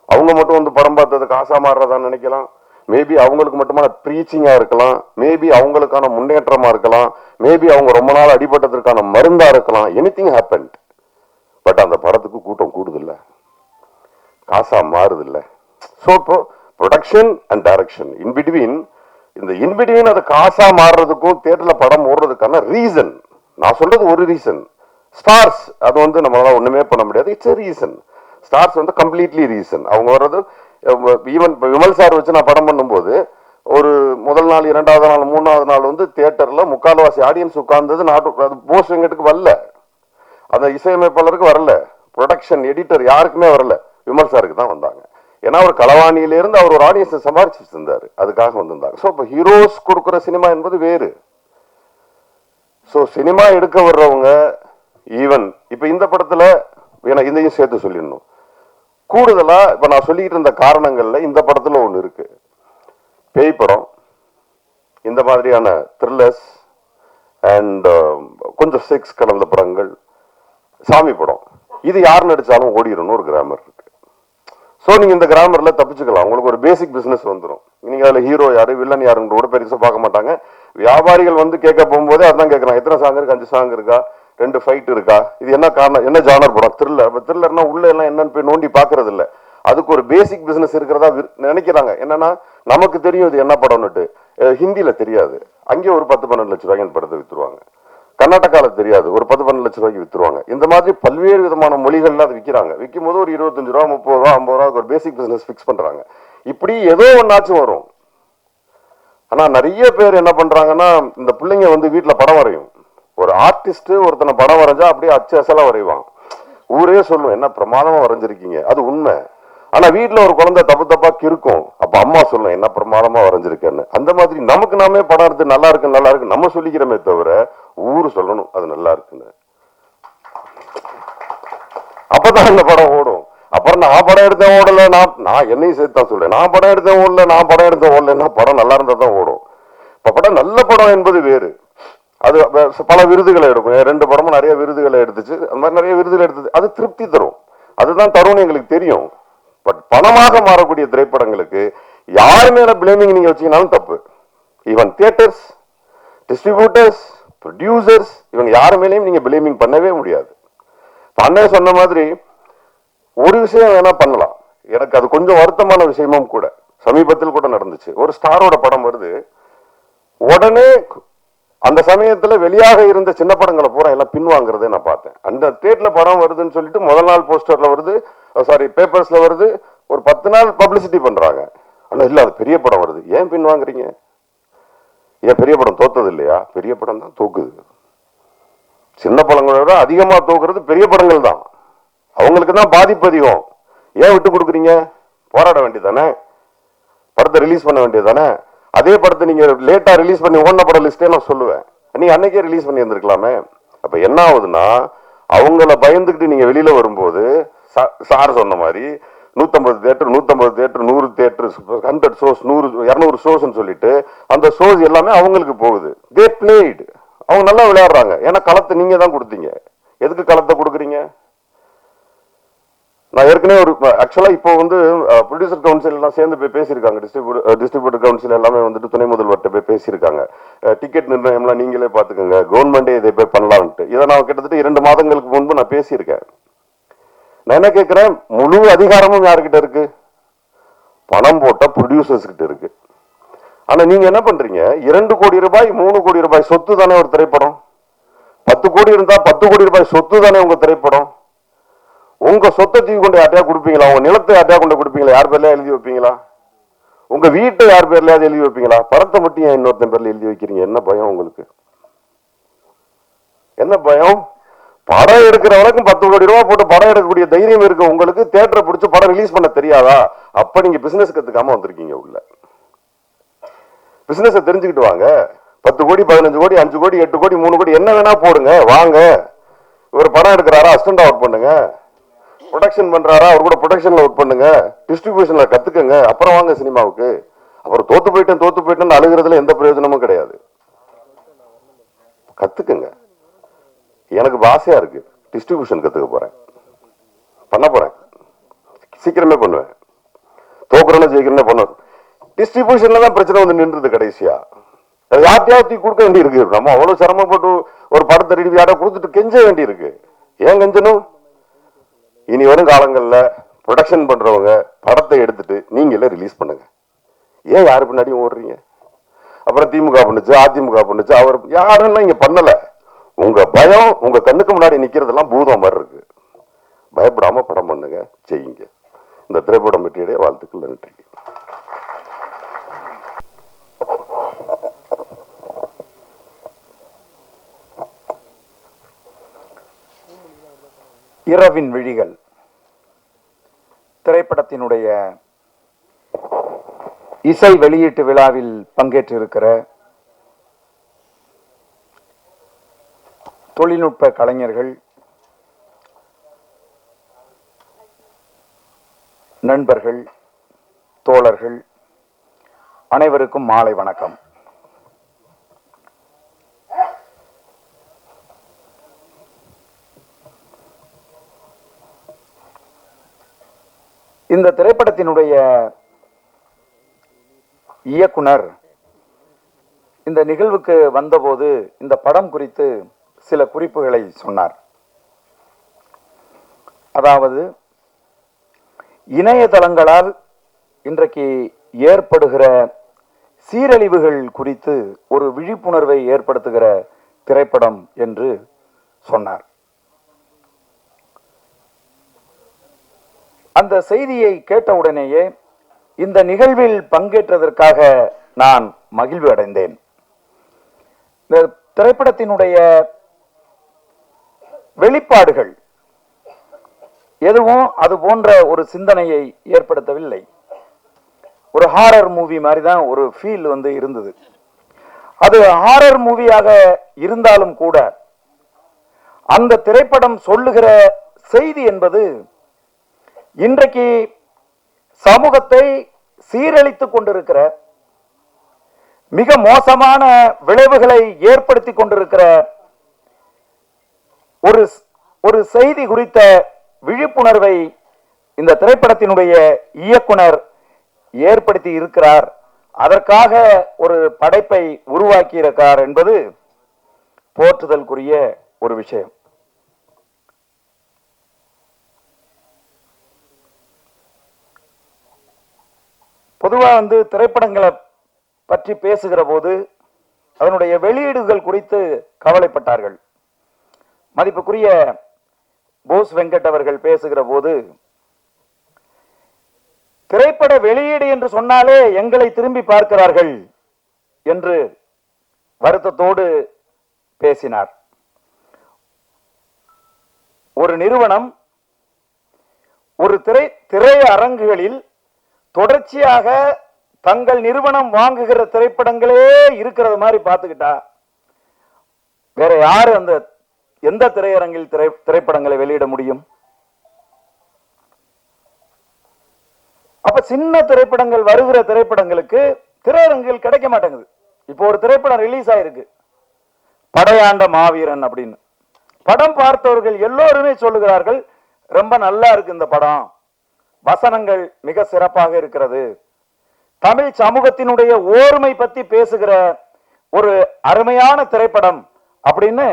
அவங்க மட்டும் வந்து படம் பார்த்ததுக்கு ஆசா மாறுறதான்னு நினைக்கலாம். மேபி அவங்களுக்கு மட்டுமான ப்ரீச்சிங்கா இருக்கலாம், மேபி அவங்களுக்கான முன்னேற்றமா இருக்கலாம், மேபி அவங்க ரொம்ப நாள் அடிபட்டதற்கான மருந்தா இருக்கலாம். Anything happened. பட் அந்த படத்துக்கு கூட்டம் கூடுதில்லை, காசா மாறுதில்லை. ஸோ இப்போ ப்ரொடக்ஷன் அண்ட் டைரக்ஷன் இன்பிட்வீன், இந்த இன்பிட்வீன் அது காசா மாறுறதுக்கும் தியேட்டர்ல படம் ஓடுறதுக்கான ரீசன், நான் சொல்றது ஒரு ரீசன். ஸ்டார்ஸ் அது வந்து நம்மளால ஒண்ணுமே பண்ண முடியாது, இட்ஸ் எ ரீசன். ஸ்டார்ஸ் வந்து கம்ப்ளீட்லி ரீசன். அவங்க வர்றது ஈவன் விமல் சார் வச்சு நான் படம் பண்ணும்போது ஒரு முதல் நாள், இரண்டாவது நாள், மூணாவது நாள் வந்து தியேட்டர்ல முக்கால்வாசி ஆடியன்ஸ் உட்கார்ந்தது போஸ் வெங்கட்டுக்கு வரல, அந்த இசையமைப்பாளருக்கு வரல, ப்ரொடக்ஷன் எடிட்டர் யாருக்குமே வரல, விமர்சகருக்கு தான் வந்தாங்க. ஏன்னா அவர் களவாணியிலிருந்து அவர் ஒரு ஆடியன்ஸை சம்பாரிச்சுட்டு இருந்தாரு, அதுக்காக வந்திருந்தாங்க. ஸோ இப்போ ஹீரோஸ் கொடுக்குற சினிமா என்பது வேறு. ஸோ சினிமா எடுக்க வர்றவங்க ஈவன் இப்போ இந்த படத்துல இதையும் சேர்த்து சொல்லிடணும். கூடுதலா இப்ப நான் சொல்லிக்கிட்டு இருந்த காரணங்கள்ல இந்த படத்துல ஒண்ணு இருக்கு. பேய் படம், இந்த மாதிரியான த்ரில்லர்ஸ் அண்ட் கொஞ்சம் செக்ஸ் கலந்த படங்கள், சாமி படம், இது யார் நடிச்சாலும் ஓடிடணும் ஒரு கிராமர் இருக்கு. ஸோ நீங்க இந்த கிராமர்ல தப்பிச்சுக்கலாம், உங்களுக்கு ஒரு பேசிக் பிசினஸ் வந்துடும். நீங்க அதுல ஹீரோ யாரு வில்லன் யாருன்னு கூட பெருசா பார்க்க மாட்டாங்க. வியாபாரிகள் வந்து கேட்க போகும்போதே அதான் கேட்கறாங்க, எத்தனை சாங் இருக்கு, 5 சாங் இருக்கா, 2 ஃபைட் இருக்கா, இது என்ன காரணம், என்ன ஜானர் படம், த்ரில்லர். த்ரில்லர்னா உள்ள எல்லாம் என்னன்னு போய் நோண்டி பாக்குறது இல்ல, அதுக்கு ஒரு பேசிக் பிசினஸ் இருக்கிறதா நினைக்கிறாங்க. என்னன்னா நமக்கு தெரியும் இது என்ன படம்னுட்டு, ஹிந்தியில தெரியாது, அங்கே ஒரு 10-12 லட்சம் ரூபாய்க்கு படத்தை வித்துருவாங்க. கர்நாடகால தெரியாது, ஒரு 10-12 லட்சம் ரூபாய்க்கு வித்துருவாங்க. இந்த மாதிரி பல்வேறு விதமான மொழிகள்ல அது விற்கிறாங்க. விற்கும் போது ஒரு 25 ரூபா, 30 ரூபா, 50 ரூபாய்க்கு ஒரு பேசிக் பிசினஸ் பிக்ஸ் பண்றாங்க. இப்படி ஏதோ ஒன்னாச்சும் வரும். ஆனா நிறைய பேர் என்ன பண்றாங்கன்னா, இந்த பிள்ளைங்க வந்து வீட்டுல படம் வரையும். ஒரு ஆர்டிஸ்ட் ஒருத்தனை படம் வரைஞ்சா அப்படியே அச்சு அசலா வரைவான், ஊரே சொல்லும் என்ன பிரமாதமா வரைஞ்சிருக்கீங்க, அது உண்மை. ஆனா வீட்டுல ஒரு குழந்தை தப்பு தப்பா கிறுக்கும், அப்ப அம்மா சொல்லும் என்ன பிரமாதமா வரைஞ்சிருக்கேன்னு. அந்த மாதிரி நமக்கு நாமே படம் எடுத்து நல்லா இருக்கு நல்லா இருக்கு நம்ம சொல்லிக்கிறோமே தவிர ஊரு சொல்லணும் அது நல்லா இருக்குன்னு. அப்பதான் இந்த படம் ஓடும். அப்புறம் நான் படம் எடுத்தேன் ஓடல, நான் என்னையும் சேர்த்து தான் சொல்றேன், நான் படம் எடுத்தேன் ஓடல, நான் படம் எடுத்தேன் ஓடலன்னா படம் நல்லா இருந்தா தான் ஓடும். இப்ப படம் நல்ல படம் என்பது வேறு, அது பல விருதுகளை எடுக்கும். 2 படமும் நிறைய விருதுகளை எடுத்துச்சு, அந்த மாதிரி நிறைய விருதுகளை எடுத்துச்சு, அது திருப்தி தரும், அதுதான் தரும்னு எங்களுக்கு தெரியும். பட் பணமாக மாறக்கூடிய திரைப்படங்களுக்கு யார் மேல பிளேமிங் நீங்க வச்சீங்கன்னாலும் தப்பு. ஈவன் தியேட்டர்ஸ், டிஸ்ட்ரிபியூட்டர்ஸ், ப்ரொடியூசர்ஸ், இவங்க யார் மேலேயும் நீங்க பிளேமிங் பண்ணவே முடியாது. அண்ணே சொன்ன மாதிரி ஒரு விஷயம் வேணா பண்ணலாம், எனக்கு அது கொஞ்சம் வருத்தமான விஷயமும் கூட. சமீபத்தில் கூட நடந்துச்சு, ஒரு ஸ்டாரோட படம் வருது, உடனே அந்த சமயத்துல வெளியாக இருந்த சின்ன படங்களை பூரா எல்லாம் பின்வாங்கிறதே நான் பார்த்தேன். அந்த தேட்டர்ல படம் வருதுன்னு சொல்லிட்டு முதல் நாள் போஸ்டர்ல வருது, சாரி பேப்பர்ஸ்ல வருது, ஒரு 10 நாள் பப்ளிசிட்டி பண்றாங்க. ஆனா இல்ல அது பெரிய படம் வருது, ஏன் பின்வாங்குறீங்க? ஏன் பெரிய படம் தோத்தது இல்லையா? பெரிய படம் தான் தோக்குது. சின்ன படங்களை விட அதிகமா தோக்குறது பெரிய படங்கள் தான், அவங்களுக்கு தான் பாதிப்பு அதிகம். ஏன் விட்டு கொடுக்குறீங்க? போராட வேண்டியதானே, படத்தை ரிலீஸ் பண்ண வேண்டியதானே. அதே படத்தை நீங்க லேட்டா ரிலீஸ் பண்ணி ஓடின படம் லிஸ்டே நான் சொல்லுவேன், நீங்க அன்னைக்கே ரிலீஸ் பண்ணி இருந்திருக்கலாமே. அப்ப என்ன ஆகுதுன்னா, அவங்கள பயந்துக்கிட்டு நீங்க வெளியில வரும்போது சார் சொன்ன மாதிரி 150 தியேட்டர் 150 தியேட்டர் 100 தியேட்டர் 100 ஷோஸ் 100-200 ஷோஸ்ன்னு சொல்லிட்டு அந்த ஷோஸ் எல்லாமே அவங்களுக்கு போகுது. தே பிளேட், அவங்க நல்லா விளையாடுறாங்க. ஏன்னா களத்தை நீங்க தான் கொடுத்தீங்க, எதுக்கு களத்தை கொடுக்குறீங்க? நான் ஏற்கனவே ஒரு ஆக்சுவலா இப்போ வந்து ப்ரொடியூசர் கவுன்சில் எல்லாம் சேர்ந்து போய் பேசியிருக்காங்க, டிஸ்ட்ரிபியூட்டர் கவுன்சில் எல்லாமே வந்துட்டு துணை முதல்வர்கிட்ட போய் பேசியிருக்காங்க. டிக்கெட் நிர்ணயம்லாம் நீங்களே பார்த்துக்கோங்க, கவர்மெண்டே இதை போய் பண்ணலான்ட்டு. இதை நான் கிட்டத்தட்ட 2 மாதங்களுக்கு முன்பு நான் பேசியிருக்கேன். நான் என்ன கேட்கிறேன், முழு அதிகாரமும் யாருக்கிட்ட இருக்கு? பணம் போட்ட ப்ரொடியூசர்ஸ் கிட்ட இருக்கு. ஆனா நீங்க என்ன பண்றீங்க, 2 கோடி ரூபாய் 3 கோடி ரூபாய் சொத்து தானே ஒரு திரைப்படம். 10 கோடி இருந்தா 10 கோடி ரூபாய் சொத்து தானே உங்க திரைப்படம். உங்க சொத்தை தூக்கி கொண்டு யார்ட்டையா கொடுப்பீங்களா? உங்க நிலத்தை யார்ட்டையா கொண்டு கொடுப்பீங்களா? யார் பேர்லயா எழுதி வைப்பீங்களா? உங்க வீட்டை யார் பேர்லயாவது எழுதி வைப்பீங்களா? படத்தை மட்டும் ஏன் இன்னொருத்தன் பேர்ல எழுதி வைக்கிறீங்க? என்ன பயம் உங்களுக்கு? என்ன பயம்? படம் எடுக்கிற வரைக்கும் 10 கோடி ரூபாய் போட்டு படம் எடுக்கக்கூடிய தைரியம் இருக்கு உங்களுக்கு. தியேட்டரை பிடிச்சு படம் ரிலீஸ் பண்ண தெரியாதா? அப்ப நீங்க பிசினஸ் கத்துக்காம வந்திருக்கீங்க உள்ள. பிசினஸ் தெரிஞ்சுக்கிட்டு வாங்க. 10 கோடி 15 கோடி 5 கோடி 8 கோடி 3 கோடி என்ன வேணா போடுங்க, வாங்க. ஒரு படம் எடுக்கிறாரா, அசிஸ்டண்டா ஒர்க் பண்ணுங்க. ப்ரொடக்ஷன் பண்றாரா, அவர் கூட ப்ரொடக்ஷன்ல ஒர்க் பண்ணுங்க. டிஸ்ட்ரிபியூஷன்ல கத்துக்கங்க, அப்புறம் வாங்க சினிமாவுக்கு. அப்புறம் தோத்து போயிட்டேன்னு அழுகிறதுல எந்த பிரயோஜனமும் கிடையாது. கத்துக்குங்க. எனக்கு ஆசையா இருக்கு, டிஸ்ட்ரிபியூஷன் கத்துக்க போறேன், பண்ண போறேன், சீக்கிரமே பண்ணுவேன். தோக்குறேன்னு ஜெயிக்கிறேன்னு பண்ணுவேன். டிஸ்ட்ரிபியூஷன்ல தான் பிரச்சனை வந்து நின்றுது கடைசியா. யார்ட்டையாவது கொடுக்க வேண்டி இருக்கு. நம்ம அவ்வளவு சிரமப்பட்டு ஒரு படத்தை ரெடி யாரா கொடுத்துட்டு கெஞ்ச வேண்டி இருக்கு. ஏன் கெஞ்சணும்? இனி வரும் காலங்கள்ல ப்ரொடக்ஷன் பண்றவங்க படத்தை எடுத்துட்டு நீங்களே ரிலீஸ் பண்ணுங்க. ஏன் யாரு பின்னாடியும் ஓடுறீங்க? அப்புறம் திமுக பண்ணுச்சு, அதிமுக பண்ணுச்சு, அவர் யாருன்னா இங்க பண்ணல. உங்க பயம் உங்க கண்ணுக்கு முன்னாடி நிக்கிறதெல்லாம் பூதம் மாதிரி இருக்கு. பயப்படாம படம் பண்ணுங்க, செய்யுங்க. இந்த திரைப்படம் பற்றிய வாழ்த்துக்கள், நன்றி. இரவின் விழிகள் திரைப்படத்தினுடைய இசை வெளியீட்டு விழாவில் பங்கேற்றிருக்கிற தொழில்நுட்ப கலைஞர்கள், நண்பர்கள், தோழர்கள் அனைவருக்கும் மாலை வணக்கம். இந்த திரைப்படத்தினுடைய இயக்குனர் இந்த நிகழ்வுக்கு வந்தபோது இந்த படம் குறித்து சில குறிப்புகளை சொன்னார். அதாவது, இணையதளங்களால் இன்றைக்கு ஏற்படுகிற சீரழிவுகள் குறித்து ஒரு விழிப்புணர்வை ஏற்படுத்துகிற திரைப்படம் என்று சொன்னார். அந்த செய்தியை கேட்டவுடனேயே இந்த நிகழ்வில் பங்கேற்றதற்காக நான் மகிழ்வு அடைந்தேன். இந்த திரைப்படத்தினுடைய வெளிப்பாடுகள் எதுவும் அது போன்ற ஒரு சிந்தனையை ஏற்படுத்தவில்லை. ஒரு ஹாரர் மூவி மாதிரி தான் ஒரு ஃபீல் இருந்தது. அது ஹாரர் மூவியாக இருந்தாலும் கூட அந்த திரைப்படம் சொல்லுகிற செய்தி என்பது இன்றைக்கு சமூகத்தை சீரழித்துக் கொண்டிருக்கிற, மிக மோசமான விளைவுகளை ஏற்படுத்தி கொண்டிருக்கிற ஒரு செய்தி குறித்த விழிப்புணர்வை இந்த திரைப்படத்தினுடைய இயக்குனர் ஏற்படுத்தி இருக்கிறார். அதற்காக ஒரு படைப்பை உருவாக்கி இருக்கிறார் என்பது போற்றுதலுக்குரிய ஒரு விஷயம். பொதுவா திரைப்படங்களை பற்றி பேசுகிற போது அதனுடைய வெளியீடுகள் குறித்து கவலைப்பட்டார்கள். மதிப்புக்குரிய போஸ் வெங்கட் அவர்கள் பேசுகிற போது, திரைப்பட வெளியீடு என்று சொன்னாலே எங்களை திரும்பி பார்க்கிறார்கள் என்று வருத்தத்தோடு பேசினார். ஒரு நிறுவனம் ஒரு திரையரங்குகளில் தொடர்ச்சியாக தங்கள் நிறுவனம் வாங்குகிற திரைப்படங்களே இருக்கிறது மாதிரி பார்த்துக்கிட்டா வேற யாரு எந்த திரையரங்கில் திரைப்படங்களை வெளியிட முடியும்? அப்ப சின்ன திரைப்படங்கள் வருகிற திரைப்படங்களுக்கு திரையரங்குகள் கிடைக்க மாட்டேங்குது. இப்போ ஒரு திரைப்படம் ரிலீஸ் ஆயிருக்கு, படையாண்ட மாவீரன் அப்படின்னு. படம் பார்த்தவர்கள் எல்லோருமே சொல்லுகிறார்கள், ரொம்ப நல்லா இருக்கு இந்த படம், வசனங்கள் மிக சிறப்பாக இருக்கிறது, தமிழ் சமூகத்தினுடைய ஓர்மை பத்தி பேசுகிற ஒரு அருமையான திரைப்படம் அப்படின்னு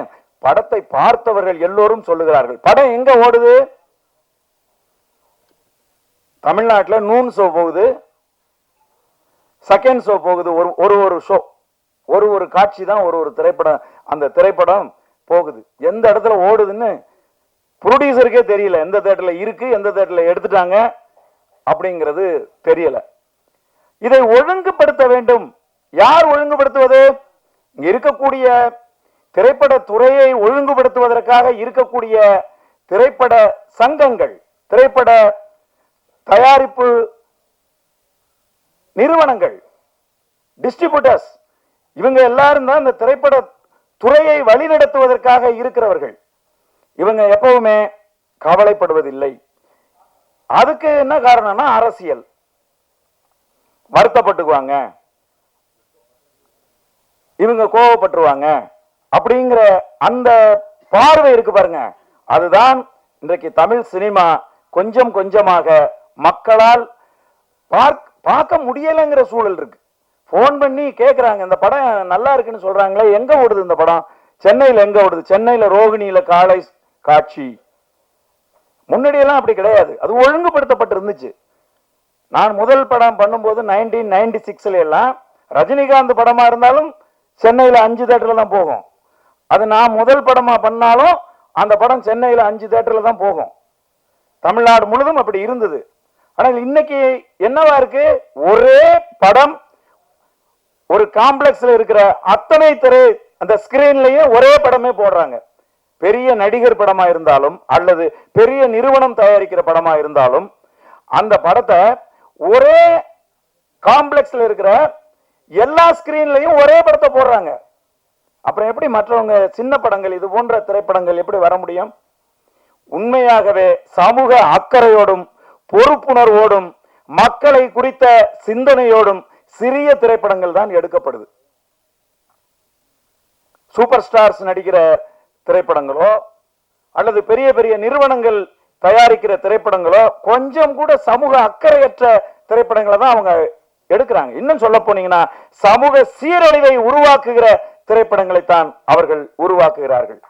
படத்தை பார்த்தவர்கள் எல்லோரும் சொல்லுகிறார்கள். படம் எங்க ஓடுது? தமிழ்நாட்டில் நூன் ஷோ போகுது, செகண்ட் ஷோ போகுது. ஒரு ஷோ, ஒரு காட்சி தான் ஒரு திரைப்படம். அந்த திரைப்படம் போகுது, எந்த இடத்துல ஓடுதுன்னு ப்ரொடியூசருக்கே தெரியல. எந்த தேட்டர்ல இருக்கு, எந்த தேட்டர்ல எடுத்துட்டாங்க அப்படிங்கிறது தெரியல. இதை ஒழுங்குபடுத்த வேண்டும். யார் ஒழுங்குபடுத்துவது? இங்க இருக்கக்கூடிய திரைப்பட துறையை ஒழுங்குபடுத்துவதற்காக இருக்கக்கூடிய திரைப்பட சங்கங்கள், திரைப்பட தயாரிப்பு நிறுவனங்கள், டிஸ்ட்ரிபியூட்டர்ஸ், இவங்க எல்லாரும் தான் இந்த திரைப்பட துறையை வழிநடத்துவதற்காக இருக்கிறவர்கள். இவங்க எப்பவுமே கவலைப்படுவதில்லை. அதுக்கு என்ன காரணம்னா அரசியல். வருத்தப்பட்டுக்குவாங்க, இவங்க கோவப்பட்டுருவாங்க அப்படிங்கிற அந்த பார்வை இருக்கு பாருங்க. அதுதான் இன்றைக்கு தமிழ் சினிமா கொஞ்சம் கொஞ்சமாக மக்களால் பார்க்க முடியலைங்கிற சூழல் இருக்கு. போன் பண்ணி கேட்கிறாங்க, இந்த படம் நல்லா இருக்குன்னு சொல்றாங்களே, எங்க ஓடுது இந்த படம்? சென்னையில எங்க ஓடுது? சென்னையில ரோகிணியில காலை காட்சி. முன்னாடி எல்லாம் அப்படி கிடையாது, அது ஒழுங்குபடுத்தப்பட்டு இருந்துச்சு. நான் முதல் படம் பண்ணும்போது 1996 எல்லாம் ரஜினிகாந்த் படமா இருந்தாலும் சென்னையில 5 தியேட்டர்ல தான் போகும். அது நான் முதல் படமா பண்ணாலும் அந்த படம் சென்னையில 5 தியேட்டர்ல தான் போகும். தமிழ்நாடு முழுதும் அப்படி இருந்தது. ஆனால் இன்னைக்கு என்னவா இருக்கு? ஒரே படம் ஒரு காம்ப்ளெக்ஸ்ல இருக்கிற அத்தனை திரை அந்த ஸ்கிரீன்லயே ஒரே படமே போடுறாங்க. பெரிய நடிகர் படமா இருந்தாலும் அல்லது பெரிய நிறுவனம் தயாரிக்கிற படமா இருந்தாலும் அந்த படத்தை ஒரே காம்ப்ளெக்ஸ்ல இருக்கிற எல்லா ஸ்கிரீன்லயும் ஒரே படத்தை போடுறாங்க. அப்புறம் எப்படி மற்றவங்க சின்ன படங்கள் இது போன்ற திரைப்படங்கள் எப்படி வர முடியும்? உண்மையாகவே சமூக அக்கறையோடும் பொறுப்புணர்வோடும் மக்களை குறித்த சிந்தனையோடும் சிறிய திரைப்படங்கள் தான் எடுக்கப்படுது. சூப்பர் ஸ்டார்ஸ் நடிக்கிற திரைப்படங்களோ அல்லது பெரிய பெரிய நிறுவனங்கள் தயாரிக்கிற திரைப்படங்களோ கொஞ்சம் கூட சமூக அக்கறையற்ற திரைப்படங்களை தான் அவங்க எடுக்கிறாங்க. இன்னும் சொல்ல போனீங்கன்னா சமூக சீரழிவை உருவாக்குகிற திரைப்படங்களைத்தான் அவர்கள் உருவாக்குகிறார்கள்.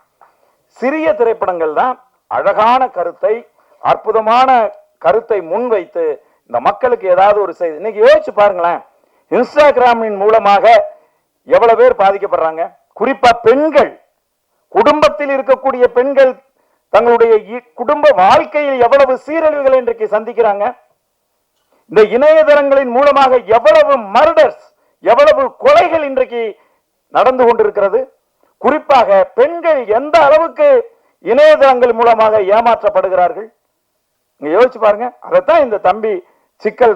சிறிய திரைப்படங்கள் தான் அழகான கருத்தை, அற்புதமான கருத்தை முன்வைத்து இந்த மக்களுக்கு ஏதாவது ஒரு செய்தி. இன்னைக்கு யோசிச்சு பாருங்களேன், இன்ஸ்டாகிராமின் மூலமாக எவ்வளவு பேர் பாதிக்கப்படுறாங்க. குறிப்பா பெண்கள், குடும்பத்தில் இருக்கக்கூடிய பெண்கள் தங்களுடைய குடும்ப வாழ்க்கையில் எவ்வளவு சீரழிவுகளை இன்றைக்கு சந்திக்கிறாங்க. இந்த இணையதளங்களின் மூலமாக எவ்வளவு மர்டர்ஸ், எவ்வளவு கொலைகள் இன்றைக்கு நடந்து கொண்டிருக்கிறது. குறிப்பாக பெண்கள் எந்த அளவுக்கு இணையதளங்கள் மூலமாக ஏமாற்றப்படுகிறார்கள் யோசிச்சு பாருங்க. அதைத்தான் இந்த தம்பி சிக்கல்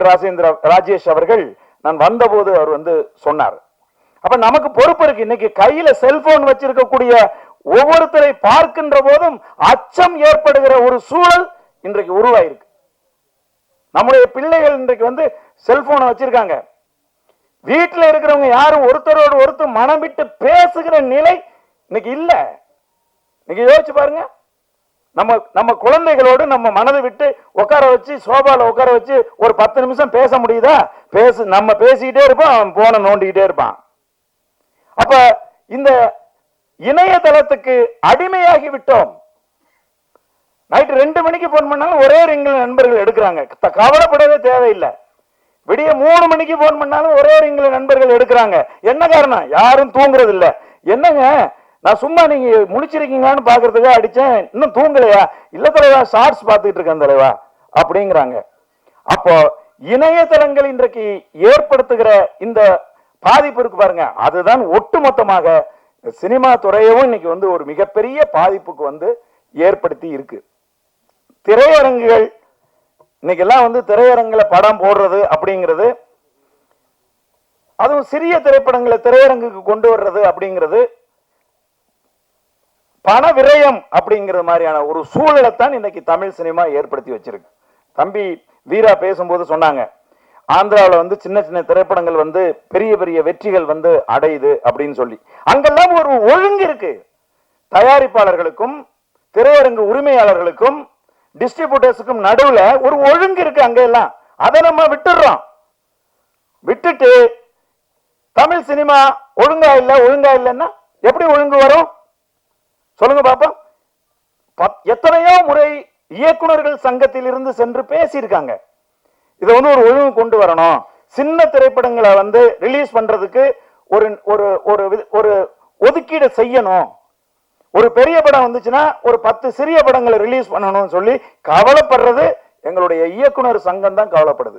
ராஜேஷ் அவர்கள் நான் வந்தபோது அவர் வந்து சொன்னார். அப்ப நமக்கு பொறுப்பு இருக்கு. இன்னைக்கு கையில செல்போன் வச்சிருக்கக்கூடிய ஒவ்வொருத்தரை பார்க்கின்ற போதும் அச்சம் ஏற்படுகிற ஒரு சூழல் இன்றைக்கு உருவாயிருக்கு. நம்முடைய பிள்ளைகள் இன்றைக்கு வந்து செல்போனை வச்சிருக்காங்க. வீட்டில் இருக்கிறவங்க யாரும் ஒருத்தரோடு ஒருத்தர் மனம் விட்டு பேசுகிற நிலை இன்னைக்கு இல்ல. இன்னைக்கு யோசிச்சு பாருங்க, நம்ம குழந்தைகளோடு நம்ம மனதை விட்டு உட்கார வச்சு சோபால உட்கார வச்சு ஒரு 10 நிமிஷம் பேச முடியுதா? நம்ம பேசிக்கிட்டே இருப்போம், அவன் போனை நோண்டிக்கிட்டே இருப்பான். அப்ப இந்த இணையதளத்துக்கு அடிமையாகி விட்டோம். நைட்டு 2 மணிக்கு போன் பண்ணாலும் ஒரே ரிங்கில் நண்பர்கள் எடுக்கிறாங்க. கவலைப்படவே தேவையில்லை. விடிய 3 மணிக்கு போன் பண்ணாலும் ஒரே ரிங்கில் நண்பர்கள் எடுக்கிறாங்க. என்ன காரணம்? யாரும் தூங்குறது இல்ல. என்னங்க, நான் சும்மா நீங்க முழிச்சிருக்கீங்கன்னு பாக்குறதுக்காக அடிச்சேன், இன்னும் தூங்கலையா? இல்ல தலைவா, ஷார்ட்ஸ் பார்த்துட்டு இருக்கேன் தலைவா அப்படிங்கிறாங்க. அப்போ இணையதளங்கள் இன்றைக்கு ஏற்படுத்துகிற இந்த பாதிப்பு இருக்கு பாருங்க, அதுதான் ஒட்டுமொத்தமாக சினிமா துறையவும் இன்னைக்கு வந்து ஒரு மிகப்பெரிய பாதிப்புக்கு வந்து ஏற்படுத்தி இருக்கு. திரையரங்குகள் இன்னைக்கு எல்லாம் வந்து திரையரங்குல படம் போடுறது அப்படிங்கிறது, அதுவும் சிறிய திரைப்படங்களை திரையரங்குக்கு கொண்டு வர்றது அப்படிங்கிறது பண விரயம் அப்படிங்கிற மாதிரியான ஒரு சூழலை தான் இன்னைக்கு தமிழ் சினிமா ஏற்படுத்தி வச்சிருக்கு. தம்பி வீரா பேசும்போது சொன்னாங்க, ஆந்திராவில் வந்து சின்ன சின்ன திரைப்படங்கள் வந்து பெரிய பெரிய வெற்றிகள் வந்து அடையுது அப்படின்னு சொல்லி. அங்கெல்லாம் ஒரு ஒழுங்கு இருக்கு. தயாரிப்பாளர்களுக்கும் திரையரங்கு உரிமையாளர்களுக்கும் டிஸ்ட்ரிபியூட்டர்ஸுக்கும் நடுவுல ஒரு ஒழுங்கு இருக்கு அங்க எல்லாம். அதை நம்ம விட்டுறோம். விட்டுட்டு தமிழ் சினிமா ஒழுங்கா இல்லைன்னா எப்படி ஒழுங்கு வரும் சொல்லுங்க பாப்போம். எத்தனையோ முறை இயக்குனர்கள் சங்கத்தில் இருந்து சென்று பேசியிருக்காங்க. இதை வந்து ஒரு ஒழுங்கு கொண்டு வரணும். சின்ன திரைப்படங்களை வந்து ரிலீஸ் பண்றதுக்கு ஒரு ஒரு ஒரு ஒதுக்கீடு செய்யணும். ஒரு பெரிய படம் வந்துச்சுன்னா ஒரு 10 சிறிய படங்களை ரிலீஸ் பண்ணணும்னு சொல்லி கவலைப்படுறது எங்களுடைய இயக்குனர் சங்கம் தான் கவலைப்படுது.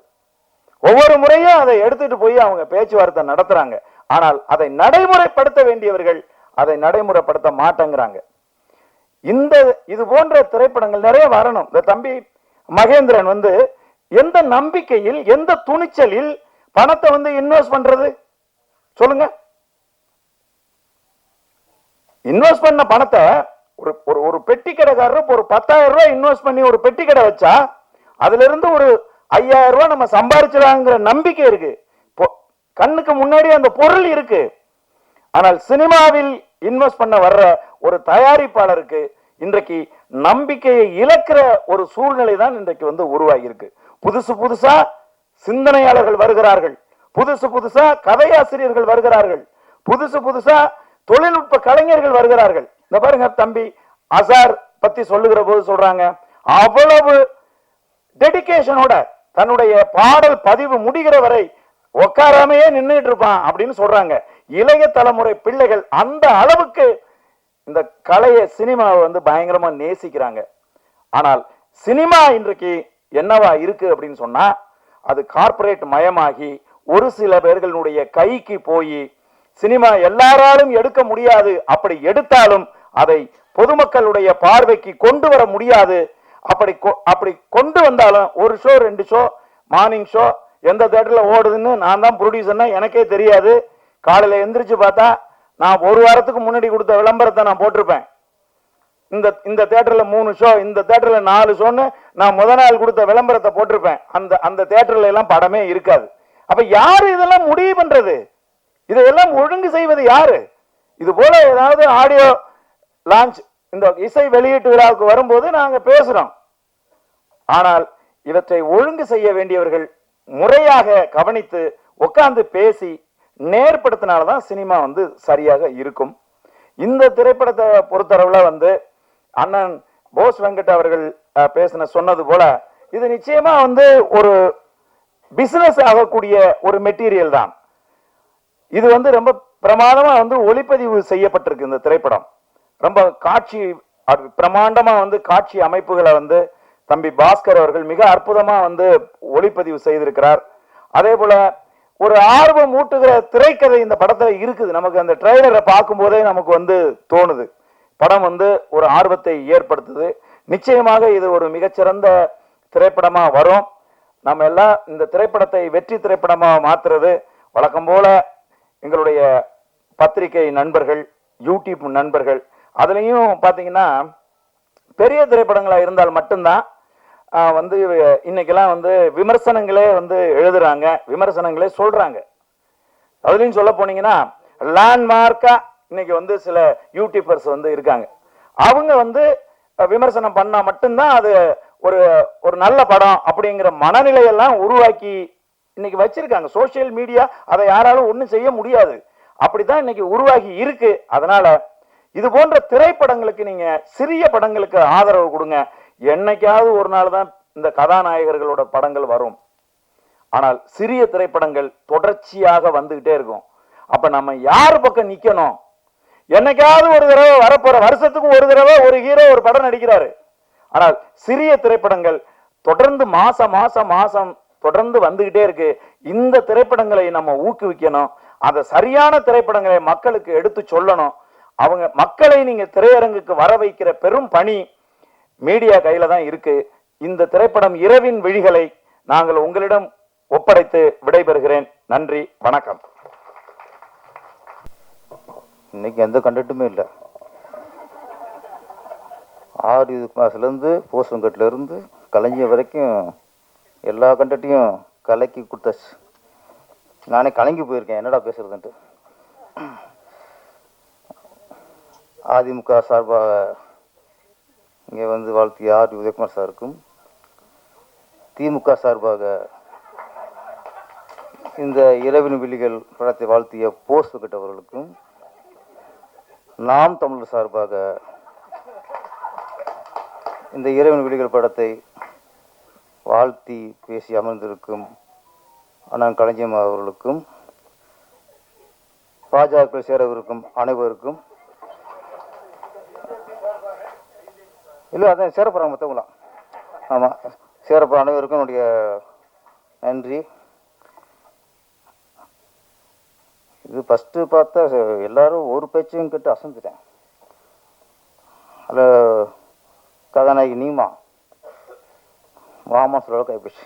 ஒவ்வொரு முறையும் அதை எடுத்துட்டு போய் அவங்க பேச்சுவார்த்தை நடத்துறாங்க. ஆனால் அதை நடைமுறைப்படுத்த வேண்டியவர்கள் அதை நடைமுறைப்படுத்த மாட்டேங்கிறாங்க. இது போன்ற திரைப்படங்கள் நிறைய வரணும். இந்த தம்பி மகேந்திரன் வந்து எந்த நம்பிக்கையில், எந்த துணிச்சலில் பணத்தை வந்து இன்வெஸ்ட் பண்றது சொல்லுங்க. இன்வெஸ்ட் பண்ண பணத்தை ஒரு பெட்டி கடைக்காரர் ஒரு 10,000 ரூபாய் இன்வெஸ்ட் பண்ணி ஒரு பெட்டி கடை வச்சா அதுல இருந்து ஒரு 5,000 ரூபாய் நம்ம சம்பாதிச்சிடலாங்கிற நம்பிக்கை இருக்கு. கண்ணுக்கு முன்னாடி அந்த பொருள் இருக்கு. ஆனால் சினிமாவில் இன்வெஸ்ட் பண்ண வர்ற ஒரு தயாரிப்பாளருக்கு இன்றைக்கு நம்பிக்கையை இழக்கிற ஒரு சூழ்நிலை தான் இன்றைக்கு வந்து உருவாகி இருக்கு. புதுசா சிந்தனையாளர்கள் வருகிறார்கள், புதுசா கதையாசிரியர்கள் வருகிறார்கள், புதுசா தொழில்நுட்ப கலைஞர்கள் வருகிறார்கள். இந்த பாருங்க, தம்பி அசார் பத்தி சொல்லுகிற போது சொல்றாங்க, அவ்வளவு டெடிகேஷனோட தன்னுடைய பாடல் பதிவு முடிகிற வரை உட்காராமையே நின்றுட்டு இருப்பான் அப்படின்னு சொல்றாங்க. இளைய தலைமுறை பிள்ளைகள் அந்த அளவுக்கு இந்த கலையை, சினிமாவை வந்து பயங்கரமா நேசிக்கிறாங்க. ஆனால் சினிமா இன்றைக்கு என்னவா இருக்கு அப்படின்னு சொன்னா, அது கார்ப்பரேட் மயமாகி ஒரு சில பேர்களுடைய கைக்கு போய் சினிமா எல்லாராலும் எடுக்க முடியாது. அப்படி எடுத்தாலும் அதை பொதுமக்களுடைய பார்வைக்கு கொண்டு வர முடியாது. அப்படி கொண்டு வந்தாலும் ஒரு ஷோ 2 ஷோ மார்னிங் ஷோ எந்த தேட்டரில் ஓடுதுன்னு நான் தான் ப்ரொடியூசர்னா எனக்கே தெரியாது. காலையில் எந்திரிச்சு பார்த்தா நான் ஒரு வாரத்துக்கு முன்னாடி கொடுத்த விளம்பரத்தை நான் போட்டிருப்பேன். இந்த தேட்டரில் 3 ஷோ, இந்த தேட்டரில் 4 ஷோன்னு நான் முத நாள் கொடுத்த விளம்பரத்தை போட்டிருப்பேன். அந்த தேட்டர்ல எல்லாம் படமே இருக்காது. அப்ப யாரு இதெல்லாம் முடிவு பண்றது? இதெல்லாம் ஒழுங்கு செய்வது யாரு? இது போல ஏதாவது ஆடியோ லான்ச், இந்த இசை வெளியீட்டு விழாவுக்கு வரும்போது நாங்க பேசுறோம். ஆனால் இவற்றை ஒழுங்கு செய்ய வேண்டியவர்கள் முறையாக கவனித்து உட்கார்ந்து பேசி நேர்படுத்தினால்தான் சினிமா சரியாக இருக்கும். இந்த திரைப்படத்தை பொறுத்தளவுல அண்ணன் போஸ் வெங்கட் அவர்கள் சொன்னது போல இது நிச்சயமா ஒரு பிசினஸ் ஆகக்கூடிய ஒரு மெட்டீரியல் தான். இது ரொம்ப பிரமாதமா ஒளிப்பதிவு செய்யப்பட்டிருக்கு. இந்த திரைப்படம் ரொம்ப காட்சி பிரமாண்டமா காட்சி அமைப்புகளை தம்பி பாஸ்கர் அவர்கள் மிக அற்புதமா ஒளிப்பதிவு செய்திருக்கிறார். அதே போல ஒரு ஆர்வம் ஊட்டுகிற திரைக்கதை இந்த படத்துல இருக்குது. நமக்கு அந்த ட்ரெய்லரை பார்க்கும் போதே நமக்கு தோணுது. படம் ஒரு ஆர்வத்தை ஏற்படுத்துது. நிச்சயமாக இது ஒரு மிகச்சிறந்த திரைப்படமா வரும். நம்ம எல்லாம் இந்த திரைப்படத்தை வெற்றி திரைப்படமா மாத்துறது வழக்கம் போல எங்களுடைய பத்திரிகை நண்பர்கள், யூடியூப் நண்பர்கள், அதுலயும் பாத்தீங்கன்னா பெரிய திரைப்படங்களா இருந்தால் மட்டும்தான் இன்னைக்கெல்லாம் விமர்சனங்களே எழுதுறாங்க, விமர்சனங்களே சொல்றாங்க. அதுலயும் சொல்ல போனீங்கன்னா லேண்ட்மார்க்கா இன்னைக்கு சில யூடியூபர்ஸ் இருக்காங்க. அவங்க விமர்சனம் பண்ணா மட்டும்தான் அது ஒரு நல்ல படம் அப்படிங்கிற மனநிலையெல்லாம் உருவாக்கி இன்னைக்கு வச்சிருக்காங்க. சோசியல் மீடியா அதை யாராலும் ஒன்றும் செய்ய முடியாது. அப்படித்தான் இன்னைக்கு உருவாகி இருக்கு. அதனால இது போன்ற திரைப்படங்களுக்கு நீங்க சிறிய படங்களுக்கு ஆதரவு கொடுங்க. என்னைக்காவது ஒரு நாள் தான் இந்த கதாநாயகர்களோட படங்கள் வரும். ஆனால் சிறிய திரைப்படங்கள் தொடர்ச்சியாக வந்துகிட்டே இருக்கும். அப்ப நம்ம யார் பக்கம் நிக்கணும்? என்னைக்காவது ஒரு தடவை வரப்போற, வருஷத்துக்கு ஒரு தடவை ஒரு ஹீரோ ஒரு படம் நடிக்கிறாரு. ஆனால் சிறிய திரைப்படங்கள் தொடர்ந்து மாசம் தொடர்ந்து வந்துகிட்டே இருக்கு. இந்த திரைப்படங்களை நம்ம ஊக்குவிக்கணும். அந்த சரியான திரைப்படங்களை மக்களுக்கு எடுத்து சொல்லணும். அவங்க மக்களை நீங்க திரையரங்குக்கு வர வைக்கிற பெரும் பணி மீடியா கையில தான் இருக்கு. இந்த திரைப்படம் இரவின் விழிகளை நாங்கள் உங்களிடம் ஒப்படைத்து விடைபெறுகிறேன். நன்றி, வணக்கம். இன்னைக்கு எந்த கண்டென்ட்டுமே இல்லை. 6 மாதத்துலேருந்து போஸ் வெங்கட்லேருந்து கலைஞர் வரைக்கும் எல்லா கண்டென்ட்டையும் கலக்கி கொடுத்தாச்சு. நானே கலங்கி போயிருக்கேன் என்னடா பேசுறதுன்ட்டு. அதிமுக சார்பாக இங்கே வாழ்த்திய ஆர் உதயகுமார் சாருக்கும், திமுக சார்பாக இந்த இரவின் விழிகள் படத்தை வாழ்த்திய போஸ் வெங்கட் அவர்களுக்கும், நாம் தமிழர் சார்பாக இந்த இரவின் விழிகள் படத்தை வாழ்த்தி பேசி அமர்ந்திருக்கும் அண்ணன் கலைஞர் அவர்களுக்கும், பாஜக சேரவிருக்கும் அனைவருக்கும், இல்லை அதான் சேரப்போகிறாங்க மற்றவங்களாம், ஆமாம் சேரப்போ அனைவருக்கும் என்னுடைய நன்றி. இது ஃபஸ்ட்டு பார்த்தா எல்லாரும் ஒரு பேச்சையும் கேட்டு அசந்துட்டேன். அதில் கதாநாயகி நீமா மாமா சொல்ல கைப்பிடிச்சு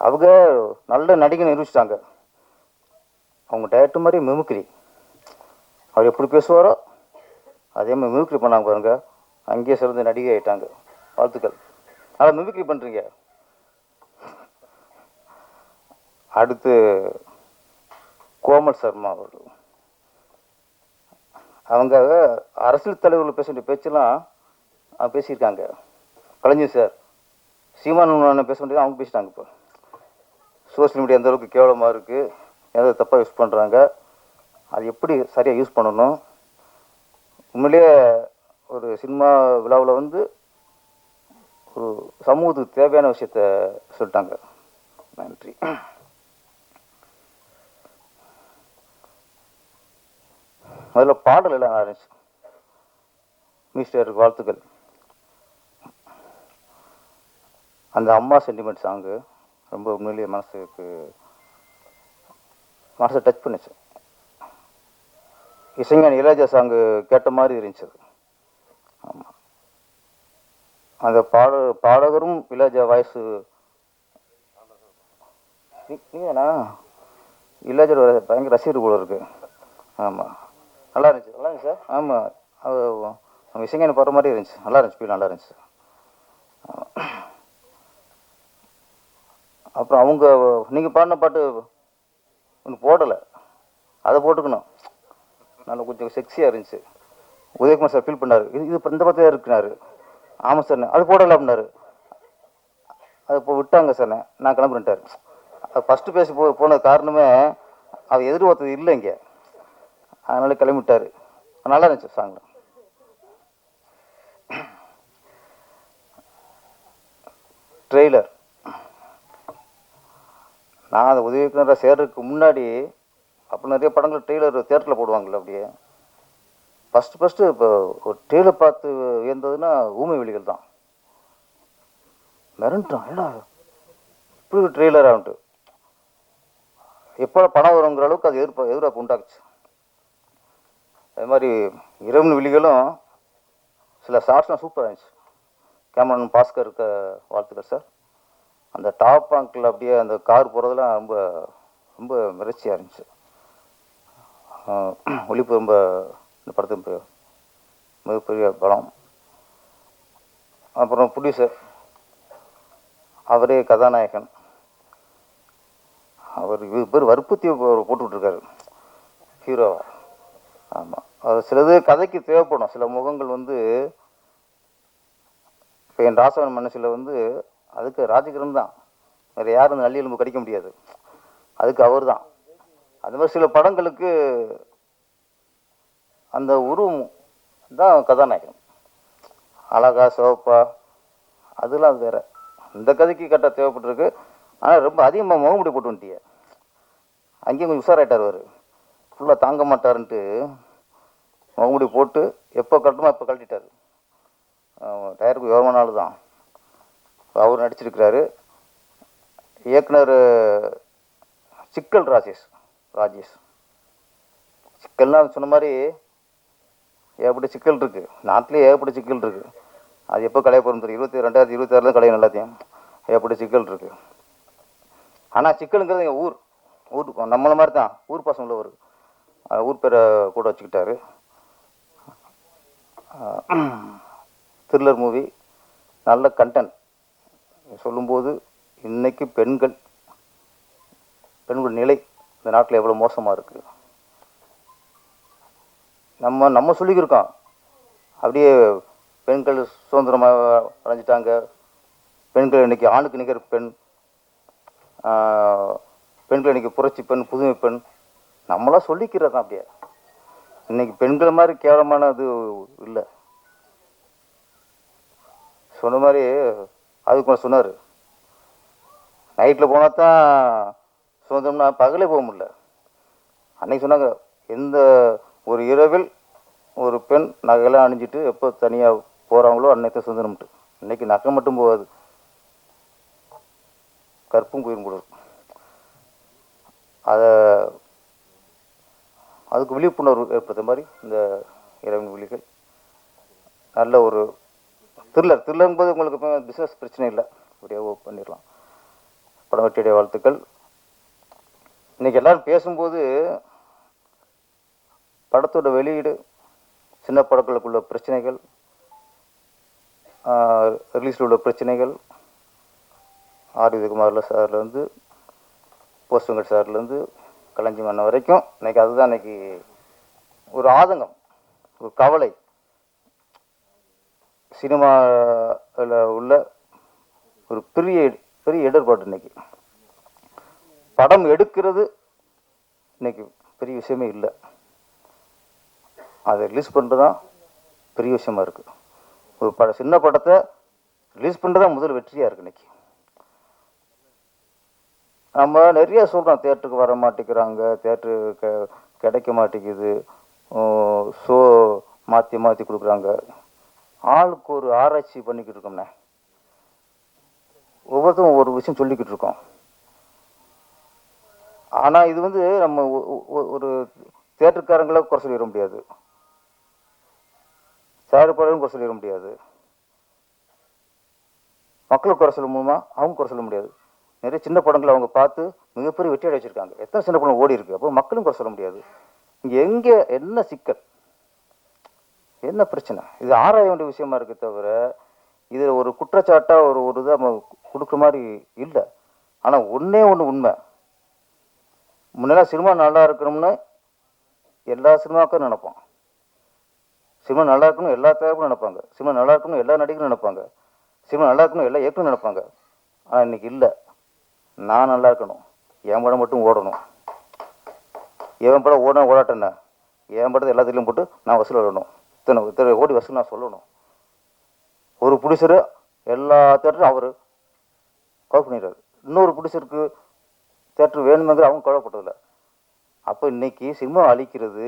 அவங்க நல்ல நடிகை நிரூபிச்சிட்டாங்க. அவங்க டேரக்டர் மாதிரி மிமிக்ரி, அவர் எப்படி பேசுவாரோ அதே மாதிரி மிமிக்ரி பண்ணாங்க பாருங்க. அங்கேயே சிறந்த நடிகை ஆகிட்டாங்க. வாழ்த்துக்கள். நல்லா மிமிக்ரி பண்ணுறீங்க. அடுத்து கோமல் சர்மா அவர்கள், அவங்க அரசியல் தலைவர்கள் பேச வேண்டிய பேச்செல்லாம் பேசியிருக்காங்க. கலைஞர் சார், சீமான் பேச வேண்டியது அவங்க பேசிட்டாங்க. இப்போ சோசியல் மீடியா எந்த அளவுக்கு கேவலமாக இருக்குது, எதாவது தப்பாக யூஸ் பண்ணுறாங்க, அது எப்படி சரியாக யூஸ் பண்ணணும். உண்மையிலேயே ஒரு சினிமா விழாவில் ஒரு சமூகத்துக்கு தேவையான விஷயத்த சொல்லிட்டாங்க. நன்றி. முதல்ல பாடல் எல்லாம் ஆரம்பிச்சு மிஸ்டருக்கு வாழ்த்துக்கள். அந்த அம்மா சென்டிமெண்ட் சாங்கு ரொம்ப உண்மையிலேயே மனசை டச் பண்ணுச்சு. இசைஞானி இளையராஜா சாங்கு கேட்ட மாதிரி இருந்துச்சு அது. ஆமாம், அந்த பாடகரும் இளையராஜா வாய்ஸு நீங்கண்ணா இளையராஜா பயங்கர ரசிகர் போல இருக்கு. ஆமாம், நல்லா இருந்துச்சு சார். ஆமாம், அது நம்ம இசைஞானி பாடுற மாதிரி இருந்துச்சு, நல்லா இருந்துச்சு, ஃபீல் நல்லா இருந்துச்சு. அப்புறம் அவங்க நீங்கள் பாடின பாட்டு ஒன்று போடலை, அதை போட்டுக்கணும், நல்லா கொஞ்சம் செக்ஸியாக இருந்துச்சு. உதயகுமார் சார் ஃபீல் பண்ணார், இது இது இந்த படத்தில் இருக்குனாரு. ஆமாம் சார், அது போடலை அப்படின்னாரு. அது இப்போ விட்டாங்க சார், நான் கிளம்புறேன்ட்டார். அது ஃபஸ்ட்டு பேசி போன காரணமே அது எதிர்பார்த்தது இல்லை இங்கே, அதனால கிளம்பிட்டார். நல்லா இருந்துச்சு சாங். ட்ரெய்லர் நான் அதை உதவி இயக்குனராக சேர்றதுக்கு முன்னாடி அப்போ நிறைய படங்கள் ட்ரெய்லர் தேட்டரில் போடுவாங்கள்ல, அப்படியே ஃபஸ்ட்டு இப்போ ஒரு ட்ரெய்லர் பார்த்து வியந்ததுன்னா ஊமை வெளிகள் தான். மிரண்டான், ஏடா இப்படி ஒரு ட்ரெய்லர் ஆகிட்டு எப்போ படம் வருங்கிற அளவுக்கு அது எதிர்பார்ப்பு உண்டாக்குச்சு. அது மாதிரி இரவு விழிகளும் சில ஷார்ட்ஸ்லாம் சூப்பராக இருந்துச்சு. கேமராமேன் பாஸ்கருக்கு வாழ்த்துக்கள் சார். அந்த டாப் ஆங்கிள் அப்படியே அந்த கார் போகிறதுலாம் ரொம்ப ரொம்ப மிரட்சியாக இருந்துச்சு. ஒளிப்பு ரொம்ப இந்த படத்துக்கு மிகப்பெரிய படம். அப்புறம் ப்ரொடியூசர் அவரே கதாநாயகன், அவர் பேர் வற்புறுத்தி போட்டுட்ருக்காரு ஹீரோவா. ஆமாம், அது சிலது கதைக்கு தேவைப்படும், சில முகங்கள் வந்து இப்போ என் ராசவன் மனசில் வந்து அதுக்கு ராஜகிரண் தான், வேறு யாரும் நல்லி எலும்பு கடிக்க முடியாது, அதுக்கு அவர் தான். அது மாதிரி சில படங்களுக்கு அந்த உருவம் தான் கதாநாயகன், அழகா சிவப்பா அதெல்லாம் அது வேற. இந்த கதைக்கு கரெக்டாக தேவைப்பட்டிருக்கு. ஆனால் ரொம்ப அதிகமாக முகமுடி போட்டு வந்துட்டிய, அங்கேயும் கொஞ்சம் உஷாராயிட்டார் அவர், ஃபுல்லாக தாங்க மாட்டாருன்ட்டு முகமுடி போட்டு எப்போ கட்டணுமோ எப்போ கழட்டிட்டார். டயருக்கு யோகமான நாள் தான் அவர் நடிச்சிருக்கிறாரு. இயக்குனர் சிக்கல் ராஜேஷ் சிக்கல்னால் சொன்ன மாதிரி ஏகப்பட்ட சிக்கல் இருக்குது, நாட்டிலே ஏகப்பட்ட சிக்கல் இருக்குது. அது எப்போ கலைய போகிறோம் தெரியும், 2026 கலையும் எல்லாத்தையும் ஏகப்பட்ட சிக்கல் இருக்குது. ஆனால் சிக்கலுங்கிறது எங்கள் ஊர் நம்மள மாதிரி தான், ஊர் பசங்க உள்ளவர், ஊர் பேரை கூட வச்சுக்கிட்டாரு. த்ரில்லர் மூவி, நல்ல கண்டென்ட். சொல்லும்போது இன்னைக்கு பெண்கள் நிலை இந்த நாட்டில் எவ்வளோ மோசமாக இருக்குது நம்ம சொல்லிக்கிருக்கோம். அப்படியே பெண்கள் சுதந்திரமாக அடைஞ்சிட்டாங்க, பெண்கள் இன்னைக்கு ஆணுக்கு நிகர் பெண், பெண்கள் இன்னைக்கு புரட்சி பெண், புதுமை பெண், நம்மளாம் சொல்லிக்கிறது தான். அப்படியே இன்னைக்கு பெண்கள் மாதிரி கேவலமான இது இல்லை. சொன்ன மாதிரி அதுக்கு சொன்னார், நைட்டில் போனால் தான் சுதந்திரம்னா பகலே போக முடியல. அன்னைக்கு சொன்னாங்க, எந்த ஒரு இரவில் ஒரு பெண் நகையெல்லாம் அணிஞ்சிட்டு எப்போ தனியாக போகிறாங்களோ அன்னைக்கு சுதந்திரம்ட்டு. இன்னைக்கு நகை மட்டும் போகாது, கற்பும் போயிடும் போடுது. அதுக்கு விழிப்புணர்வு ஏற்படுத்த மாதிரி இந்த இரவின் விழிகள் நல்ல ஒரு த்ரில்லருங்கும்போது உங்களுக்கு இப்போ பிஸ்னஸ் பிரச்சனை இல்லை, அப்படியே பண்ணிடலாம். படம் வெற்றியுடைய வாழ்த்துக்கள். இன்றைக்கி எல்லோரும் பேசும்போது படத்தோட வெளியீடு, சின்ன படங்களுக்குள்ள பிரச்சனைகள், ரிலீஸில் உள்ள பிரச்சனைகள், ஆர் விஜயகுமார் சார்லேருந்து போஸ்ட் வெங்கட் சார்லேருந்து கலைஞி மன்ன வரைக்கும் இன்றைக்கி அதுதான் இன்றைக்கி ஒரு ஆதங்கம், ஒரு கவலை. சினிமாவில் உள்ள ஒரு பெரிய இடர்பாடு. இன்னைக்கு படம் எடுக்கிறது இன்னைக்கு பெரிய விஷயமே இல்லை, அதை ரிலீஸ் பண்ணுறது தான் பெரிய விஷயமா இருக்குது. ஒரு சின்ன படத்தை ரிலீஸ் பண்ணுறது தான் முதல் வெற்றியாக இருக்குது. இன்னைக்கு நம்ம நிறைய சொல்கிறோம், தேட்டருக்கு வர மாட்டேங்கிறாங்க, தேட்டரு கிடைக்க மாட்டேங்குது, ஷோ மாற்றி கொடுக்குறாங்க. ஆளுக்கு ஒரு ஆராய்ச்சி பண்ணிக்கிட்டு இருக்கோம்ண்ணே, ஒவ்வொருத்தரும் ஒவ்வொரு விஷயம் சொல்லிக்கிட்டு இருக்கோம். ஆனால் இது வந்து நம்ம ஒரு தியேட்டருக்காரங்களை குறை சொல்லிட முடியாது, தயாரிப்பாளரும் குறை சொல்லிட முடியாது, மக்களுக்கு குறை சொல்ல முடியுமா? அவங்க குறை சொல்ல முடியாது. நிறைய சின்ன படங்களை அவங்க பார்த்து மிகப்பெரிய வெற்றி அடைச்சிருக்காங்க. எத்தனை சின்ன படம் ஓடி இருக்கு. அப்போ மக்களும் குறை சொல்ல முடியாது. இங்கே எங்கே என்ன சிக்கல், என்ன பிரச்சனை, இது ஆராய வேண்டிய விஷயமா இருக்கு தவிர இது ஒரு குற்றச்சாட்டாக ஒரு இதை நம்ம கொடுக்குற மாதிரி இல்லை. ஆனால் ஒன்றே ஒன்று உண்மை, முன்னெல்லாம் சினிமா நல்லா இருக்கணும்னு எல்லா சினிமாவுக்கும் நினைப்போம், சினிமா நல்லா இருக்கணும் எல்லா தயாரிப்பும் நினைப்பாங்க, சினிமா நல்லா இருக்கணும் எல்லா நடிகரும் நினைப்பாங்க, சினிமா நல்லா இருக்கணும் எல்லா இயக்கமும் நினைப்பாங்க. ஆனால் இன்னைக்கு இல்லை, நான் நல்லா இருக்கணும், என் படம் மட்டும் ஓடணும், என் படம் ஓடணும் ஓடாட்டேன்னா என் படத்தை எல்லாத்துலேயும் போட்டு நான் வசூல் வரணும், இத்தனை ஓடி வசூல் நான் சொல்லணும். ஒரு ப்ரொடியூசரு எல்லா தேட்டரும் அவர் கவர் பண்ணிடுறாரு, இன்னொரு ப்ரொடியூசருக்கு தேட்டர் வேணுமெங்கிற அவங்க கவலைப்பட்டதில்லை. அப்போ இன்னைக்கு சினிமா அழிக்கிறது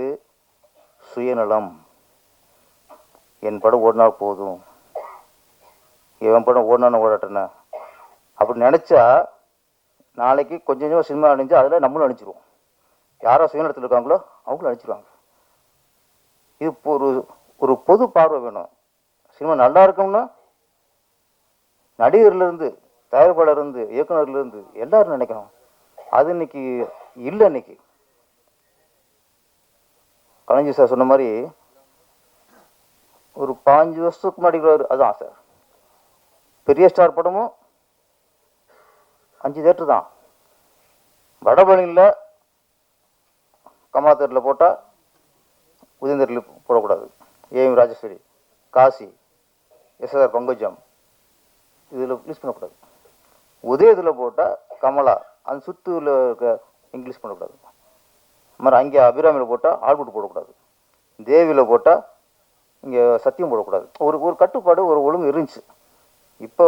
சுயநலம். என் படம் ஓடினா போதும், என் படம் ஓடினான்னு ஓடாட்டேன்னா அப்படி நினச்சா நாளைக்கு கொஞ்சம் கொஞ்சமாக சினிமா அழிஞ்சு அதில் நம்மளும் அழிச்சிருவோம். யாரோ சுயநலத்தில் இருக்காங்களோ அவங்களும் அழிச்சிருவாங்க. இது ஒரு பொது பார்வை வேணும். சினிமா நல்லா இருக்கும்னா நடிகர்லேருந்து தயாரிப்பாளர்லேருந்து இயக்குனர்லேருந்து எல்லாரும் நினைக்கணும். அது இன்னைக்கு இல்லை. இன்னைக்கு கலைஞர் சார் சொன்ன மாதிரி ஒரு 5 வருஷத்துக்கு முன்னாடி அதான் சார் பெரிய ஸ்டார் படமும் 5 தேட்டர் தான். வடபழனியில் கமலா தேட்டரில் போட்டால் உதயம் தேட்டரில் போடக்கூடாது. ஏஎம் ராஜேஸ்வரி, காசி, எஸ்ஆர் பங்கஜம் இதில் ரிலீஸ் பண்ணக்கூடாது. உதயத்தில் போட்டால் கமலா, அந்த சுற்றுல இருக்க இங்கிலீஷ் பண்ணக்கூடாது. மாதிரி அங்கே அபிராமியில் போட்டால் ஆல்புட் போடக்கூடாது. தேவியில் போட்டால் இங்கே சத்தியம் போடக்கூடாது. ஒரு கட்டுப்பாடு ஒரு ஒழுங்கு இருந்துச்சு. இப்போ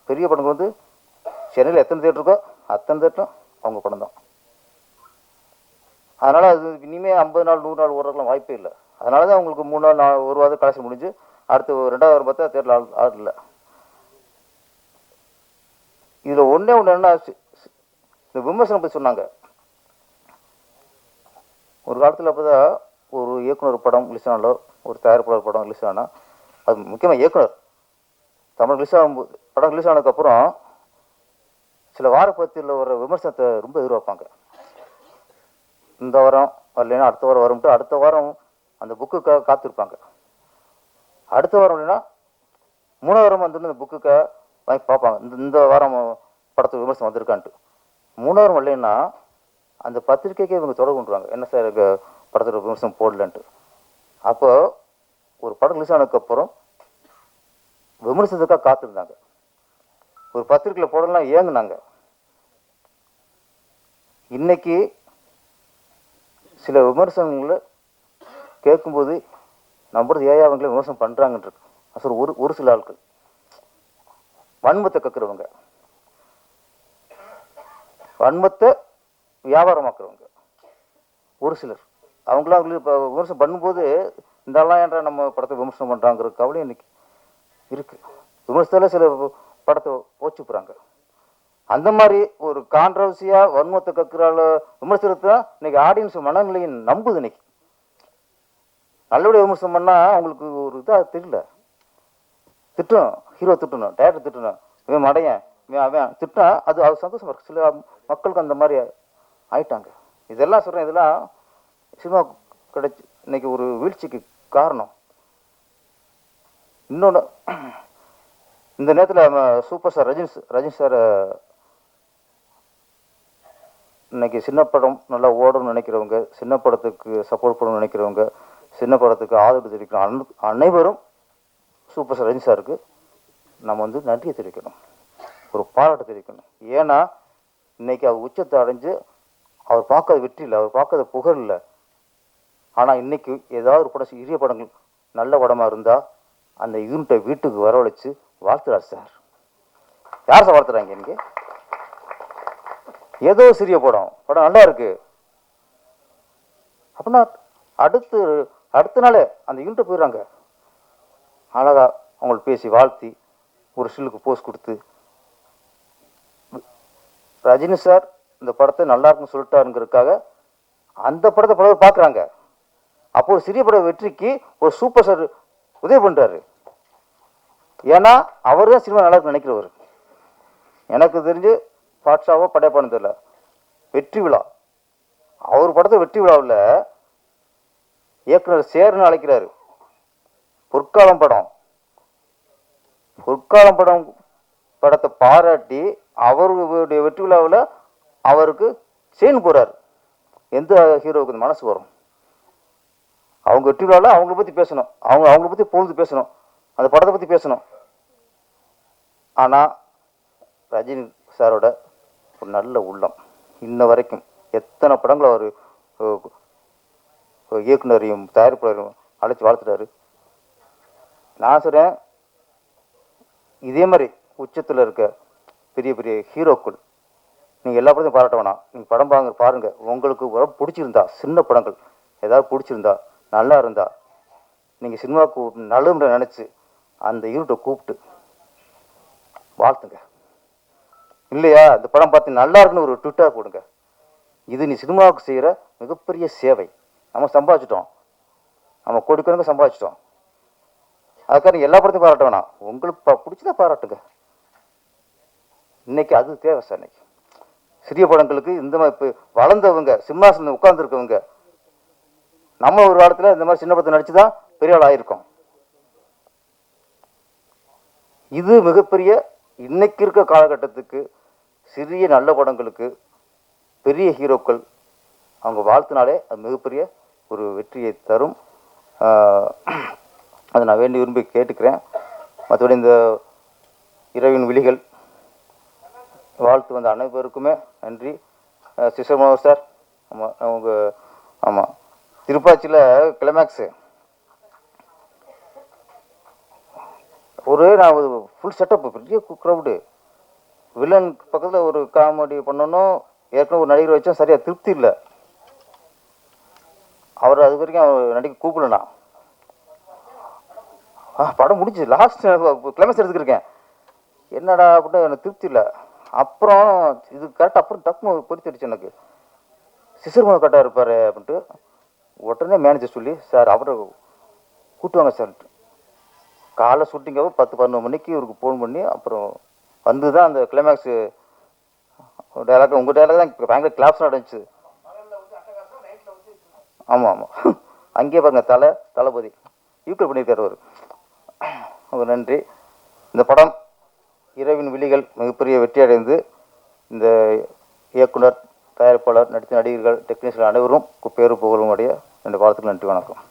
பெரிய படங்கள் வந்து சென்னையில் எத்தனை தேட்டர் இருக்கோ அத்தனை தேட்டரும் அவங்க படம் தான். அதனால் அது இனிமேல் 50 நாள் 100 நாள் ஓடுறதுலாம் வாய்ப்பே இல்லை. அதனால தான் அவங்களுக்கு 3 நாள் 1 வாரம் கலெக்ஷன் முடிஞ்சு அடுத்து 2வது வாரம் பார்த்தா தேட்டரில் ஆள் இல்லை. இதில் ஒன்றே ஒன்று என்ன, இந்த விமர்சனம் பற்றி சொன்னாங்க. ஒரு காலத்தில் அப்போ தான் ஒரு இயக்குனர் படம் ரிலீஸ் ஆனாலோ ஒரு தயாரிப்பாளர் படம் ரிலீஸ் ஆனால், அது முக்கியமாக இயக்குனர் தமிழ் ரிலீஸ் ஆகும்போது படம் ரிலீஸ் ஆனதுக்கப்புறம் சில வாரப்பத்தியில் வர விமர்சனத்தை ரொம்ப எதிர்பார்ப்பாங்க. இந்த வாரம் வரலைன்னா அடுத்த வாரம் வரும்ட்டு அடுத்த வாரம் அந்த புக்குக்காக காத்திருப்பாங்க. அடுத்த வாரம் இல்லைன்னா 3வது வாரம் வந்து அந்த புக்குக்காக வாங்கி பார்ப்பாங்க, இந்த வாரம் படத்துக்கு விமர்சனம் வந்திருக்கான்ட்டு. 3வது வாரம் இல்லைன்னா அந்த பத்திரிக்கைக்கே இவங்க தொடர்பு கொண்டுருவாங்க, என்ன சார் படத்தில் விமர்சனம் போடலன்ட்டு. அப்போ ஒரு படம் ரிலீஸ் ஆனதுக்கப்புறம் விமர்சனத்துக்காக காத்திருந்தாங்க. ஒரு பத்திரிக்கையில் போடலாம் ஏங்குனாங்க. இன்னைக்கு சில விமர்சனங்களை கேட்கும்போது நம்புறது ஏன் அவங்களே விமர்சனம் பண்ணுறாங்கன்றது. அசல் ஒரு சில ஆட்கள் வன்மத்தை கக்குறவங்க, வன்மத்தை வியாபாரமாக்குறவங்க ஒரு சிலர், அவங்களாம் இப்போ விமர்சனம் பண்ணும்போது இந்தெல்லாம் என்ற நம்ம படத்தை விமர்சனம் பண்ணுறாங்கிற கவலை இன்னைக்கு இருக்கு. விமர்சனத்தில் சில படத்தை போச்சுப்புறாங்க. அந்த மாதிரி ஒரு கான்ட்ரவர்சியாக வன்மத்தை கக்குறால விமர்சனத்தை இன்னைக்கு ஆடியன்ஸ் மனநிலையை நம்புது. இன்னைக்கு நல்லபடியாக விமர்சனம் பண்ணால் அவங்களுக்கு ஒரு இதாக தெரியல. திட்டணும், ஹீரோ திட்டணும், டேரக்டர் திட்டணும், இவன் மடையன் அவன் திட்டினா அது சந்தோஷமா இருக்கு. சில மக்களுக்கு அந்த மாதிரி ஆயிட்டாங்க. இதெல்லாம் சொல்கிறேன், இதெல்லாம் சினிமா கிடைச்சி இன்னைக்கு ஒரு வீழ்ச்சிக்கு காரணம். இன்னொன்று, இந்த நேரத்தில் சூப்பர் ஸ்டார் ரஜினி சார் இன்னைக்கு சின்ன படம் நல்லா ஓடணும்னு நினைக்கிறவங்க, சின்ன படத்துக்கு சப்போர்ட் பண்ணணும்னு நினைக்கிறவங்க, சின்ன படத்துக்கு ஆதரவு தெரிவிக்கணும் அனைவரும் சூப்பர் ஸ்டார் ரஜினி சாருக்கு நம்ம வந்து நன்றியை தெரிவிக்கணும், ஒரு பாராட்டு தெரிவிக்கணும். ஏன்னா இன்னைக்கு அவர் உச்சத்தை அடைஞ்சு அவர் பார்க்காத வெற்றி இல்லை, அவர் பார்க்காத புகழ் இல்லை. ஆனால் இன்னைக்கு ஏதாவது ஒரு படம் சிறிய படங்கள் நல்ல படமாக இருந்தால் அந்த யூனிட்டை வீட்டுக்கு வரவழைச்சு வாழ்த்துறாரு சார். யார் சார் வாழ்த்துறாங்க? இன்னைக்கு ஏதோ சிறிய படம் நல்லா இருக்கு அப்படின்னா அடுத்த நாளே அந்த யூனிட்டை போயிடுறாங்க. அழகா அவங்களுக்கு பேசி வாழ்த்தி ஒரு ஸ்டில்லுக்கு போஸ்ட் கொடுத்து, ரஜினி சார் இந்த படத்தை நல்லா இருக்குன்னு சொல்லிட்டாருங்கிறதுக்காக அந்த படத்தை படம் பார்க்குறாங்க. அப்போ ஒரு சிறிய பட வெற்றிக்கு ஒரு சூப்பர் ஸ்டார் உதவி பண்ணுறாரு. ஏன்னா அவர் தான் சினிமா நல்லா இருக்குன்னு நினைக்கிறவர். எனக்கு தெரிஞ்சு பாட்ஷாவோ படையப்பான்னு தெரியல, வெற்றி விழா அவர் படத்தை வெற்றி விழாவில் இயக்குனர் சேர்னு அழைக்கிறாரு. பொற்காலம் படம் படத்தை பாராட்டி அவருடைய வெற்றி விழாவில் அவருக்கு சேன் போறாரு. எந்த ஹீரோவுக்கு இந்த மனசு வரும்? அவங்க வெற்றி விழாவில் அவங்கள பற்றி பேசணும், அவங்கள பற்றி பொழுது பேசணும், அந்த படத்தை பற்றி பேசணும். ஆனால் ரஜினி சாரோட ஒரு நல்ல உள்ளம் இன்ன வரைக்கும் எத்தனை படங்கள் அவர் இயக்குனரையும் தயாரிப்பாளரையும் அழைச்சி வாழ்த்துட்டாரு. நான் சொல்கிறேன், இதே மாதிரி உச்சத்தில் இருக்க பெரிய பெரிய ஹீரோக்கள் நீங்கள் எல்லா படத்தையும் பாராட்ட வேணாம். நீங்கள் படம் பாருங்கள். உங்களுக்கு பிடிச்சிருந்தா, சின்ன படங்கள் ஏதாவது பிடிச்சிருந்தா, நல்லா இருந்தா, நீங்கள் சினிமாவுக்கு நல்ல நினச்சி அந்த ஹீரோட்டை கூப்பிட்டு வாழ்த்துங்க. இல்லையா, இந்த படம் பார்த்து நல்லா இருக்குன்னு ஒரு ட்விட்டர் போடுங்க. இது நீ சினிமாவுக்கு செய்கிற மிகப்பெரிய சேவை. நம்ம சம்பாதிச்சிட்டோம், நம்ம கோடிக்கணக்கு சம்பாதிச்சிட்டோம். அதுக்காக நீங்கள் எல்லா படத்தையும் பாராட்ட வேணாம். உங்களுக்கு பிடிச்சதா பாராட்டுங்க. இன்னைக்கு அது தேவை சார். இன்னைக்கு சிறிய படங்களுக்கு இந்த மாதிரி இப்போ வளர்ந்தவங்க சிம்மாசனம் உட்கார்ந்துருக்கவங்க, நம்ம ஒரு காலத்தில் இந்த மாதிரி சின்ன படத்தை நடிச்சு தான் பெரிய ஆள் ஆயிருக்கோம். இது மிகப்பெரிய இன்னைக்கு இருக்க காலகட்டத்துக்கு சிறிய நல்ல படங்களுக்கு பெரிய ஹீரோக்கள் அவங்க வாழ்த்தினாலே அது மிகப்பெரிய ஒரு வெற்றியை தரும். அதை நான் வேண்டி விரும்பி கேட்டுக்கிறேன். மற்றபடி இந்த இரவின் விழிகள் வாழ்த்து வந்த அனைவருக்குமே நன்றி. சிஸ்டர் மனோகர் சார், ஆமாம் அவங்க ஆமாம் திருப்பாச்சியில் கிளைமேக்ஸு நான் ஒரு ஃபுல் செட்டப் பெரிய க்ரௌடு, வில்லன் பக்கத்தில் ஒரு காமெடி பண்ணணும், ஏற்கனவே ஒரு நடிகர் வச்சா சரியாக திருப்தி இல்லை. அவர் அது வரைக்கும் அவர் நடிக்க கூப்பிடலண்ணா. படம் முடிஞ்சு லாஸ்ட் கிளைமேக்ஸ் எடுத்துக்கிருக்கேன், என்னடா அப்படின்னு எனக்கு திருப்தி இல்லை. அப்புறம் இது கரெக்டாக அப்புறம் டக்குன்னு பொறுத்திடுச்சு எனக்கு. சிசர்மோன கரெக்டாக இருப்பார் அப்படின்ட்டு உடனே மேனேஜர் சொல்லி, சார் அவரை கூட்டுவாங்க சார்ன்ட்டு. காலை ஷூட்டிங்காக 10-11 மணிக்கு இவருக்கு ஃபோன் பண்ணி அப்புறம் வந்து தான் அந்த கிளைமேக்ஸு டைலாக், உங்கள் டைலாக் தான் இப்போ பயங்கர கிளாப்ஸ் நடந்துச்சு. ஆமாம் ஆமாம், அங்கேயே பாருங்கள் தளபதி ஈக்குவல் பண்ணியிருக்காரு அவர். நன்றி. இந்த படம் இரவின் விழிகள் மிகப்பெரிய வெற்றி அடைந்து இந்த இயக்குனர், தயாரிப்பாளர், நடித்த நடிகர்கள், டெக்னீஷியன் அனைவரும் பேரு புகழும் உடைய என்னுடைய வாழ்த்துக்கள். நன்றி, வணக்கம்.